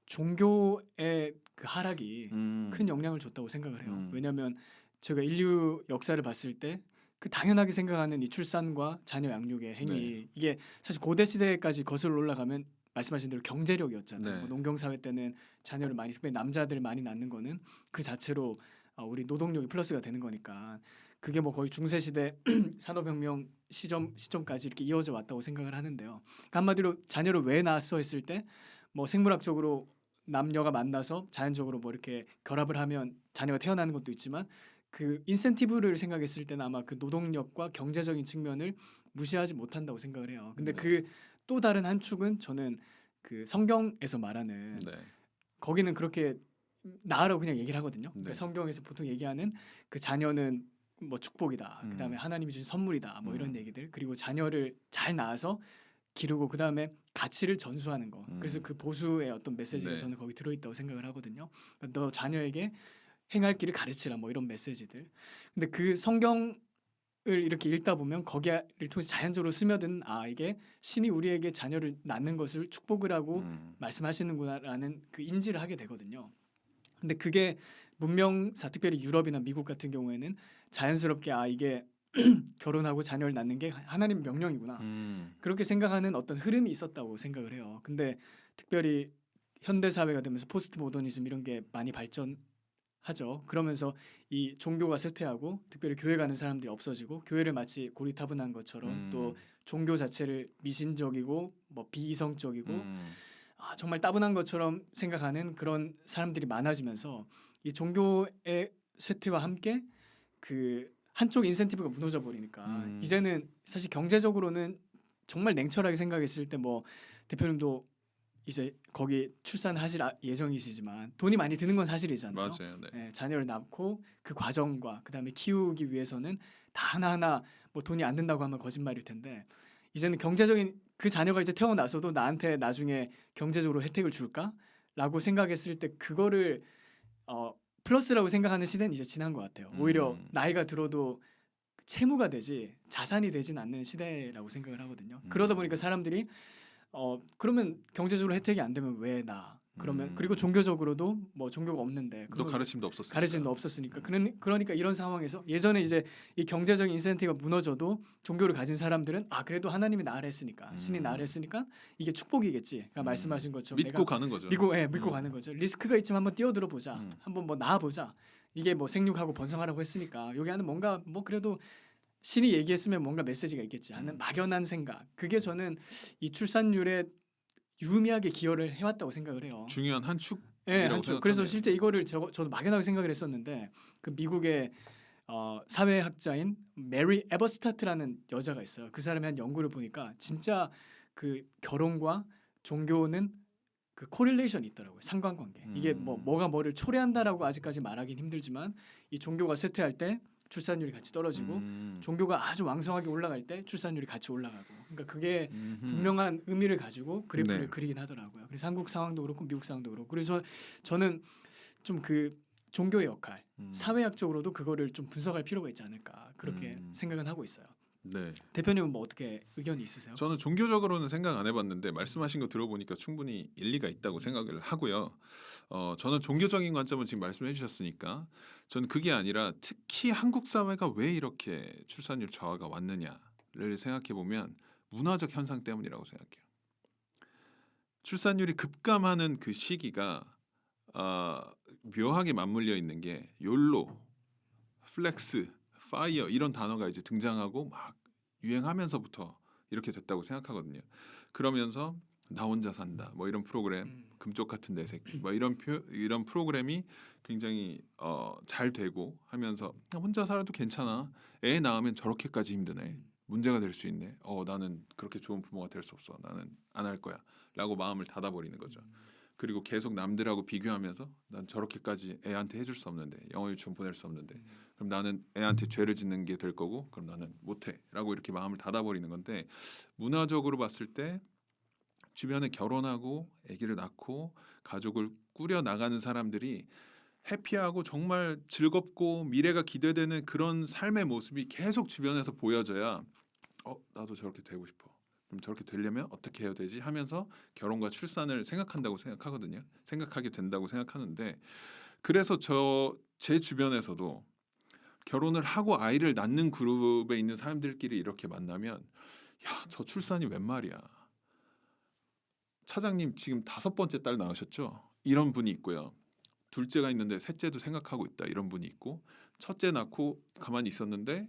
종교의 그 하락이 음. 큰 영향을 줬다고 생각을 해요. 음. 왜냐하면 제가 인류 역사를 봤을 때 그 당연하게 생각하는 이 출산과 자녀 양육의 행위 네. 이게 사실 고대 시대까지 거슬러 올라가면 말씀하신 대로 경제력이었잖아요. 네. 뭐 농경 사회 때는 자녀를 많이 특별히 남자들 많이 낳는 거는 그 자체로 우리 노동력이 플러스가 되는 거니까 그게 뭐 거의 중세 시대 산업혁명 시점까지 이렇게 이어져 왔다고 생각을 하는데요. 그러니까 한마디로 자녀를 왜 낳았어 했을 때 뭐 생물학적으로 남녀가 만나서 자연적으로 뭐 이렇게 결합을 하면 자녀가 태어나는 것도 있지만 그 인센티브를 생각했을 때는 아마 그 노동력과 경제적인 측면을 무시하지 못한다고 생각을 해요. 근데 네. 그 또 다른 한 축은 저는 그 성경에서 말하는 네. 거기는 그렇게 낳으라고 그냥 얘기를 하거든요. 그러니까 네. 성경에서 보통 얘기하는 그 자녀는 뭐 축복이다. 그다음에 하나님이 주신 선물이다. 뭐 이런 얘기들. 그리고 자녀를 잘 낳아서 기르고 그다음에 가치를 전수하는 거. 그래서 그 보수의 어떤 메시지가 네. 저는 거기 들어있다고 생각을 하거든요. 그러니까 너 자녀에게 행할 길을 가르치라 뭐 이런 메시지들. 근데 그 성경을 이렇게 읽다 보면 거기를 통해서 자연적으로 스며드는 이게 신이 우리에게 자녀를 낳는 것을 축복을 하고 말씀하시는구나라는 그 인지를 하게 되거든요. 근데 그게 문명사 특별히 유럽이나 미국 같은 경우에는 자연스럽게 이게 결혼하고 자녀를 낳는 게 하나님 명령이구나. 그렇게 생각하는 어떤 흐름이 있었다고 생각을 해요. 근데 특별히 현대 사회가 되면서 포스트 모더니즘 이런 게 많이 발전하죠. 그러면서 이 종교가 쇠퇴하고 특별히 교회 가는 사람들이 없어지고 교회를 마치 고리타분한 것처럼 또 종교 자체를 미신적이고 뭐 비이성적이고 정말 따분한 것처럼 생각하는 그런 사람들이 많아지면서 이 종교의 쇠퇴와 함께 그 한쪽 인센티브가 무너져 버리니까 이제는 사실 경제적으로는 정말 냉철하게 생각했을 때 뭐 대표님도 이제 거기 출산하실 예정이시지만 돈이 많이 드는 건 사실이잖아요. 맞아요. 네. 예, 자녀를 낳고 그 과정과 그다음에 키우기 위해서는 다 하나하나 뭐 돈이 안 든다고 하면 거짓말일 텐데 이제는 경제적인 그 자녀가 이제 태어나서도 나한테 나중에 경제적으로 혜택을 줄까라고 생각했을 때 그거를 플러스라고 생각하는 시대는 이제 지난 것 같아요. 오히려 나이가 들어도 채무가 되지 자산이 되진 않는 시대라고 생각을 하거든요. 그러다 보니까 사람들이 그러면 경제적으로 혜택이 안 되면 왜 나? 그러면 그리고 종교적으로도 뭐 종교가 없는데 또 그러면 가르침도 없었으니까. 가르침도 없었으니까 그러니까 이런 상황에서 예전에 이제 이 경제적인 인센티브가 무너져도 종교를 가진 사람들은 그래도 하나님이 나를 했으니까 신이 나를 했으니까 이게 축복이겠지. 그러니까 말씀하신 것처럼 믿고 가는 거죠. 믿고 가는 거죠. 리스크가 있지만 한번 뛰어들어 보자. 한번 뭐 나아 보자. 이게 뭐 생육하고 번성하라고 했으니까 여기 안에 뭔가 뭐 그래도 신이 얘기했으면 뭔가 메시지가 있겠지 하는 막연한 생각. 그게 저는 이 출산율에 유의미하게 기여를 해왔다고 생각을 해요. 중요한 한 축. 네, 이라고 한쪽. 생각하네요. 그래서 실제 이거를 저도 막연하게 생각을 했었는데 그 미국의 사회학자인 메리 에버스타트라는 여자가 있어요. 그 사람이 한 연구를 보니까 진짜 그 결혼과 종교는 그 코릴레이션이 있더라고요. 상관관계. 이게 뭐가 뭐를 초래한다라고 아직까지 말하기는 힘들지만 이 종교가 쇠퇴할 때 출산율이 같이 떨어지고 종교가 아주 왕성하게 올라갈 때 출산율이 같이 올라가고. 그러니까 그게 분명한 의미를 가지고 그래프를 네. 그리긴 하더라고요. 그래서 한국 상황도 그렇고 미국 상황도 그렇고. 그래서 저는 좀 그 종교의 역할, 사회학적으로도 그거를 좀 분석할 필요가 있지 않을까 그렇게 생각은 하고 있어요. 네. 대표님은 뭐 어떻게 의견이 있으세요? 저는 종교적으로는 생각 안 해봤는데 말씀하신 거 들어보니까 충분히 일리가 있다고 생각을 하고요. 저는 종교적인 관점은 지금 말씀해 주셨으니까 저는 그게 아니라 특히 한국 사회가 왜 이렇게 출산율 저하가 왔느냐를 생각해 보면 문화적 현상 때문이라고 생각해요. 출산율이 급감하는 그 시기가 묘하게 맞물려 있는 게 욜로, 플렉스, 파이어 이런 단어가 이제 등장하고 막 유행하면서부터 이렇게 됐다고 생각하거든요. 그러면서 나 혼자 산다 뭐 이런 프로그램, 금쪽 같은 내 새끼 뭐 이런 프로그램이 굉장히 잘 되고 하면서 혼자 살아도 괜찮아. 애 낳으면 저렇게까지 힘드네. 문제가 될 수 있네. 나는 그렇게 좋은 부모가 될 수 없어. 나는 안 할 거야라고 마음을 닫아버리는 거죠. 그리고 계속 남들하고 비교하면서 난 저렇게까지 애한테 해줄 수 없는데 영어 유치원 보낼 수 없는데 그럼 나는 애한테 죄를 짓는 게 될 거고 그럼 나는 못해라고 이렇게 마음을 닫아버리는 건데 문화적으로 봤을 때 주변에 결혼하고 아기를 낳고 가족을 꾸려 나가는 사람들이 해피하고 정말 즐겁고 미래가 기대되는 그런 삶의 모습이 계속 주변에서 보여져야 나도 저렇게 되고 싶어. 그럼 저렇게 되려면 어떻게 해야 되지 하면서 결혼과 출산을 생각한다고 생각하거든요. 생각하게 된다고 생각하는데 그래서 제 주변에서도 결혼을 하고 아이를 낳는 그룹에 있는 사람들끼리 이렇게 만나면 야, 저 출산이 웬 말이야. 차장님 지금 5번째 딸 낳으셨죠? 이런 분이 있고요. 둘째가 있는데 셋째도 생각하고 있다. 이런 분이 있고 첫째 낳고 가만히 있었는데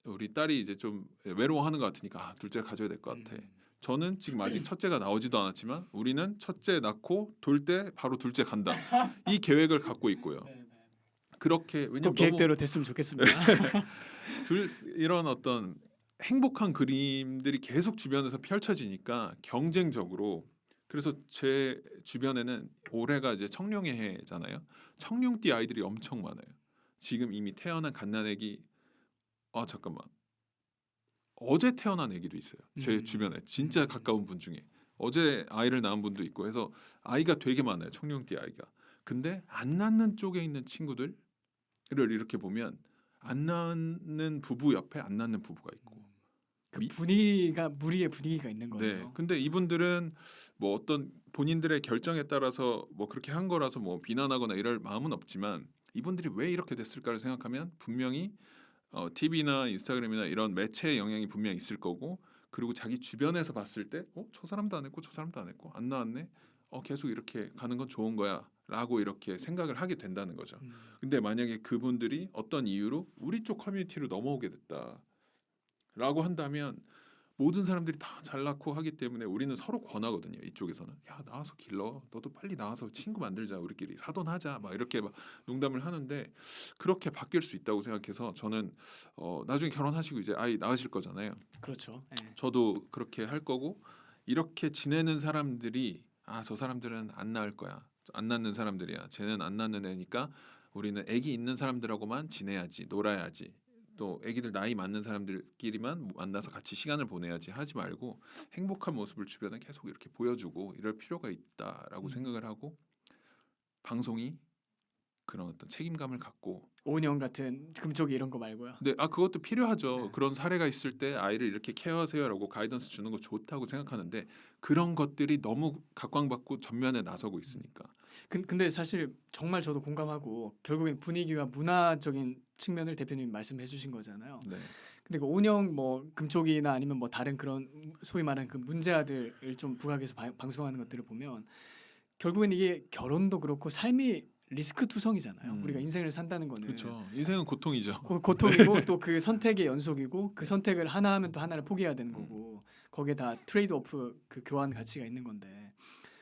우리 딸이 이제 좀 외로워하는 것 같으니까 둘째를 가져야 될 것 같아. 저는 지금 아직 첫째가 나오지도 않았지만 우리는 첫째 낳고 돌 때 바로 둘째 간다. 이 계획을 갖고 있고요. 그렇게 꼭 왜냐면 계획대로 됐으면 좋겠습니다. 이런 어떤 행복한 그림들이 계속 주변에서 펼쳐지니까 경쟁적으로 그래서 제 주변에는 올해가 이제 청룡의 해잖아요. 청룡띠 아이들이 엄청 많아요. 지금 이미 태어난 갓난아기 잠깐만 어제 태어난 아기도 있어요. 제 주변에 진짜 가까운 분 중에 어제 아이를 낳은 분도 있고 해서 아이가 되게 많아요. 청룡띠 아이가. 근데 안 낳는 쪽에 있는 친구들을 이렇게 보면 안 낳는 부부 옆에 안 낳는 부부가 있고 그 분위기가 무리의 분위기가 있는 네. 거예요. 근데 이분들은 뭐 어떤 본인들의 결정에 따라서 뭐 그렇게 한 거라서 뭐 비난하거나 이럴 마음은 없지만 이분들이 왜 이렇게 됐을까를 생각하면 분명히 TV나 인스타그램이나 이런 매체의 영향이 분명히 있을 거고 그리고 자기 주변에서 봤을 때 저 사람도 안 했고 저 사람도 안 했고 안 나왔네. 계속 이렇게 가는 건 좋은 거야라고 이렇게 생각을 하게 된다는 거죠. 근데 만약에 그분들이 어떤 이유로 우리 쪽 커뮤니티로 넘어오게 됐다라고 한다면 모든 사람들이 다 잘 낳고 하기 때문에 우리는 서로 권하거든요. 이쪽에서는 야 나와서 길러 너도 빨리 나와서 친구 만들자 우리끼리 사돈하자 막 이렇게 막 농담을 하는데 그렇게 바뀔 수 있다고 생각해서 저는 나중에 결혼하시고 이제 아이 낳으실 거잖아요. 그렇죠. 예. 저도 그렇게 할 거고 이렇게 지내는 사람들이 저 사람들은 안 낳을 거야 안 낳는 사람들이야 쟤는 안 낳는 애니까 우리는 애기 있는 사람들하고만 지내야지 놀아야지 또 애기들 나이 맞는 사람들끼리만 만나서 같이 시간을 보내야지 하지 말고 행복한 모습을 주변에 계속 이렇게 보여주고 이럴 필요가 있다라고 생각을 하고 방송이 그런 어떤 책임감을 갖고 오년 같은 금쪽이 이런 거 말고요. 근데 그것도 필요하죠. 네. 그런 사례가 있을 때 아이를 이렇게 케어하세요라고 가이던스 주는 거 좋다고 생각하는데 그런 것들이 너무 각광받고 전면에 나서고 있으니까. 근데 사실 정말 저도 공감하고 결국엔 분위기와 문화적인 측면을 대표님이 말씀해 주신 거잖아요. 네. 근데 그 온영 뭐 금쪽이나 아니면 뭐 다른 그런 소위 말하는 그 문제아들을 좀 부각해서 방송하는 것들을 보면 결국엔 이게 결혼도 그렇고 삶이 리스크 투성이잖아요. 우리가 인생을 산다는 거는 그렇죠. 인생은 고통이죠. 고통이고 또 그 선택의 연속이고 그 선택을 하나 하면 또 하나를 포기해야 되는 거고 거기에 다 트레이드 오프 그 교환 가치가 있는 건데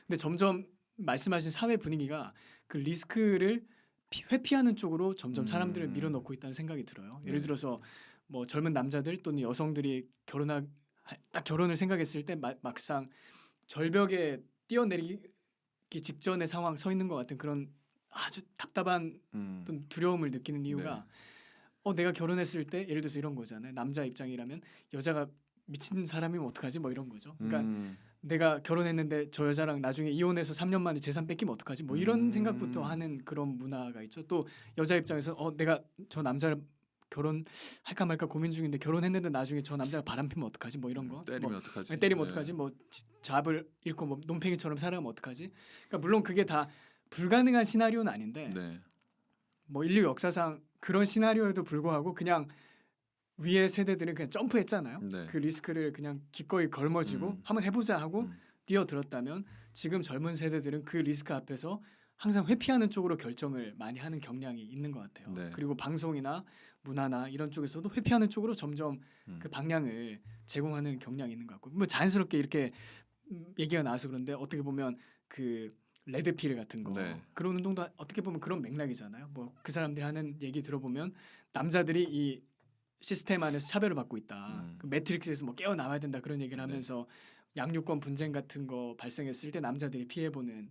근데 점점 말씀하신 사회 분위기가 그 리스크를 회피하는 쪽으로 점점 사람들을 밀어넣고 있다는 생각이 들어요. 예를 네. 들어서 뭐 젊은 남자들 또는 여성들이 딱 결혼을 생각했을 때 막상 절벽에 뛰어내리기 직전의 상황 서 있는 것 같은 그런 아주 답답한 어떤 두려움을 느끼는 이유가 내가 결혼했을 때 예를 들어서 이런 거잖아요. 남자 입장이라면 여자가 미친 사람이면 어떡하지 뭐 이런 거죠. 그러니까 내가 결혼했는데 저 여자랑 나중에 이혼해서 3년 만에 재산 뺏기면 어떡하지 뭐 이런 생각부터 하는 그런 문화가 있죠. 또 여자 입장에서 내가 저 남자를 결혼할까 말까 고민 중인데 결혼했는데 나중에 저 남자가 바람 피면 어떡하지 뭐 이런 거 때리면 어떡하지? 때리면 어떡하지 뭐 잡을 잃고 뭐 논팽이처럼 살아가면 어떡하지. 그러니까 물론 그게 다 불가능한 시나리오는 아닌데 네. 뭐 인류 역사상 그런 시나리오에도 불구하고 그냥 위의 세대들은 그냥 점프했잖아요. 네. 그 리스크를 그냥 기꺼이 걸머쥐고 한번 해보자 하고 뛰어들었다면 지금 젊은 세대들은 그 리스크 앞에서 항상 회피하는 쪽으로 결정을 많이 하는 경향이 있는 것 같아요. 네. 그리고 방송이나 문화나 이런 쪽에서도 회피하는 쪽으로 점점 그 방향을 제공하는 경향이 있는 것 같고 뭐 자연스럽게 이렇게 얘기가 나와서 그런데 어떻게 보면 그 레드필 같은 거 네. 그런 운동도 어떻게 보면 그런 맥락이잖아요. 뭐 그 사람들이 하는 얘기 들어보면 남자들이 이 시스템 안에서 차별을 받고 있다. 그 매트릭스에서 뭐 깨어 나와야 된다 그런 얘기를 하면서 양육권 분쟁 같은 거 발생했을 때 남자들이 피해 보는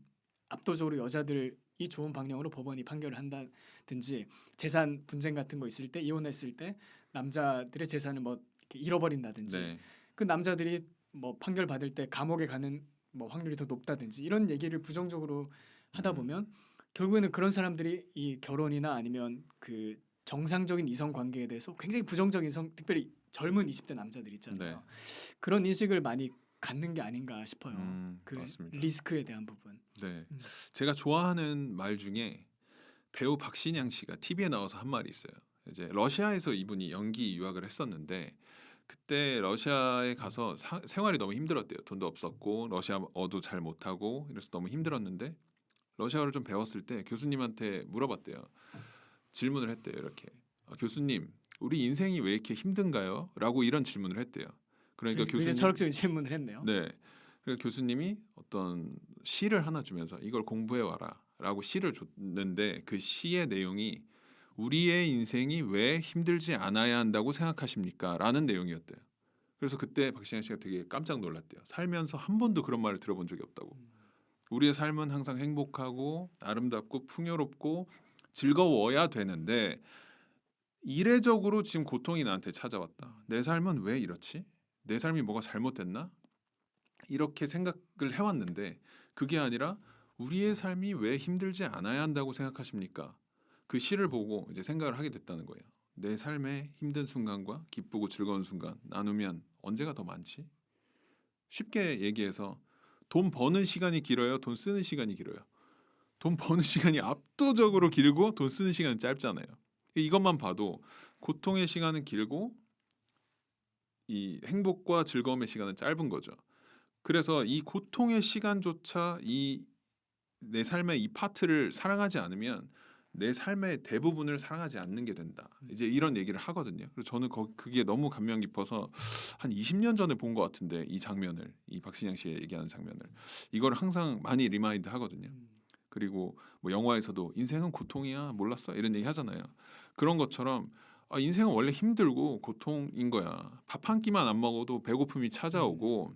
압도적으로 여자들이 좋은 방향으로 법원이 판결을 한다든지 재산 분쟁 같은 거 있을 때 이혼했을 때 남자들의 재산을 뭐 이렇게 잃어버린다든지 네. 그 남자들이 뭐 판결 받을 때 감옥에 가는 뭐 확률이 더 높다든지 이런 얘기를 부정적으로 하다 보면 결국에는 그런 사람들이 이 결혼이나 아니면 그 정상적인 이성 관계에 대해서 굉장히 부정적인 특별히 젊은 20대 남자들 있잖아요. 네. 그런 인식을 많이 갖는 게 아닌가 싶어요. 그 맞습니다. 리스크에 대한 부분. 네. 음. 제가 좋아하는 말 중에 배우 박신양 씨가 TV에 나와서 한 말이 있어요. 이제 러시아에서 이분이 연기 유학을 했었는데 그때 러시아에 가서 생활이 너무 힘들었대요. 돈도 없었고 러시아어도 잘 못하고 이래서 너무 힘들었는데 러시아어를 좀 배웠을 때 교수님한테 물어봤대요. 질문을 했대요. 이렇게 교수님 우리 인생이 왜 이렇게 힘든가요? 라고 이런 질문을 했대요. 그러니까 굉장히 교수님 철학적인 질문을 했네요. 네. 그러니까 교수님이 어떤 시를 하나 주면서 이걸 공부해 와라라고 시를 줬는데 그 시의 내용이 우리의 인생이 왜 힘들지 않아야 한다고 생각하십니까? 라는 내용이었대요. 그래서 그때 박신양 씨가 되게 깜짝 놀랐대요. 살면서 한 번도 그런 말을 들어본 적이 없다고. 우리의 삶은 항상 행복하고 아름답고 풍요롭고 즐거워야 되는데 이례적으로 지금 고통이 나한테 찾아왔다. 내 삶은 왜 이렇지? 내 삶이 뭐가 잘못됐나? 이렇게 생각을 해왔는데 그게 아니라 우리의 삶이 왜 힘들지 않아야 한다고 생각하십니까? 그 시를 보고 이제 생각을 하게 됐다는 거예요. 내 삶의 힘든 순간과 기쁘고 즐거운 순간 나누면 언제가 더 많지? 쉽게 얘기해서 돈 버는 시간이 길어요? 돈 쓰는 시간이 길어요? 돈 버는 시간이 압도적으로 길고 돈 쓰는 시간은 짧잖아요. 이것만 봐도 고통의 시간은 길고 이 행복과 즐거움의 시간은 짧은 거죠. 그래서 이 고통의 시간조차 이 내 삶의 이 파트를 사랑하지 않으면 내 삶의 대부분을 사랑하지 않는 게 된다. 이제 이런 얘기를 하거든요. 그래서 저는 그게 너무 감명 깊어서 한 20년 전에 본 것 같은데 이 장면을 이 박신양 씨가 얘기하는 장면을 이걸 항상 많이 리마인드 하거든요. 그리고 뭐 영화에서도 인생은 고통이야 몰랐어 이런 얘기 하잖아요. 그런 것처럼 인생은 원래 힘들고 고통인 거야. 밥 한 끼만 안 먹어도 배고픔이 찾아오고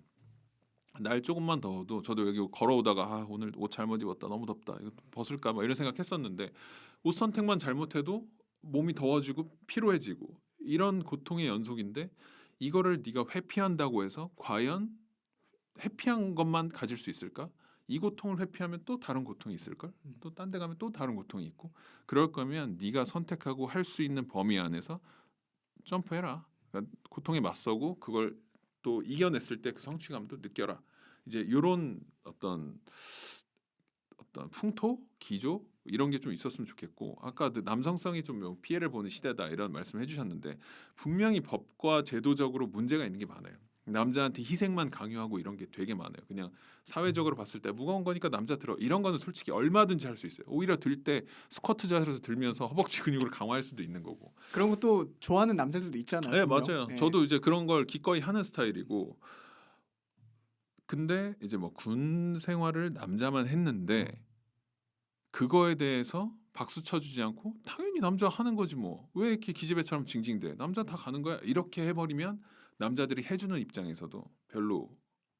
날 조금만 더워도 저도 여기 걸어오다가 오늘 옷 잘못 입었다 너무 덥다 이거 벗을까 막 이런 생각했었는데 옷 선택만 잘못해도 몸이 더워지고 피로해지고 이런 고통의 연속인데 이거를 네가 회피한다고 해서 과연 회피한 것만 가질 수 있을까? 이 고통을 회피하면 또 다른 고통이 있을걸? 또 딴 데 가면 또 다른 고통이 있고 그럴 거면 네가 선택하고 할 수 있는 범위 안에서 점프해라. 그러니까 고통에 맞서고 그걸 또 이겨냈을 때 그 성취감도 느껴라. 이제 이런 어떤 풍토, 기조 이런 게 좀 있었으면 좋겠고 아까 그 남성성이 좀 피해를 보는 시대다 이런 말씀을 해주셨는데 분명히 법과 제도적으로 문제가 있는 게 많아요. 남자한테 희생만 강요하고 이런 게 되게 많아요. 그냥 사회적으로 봤을 때 무거운 거니까 남자 들어 이런 거는 솔직히 얼마든지 할 수 있어요. 오히려 들 때 스쿼트 자세로 들면서 허벅지 근육을 강화할 수도 있는 거고. 그런 것도 좋아하는 남자들도 있잖아요. 네 분명. 맞아요. 네. 저도 이제 그런 걸 기꺼이 하는 스타일이고 근데 이제 뭐 군 생활을 남자만 했는데 그거에 대해서 박수 쳐주지 않고 당연히 남자 하는 거지 뭐 왜 이렇게 기집애처럼 징징대 남자 다 가는 거야 이렇게 해버리면 남자들이 해주는 입장에서도 별로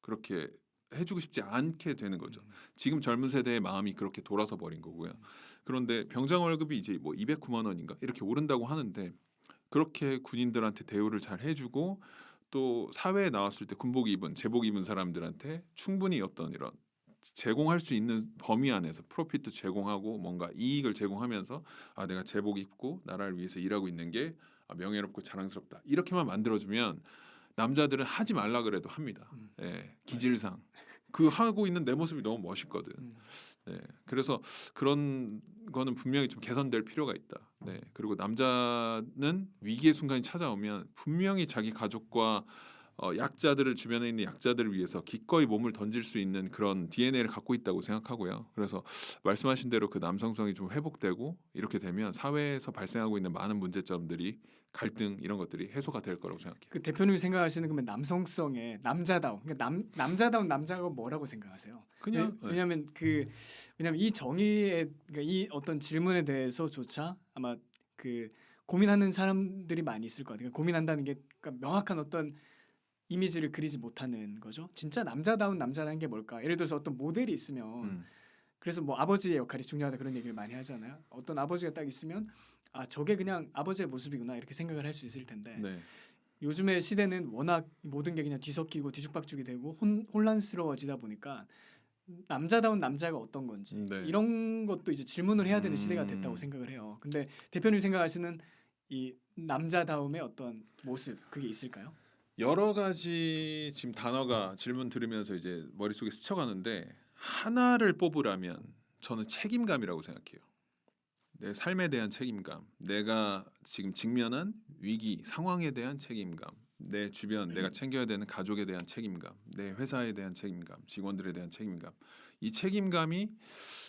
그렇게 해주고 싶지 않게 되는 거죠. 지금 젊은 세대의 마음이 그렇게 돌아서 버린 거고요. 그런데 병장 월급이 이제 뭐 209만 원인가 이렇게 오른다고 하는데 그렇게 군인들한테 대우를 잘 해주고 또 사회에 나왔을 때 군복 입은 제복 입은 사람들한테 충분히 어떤 이런 제공할 수 있는 범위 안에서 프로피트 제공하고 뭔가 이익을 제공하면서 내가 제복 입고 나라를 위해서 일하고 있는 게 명예롭고 자랑스럽다 이렇게만 만들어주면 남자들은 하지 말라 그래도 합니다. 예, 기질상 그 하고 있는 내 모습이 너무 멋있거든. 네, 그래서 그런 거는 분명히 좀 개선될 필요가 있다. 네, 그리고 남자는 위기의 순간이 찾아오면 분명히 자기 가족과 약자들을 주변에 있는 약자들을 위해서 기꺼이 몸을 던질 수 있는 그런 DNA를 갖고 있다고 생각하고요. 그래서 말씀하신 대로 그 남성성이 좀 회복되고 이렇게 되면 사회에서 발생하고 있는 많은 문제점들이 갈등 이런 것들이 해소가 될 거라고 생각해요. 그 대표님이 생각하시는 그러면 남성성의 남자다움, 그러니까 남자다운 남자가 뭐라고 생각하세요? 그냥 네. 왜냐하면 이 정의의 그러니까 이 어떤 질문에 대해서조차 아마 그 고민하는 사람들이 많이 있을 것 같아요. 그러니까 고민한다는 게 그러니까 명확한 어떤 이미지를 그리지 못하는 거죠. 진짜 남자다운 남자라는 게 뭘까? 예를 들어서 어떤 모델이 있으면 그래서 뭐 아버지의 역할이 중요하다 그런 얘기를 많이 하잖아요. 어떤 아버지가 딱 있으면 저게 그냥 아버지의 모습이구나 이렇게 생각을 할 수 있을 텐데 네. 요즘의 시대는 워낙 모든 게 그냥 뒤섞이고 뒤죽박죽이 되고 혼란스러워지다 보니까 남자다운 남자가 어떤 건지 네. 이런 것도 이제 질문을 해야 되는 시대가 됐다고 생각을 해요. 근데 대표님 생각하시는 이 남자다움의 어떤 모습 그게 있을까요? 여러 가지 지금 단어가 질문 들으면서 이제 머릿속에 스쳐가는데 하나를 뽑으라면 저는 책임감이라고 생각해요. 내 삶에 대한 책임감, 내가 지금 직면한 위기 상황에 대한 책임감, 내 주변 내가 챙겨야 되는 가족에 대한 책임감, 내 회사에 대한 책임감, 직원들에 대한 책임감. 이 책임감이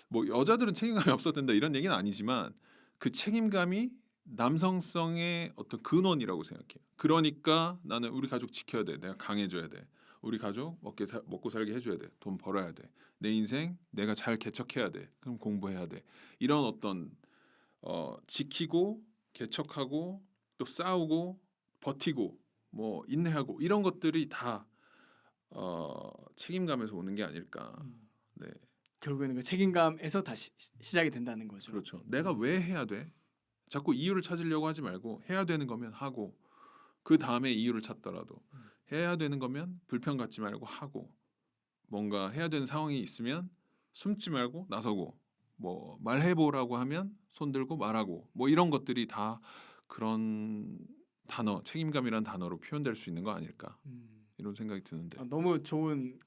뭐 여자들은 책임감이 없어도 된다 이런 얘기는 아니지만 그 책임감이 남성성의 어떤 근원이라고 생각해요. 그러니까 나는 우리 가족 지켜야 돼. 내가 강해져야 돼. 우리 가족 먹고 살게 해줘야 돼. 돈 벌어야 돼. 내 인생 내가 잘 개척해야 돼. 그럼 공부해야 돼. 이런 어떤 지키고 개척하고 또 싸우고 버티고 뭐 인내하고 이런 것들이 다 책임감에서 오는 게 아닐까. 네, 결국에는 그 책임감에서 다시 시작이 된다는 거죠. 그렇죠. 내가 왜 해야 돼? 자꾸 이유를 찾으려고 하지 말고 해야 되는 거면 하고 그 다음에 이유를 찾더라도 해야 되는 거면 불편 갖지 말고 하고 뭔가 해야 되는 상황이 있으면 숨지 말고 나서고 뭐 말해보라고 하면 손 들고 말하고 뭐 이런 것들이 다 그런 단어 책임감이라는 단어로 표현될 수 있는 거 아닐까 이런 생각이 드는데. 너무 좋은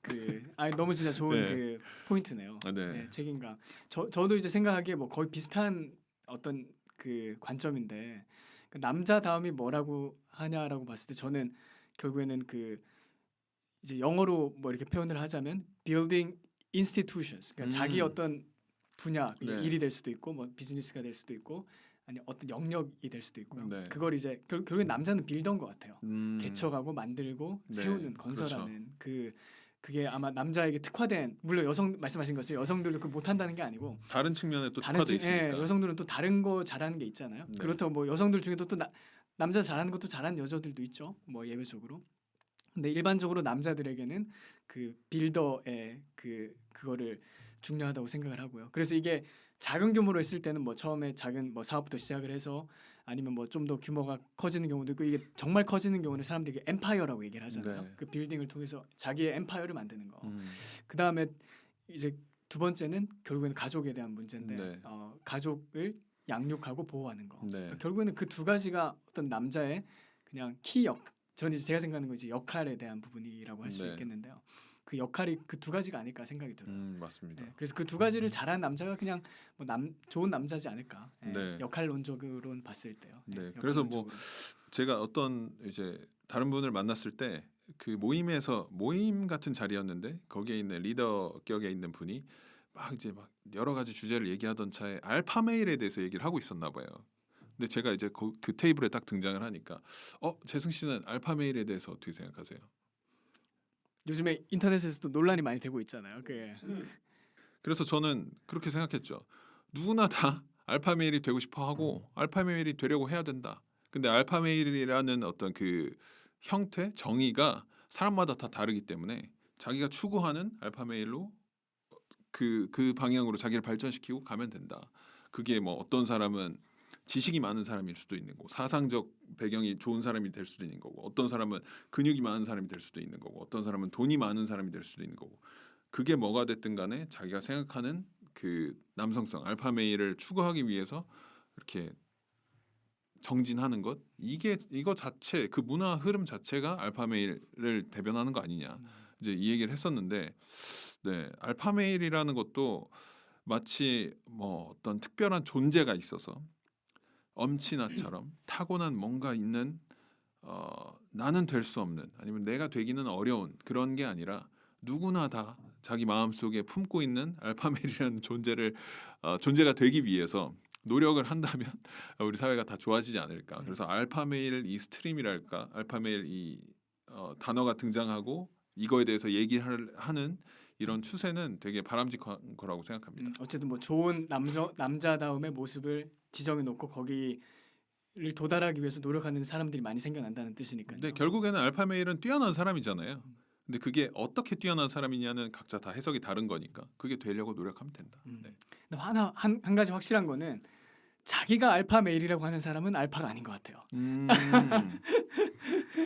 너무 진짜 좋은 네. 그 포인트네요. 네. 네, 책임감. 저도 이제 생각하기에 뭐 거의 비슷한 어떤 그 관점인데 그 남자다움이 뭐라고 하냐라고 봤을 때 저는 결국에는 그 이제 영어로 뭐 이렇게 표현을 하자면 building institutions. 그러니까 자기 어떤 분야 네. 일이 될 수도 있고 뭐 비즈니스가 될 수도 있고 아니 어떤 영역이 될 수도 있고요. 네. 그걸 이제 결국엔 남자는 빌더인 것 같아요. 개척하고 만들고 네, 세우는 건설하는 그게 아마 남자에게 특화된 물론 여성 말씀하신 것처럼 여성들도 그 못한다는 게 아니고 다른 측면에 또 다른 특화돼 있으니까. 여성들은 또 다른 거 잘하는 게 있잖아요. 네. 그렇다고 뭐 여성들 중에도 또 남자 잘하는 것도 잘하는 여자들도 있죠. 뭐 예외적으로. 근데 일반적으로 남자들에게는 그 빌더의 그거를 중요하다고 생각을 하고요. 그래서 이게 작은 규모로 했을 때는 뭐 처음에 작은 뭐 사업부터 시작을 해서 아니면 뭐 좀 더 규모가 커지는 경우도 있고 이게 정말 커지는 경우는 사람들이 엠파이어라고 얘기를 하잖아요. 네. 그 빌딩을 통해서 자기의 엠파이어를 만드는 거. 음. 그 다음에 이제 두 번째는 결국에는 가족에 대한 문제인데 네. 가족을 양육하고 보호하는 거. 네. 결국에는 그 두 가지가 어떤 남자의 그냥 저는 이제 제가 생각하는 거 이제 역할에 대한 부분이라고 할 수 네. 있겠는데요. 그 역할이 그 두 가지가 아닐까 생각이 들어요. 맞습니다. 네, 그래서 그 두 가지를 잘하는 남자가 그냥 뭐 좋은 남자지 않을까. 네. 역할론적으로는 봤을 때요. 네. 그래서 뭐 제가 어떤 이제 다른 분을 만났을 때 그 모임 같은 자리였는데 거기에 있는 리더 격에 있는 분이 막 이제 막 여러 가지 주제를 얘기하던 차에 알파 메일에 대해서 얘기를 하고 있었나 봐요. 근데 제가 이제 그 테이블에 딱 등장을 하니까 재승 씨는 알파 메일에 대해서 어떻게 생각하세요? 요즘에 인터넷에서도 논란이 많이 되고 있잖아요. 그래서 저는 그렇게 생각했죠. 누구나 다 알파 메일이 되고 싶어 하고 알파 메일이 되려고 해야 된다. 근데 알파 메일이라는 어떤 그 형태, 정의가 사람마다 다 다르기 때문에 자기가 추구하는 알파 메일로 그 방향으로 자기를 발전시키고 가면 된다. 그게 뭐 어떤 사람은 지식이 많은 사람일 수도 있는 거고 사상적 배경이 좋은 사람이 될 수도 있는 거고 어떤 사람은 근육이 많은 사람이 될 수도 있는 거고 어떤 사람은 돈이 많은 사람이 될 수도 있는 거고 그게 뭐가 됐든 간에 자기가 생각하는 그 남성성 알파 메일을 추구하기 위해서 이렇게 정진하는 것 이거 자체 그 문화 흐름 자체가 알파 메일을 대변하는 거 아니냐 이제 이 얘기를 했었는데 네 알파 메일이라는 것도 마치 뭐 어떤 특별한 존재가 있어서 엄친아처럼 타고난 뭔가 있는 나는 될 수 없는 아니면 내가 되기는 어려운 그런 게 아니라 누구나 다 자기 마음속에 품고 있는 알파메일이라는 존재가 되기 위해서 노력을 한다면 우리 사회가 다 좋아지지 않을까. 그래서 알파메일 이 스트림이랄까 알파메일 이 단어가 등장하고 이거에 대해서 얘기를 하는 이런 추세는 되게 바람직한 거라고 생각합니다. 어쨌든 뭐 좋은 남자다움의 모습을 지정해 놓고 거기를 도달하기 위해서 노력하는 사람들이 많이 생겨난다는 뜻이니까요. 근데 결국에는 알파메일은 뛰어난 사람이잖아요. 근데 그게 어떻게 뛰어난 사람이냐는 각자 다 해석이 다른 거니까 그게 되려고 노력하면 된다. 네. 근데 한 가지 확실한 거는 자기가 알파 메일이라고 하는 사람은 알파가 아닌 것 같아요.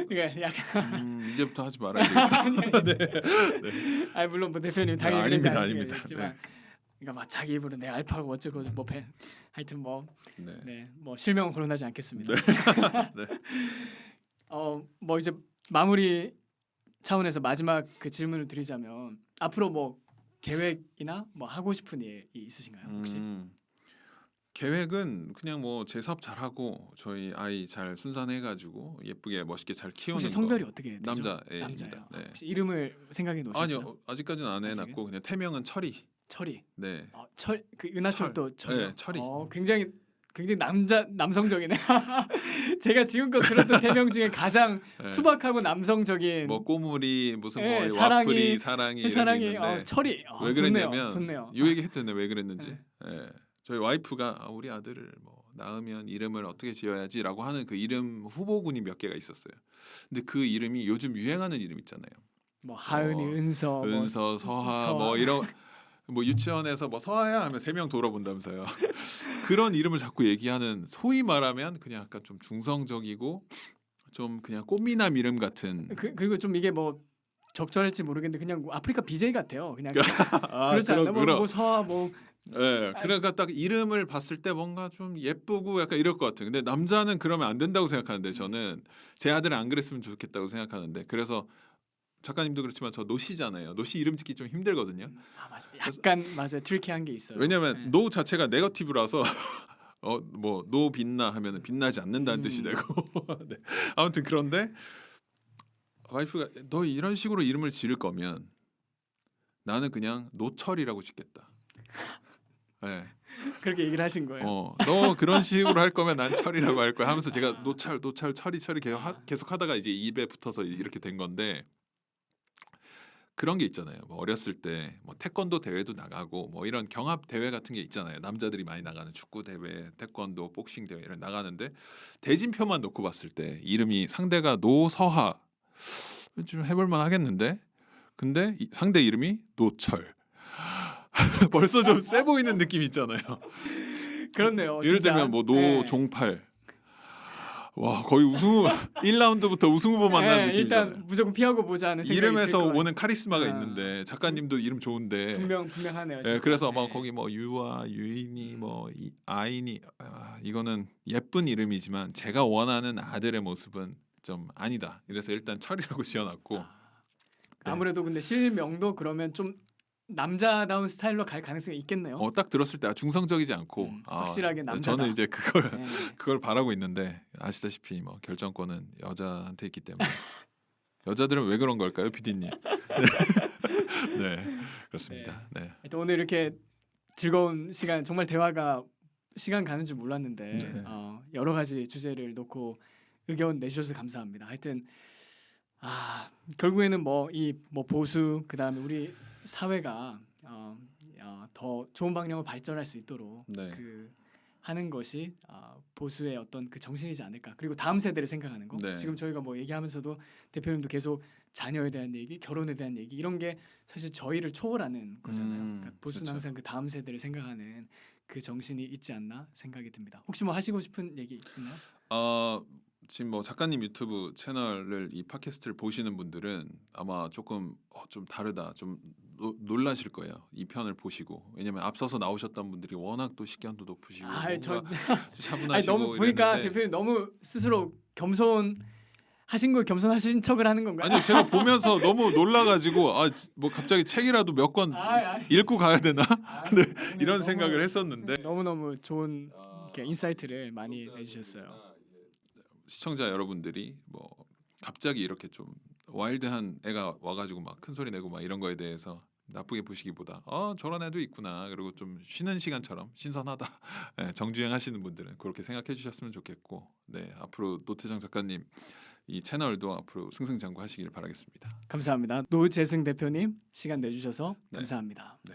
그러니까 약간 이제부터 하지 말아야 되겠다. 네. 물론 뭐 대표님 당연히 아닙니다, 그러지 아닙니다. 않으시겠지만 그러니까 막 자기 입으로 내 알파고 어쩌고 뭐 하여튼 뭐 네. 네, 뭐 실명은 거론하지 않겠습니다. 네. 뭐 이제 마무리 차원에서 마지막 그 질문을 드리자면 앞으로 뭐 계획이나 뭐 하고 싶은 일 있으신가요? 혹시? 계획은 그냥 뭐 제 사업 잘하고 저희 아이 잘 순산해가지고 예쁘게 멋있게 잘 키우는 혹시 거. 성별이 어떻게 되죠? 남자애입니다. 남자예요. 네. 혹시 이름을 생각해 놓으셨어요? 아니요, 아직까지는 안 아직은? 해놨고 그냥 태명은 철이. 철이. 네. 그 은하철도 철. 네, 철이. 굉장히 남성적이네. 제가 지금껏 들었던 태명 중에 가장 네. 투박하고 남성적인 뭐 꼬물이 무슨 네, 뭐 사랑이- 와플이 사랑이 이런 게 사랑이 있는데 철이. 왜 그랬냐면 좋네요. 이 얘기 했던데 왜 그랬는지. 네. 예. 저희 와이프가 우리 아들을 뭐 낳으면 이름을 어떻게 지어야지라고 하는 그 이름 후보군이 몇 개가 있었어요. 근데 그 이름이 요즘 유행하는 이름 있잖아요. 뭐 하은이, 은서, 뭐 은서, 서하 뭐 이런 뭐 유치원에서 뭐 서하야 하면 3명 돌아본다면서요. 그런 이름을 자꾸 얘기하는 소위 말하면 그냥 약간 좀 중성적이고 좀 그냥 꽃미남 이름 같은. 그리고 좀 이게 뭐 적절할지 모르겠는데 그냥 뭐 아프리카 BJ 같아요. 그냥 아, 그렇지 않나? 그럼. 뭐 서하 뭐 예, 그러니까 딱 이름을 봤을 때 뭔가 좀 예쁘고 약간 이럴 것 같아요. 근데 남자는 그러면 안 된다고 생각하는데 저는 제 아들은 안 그랬으면 좋겠다고 생각하는데 그래서 작가님도 그렇지만 저 노씨잖아요. 노씨 이름 짓기 좀 힘들거든요. 맞아. 약간 맞아요. 트리키한 게 있어요. 왜냐면 네. 노 자체가 네거티브라서 뭐 노 빛나 하면은 빛나지 않는다는 뜻이 되고 네. 아무튼 그런데 와이프가 너 이런 식으로 이름을 지을 거면 나는 그냥 노철이라고 짓겠다. 네. 그렇게 얘기를 하신 거예요. 너 그런 식으로 할 거면 난 철이라고 할 거야 하면서 제가 노철 철이 계속 하다가 이제 입에 붙어서 이렇게 된 건데 그런 게 있잖아요. 뭐 어렸을 때 뭐 태권도 대회도 나가고 뭐 이런 경합 대회 같은 게 있잖아요. 남자들이 많이 나가는 축구 대회, 태권도, 복싱 대회 이런 나가는데 대진표만 놓고 봤을 때 이름이 상대가 노서하 좀 해볼만 하겠는데 근데 상대 이름이 노철 벌써 좀 세 보이는 느낌 있잖아요. 그렇네요. 예를 진짜. 들면 뭐 네. 노종팔 와 거의 우승 1라운드부터 우승 후보 만나는 네, 느낌이잖아요. 일단 무조건 피하고 보자는 생각이 이름에서 들 것 오는 카리스마가 아. 있는데 작가님도 이름 좋은데 분명하네요. 예, 진짜. 그래서 뭐 네. 거기 뭐 유아, 유인이, 뭐 아인이 이거는 예쁜 이름이지만 제가 원하는 아들의 모습은 좀 아니다. 그래서 일단 철이라고 지어놨고 네. 아무래도 근데 실명도 그러면 좀 남자다운 스타일로 갈 가능성이 있겠네요. 딱 들었을 때 중성적이지 않고 확실하게 남자다. 저는 이제 그걸 네. 그걸 바라고 있는데 아시다시피 뭐 결정권은 여자한테 있기 때문에 여자들은 왜 그런 걸까요, PD님? 네. 네, 그렇습니다. 네. 하여튼 오늘 이렇게 즐거운 시간 정말 대화가 시간 가는 줄 몰랐는데 네. 여러 가지 주제를 놓고 의견 내주셔서 감사합니다. 하여튼 결국에는 뭐 보수 그다음에 우리 사회가 더 좋은 방향으로 발전할 수 있도록 네. 그 하는 것이 보수의 어떤 그 정신이지 않을까. 그리고 다음 세대를 생각하는 거. 네. 지금 저희가 뭐 얘기하면서도 대표님도 계속 자녀에 대한 얘기, 결혼에 대한 얘기 이런 게 사실 저희를 초월하는 거잖아요. 그러니까 보수는 그렇죠. 항상 그 다음 세대를 생각하는 그 정신이 있지 않나 생각이 듭니다. 혹시 뭐 하시고 싶은 얘기 있나요? 지금 뭐 작가님 유튜브 채널을 이 팟캐스트를 보시는 분들은 아마 조금 좀 다르다, 좀 놀라실 거예요. 이 편을 보시고 왜냐면 앞서서 나오셨던 분들이 워낙 또 식견도 높으시고 뭔가 좀 차분하시고 너무 보니까 이랬는데 대표님 너무 스스로 겸손하신 척을 하는 건가요? 아니요 제가 보면서 너무 놀라가지고 뭐 갑자기 책이라도 몇 권 읽고 가야 되나 네, 이런 생각을 했었는데 너무 좋은 이렇게 인사이트를 많이 내주셨어요. 시청자 여러분들이 뭐 갑자기 이렇게 좀 와일드한 애가 와가지고 막 큰 소리 내고 막 이런 거에 대해서 나쁘게 보시기보다 저런 애도 있구나 그리고 좀 쉬는 시간처럼 신선하다 네, 정주행 하시는 분들은 그렇게 생각해 주셨으면 좋겠고 네 앞으로 노태정 작가님 이 채널도 앞으로 승승장구하시길 바라겠습니다. 감사합니다. 노재승 대표님 시간 내주셔서 네. 감사합니다. 네.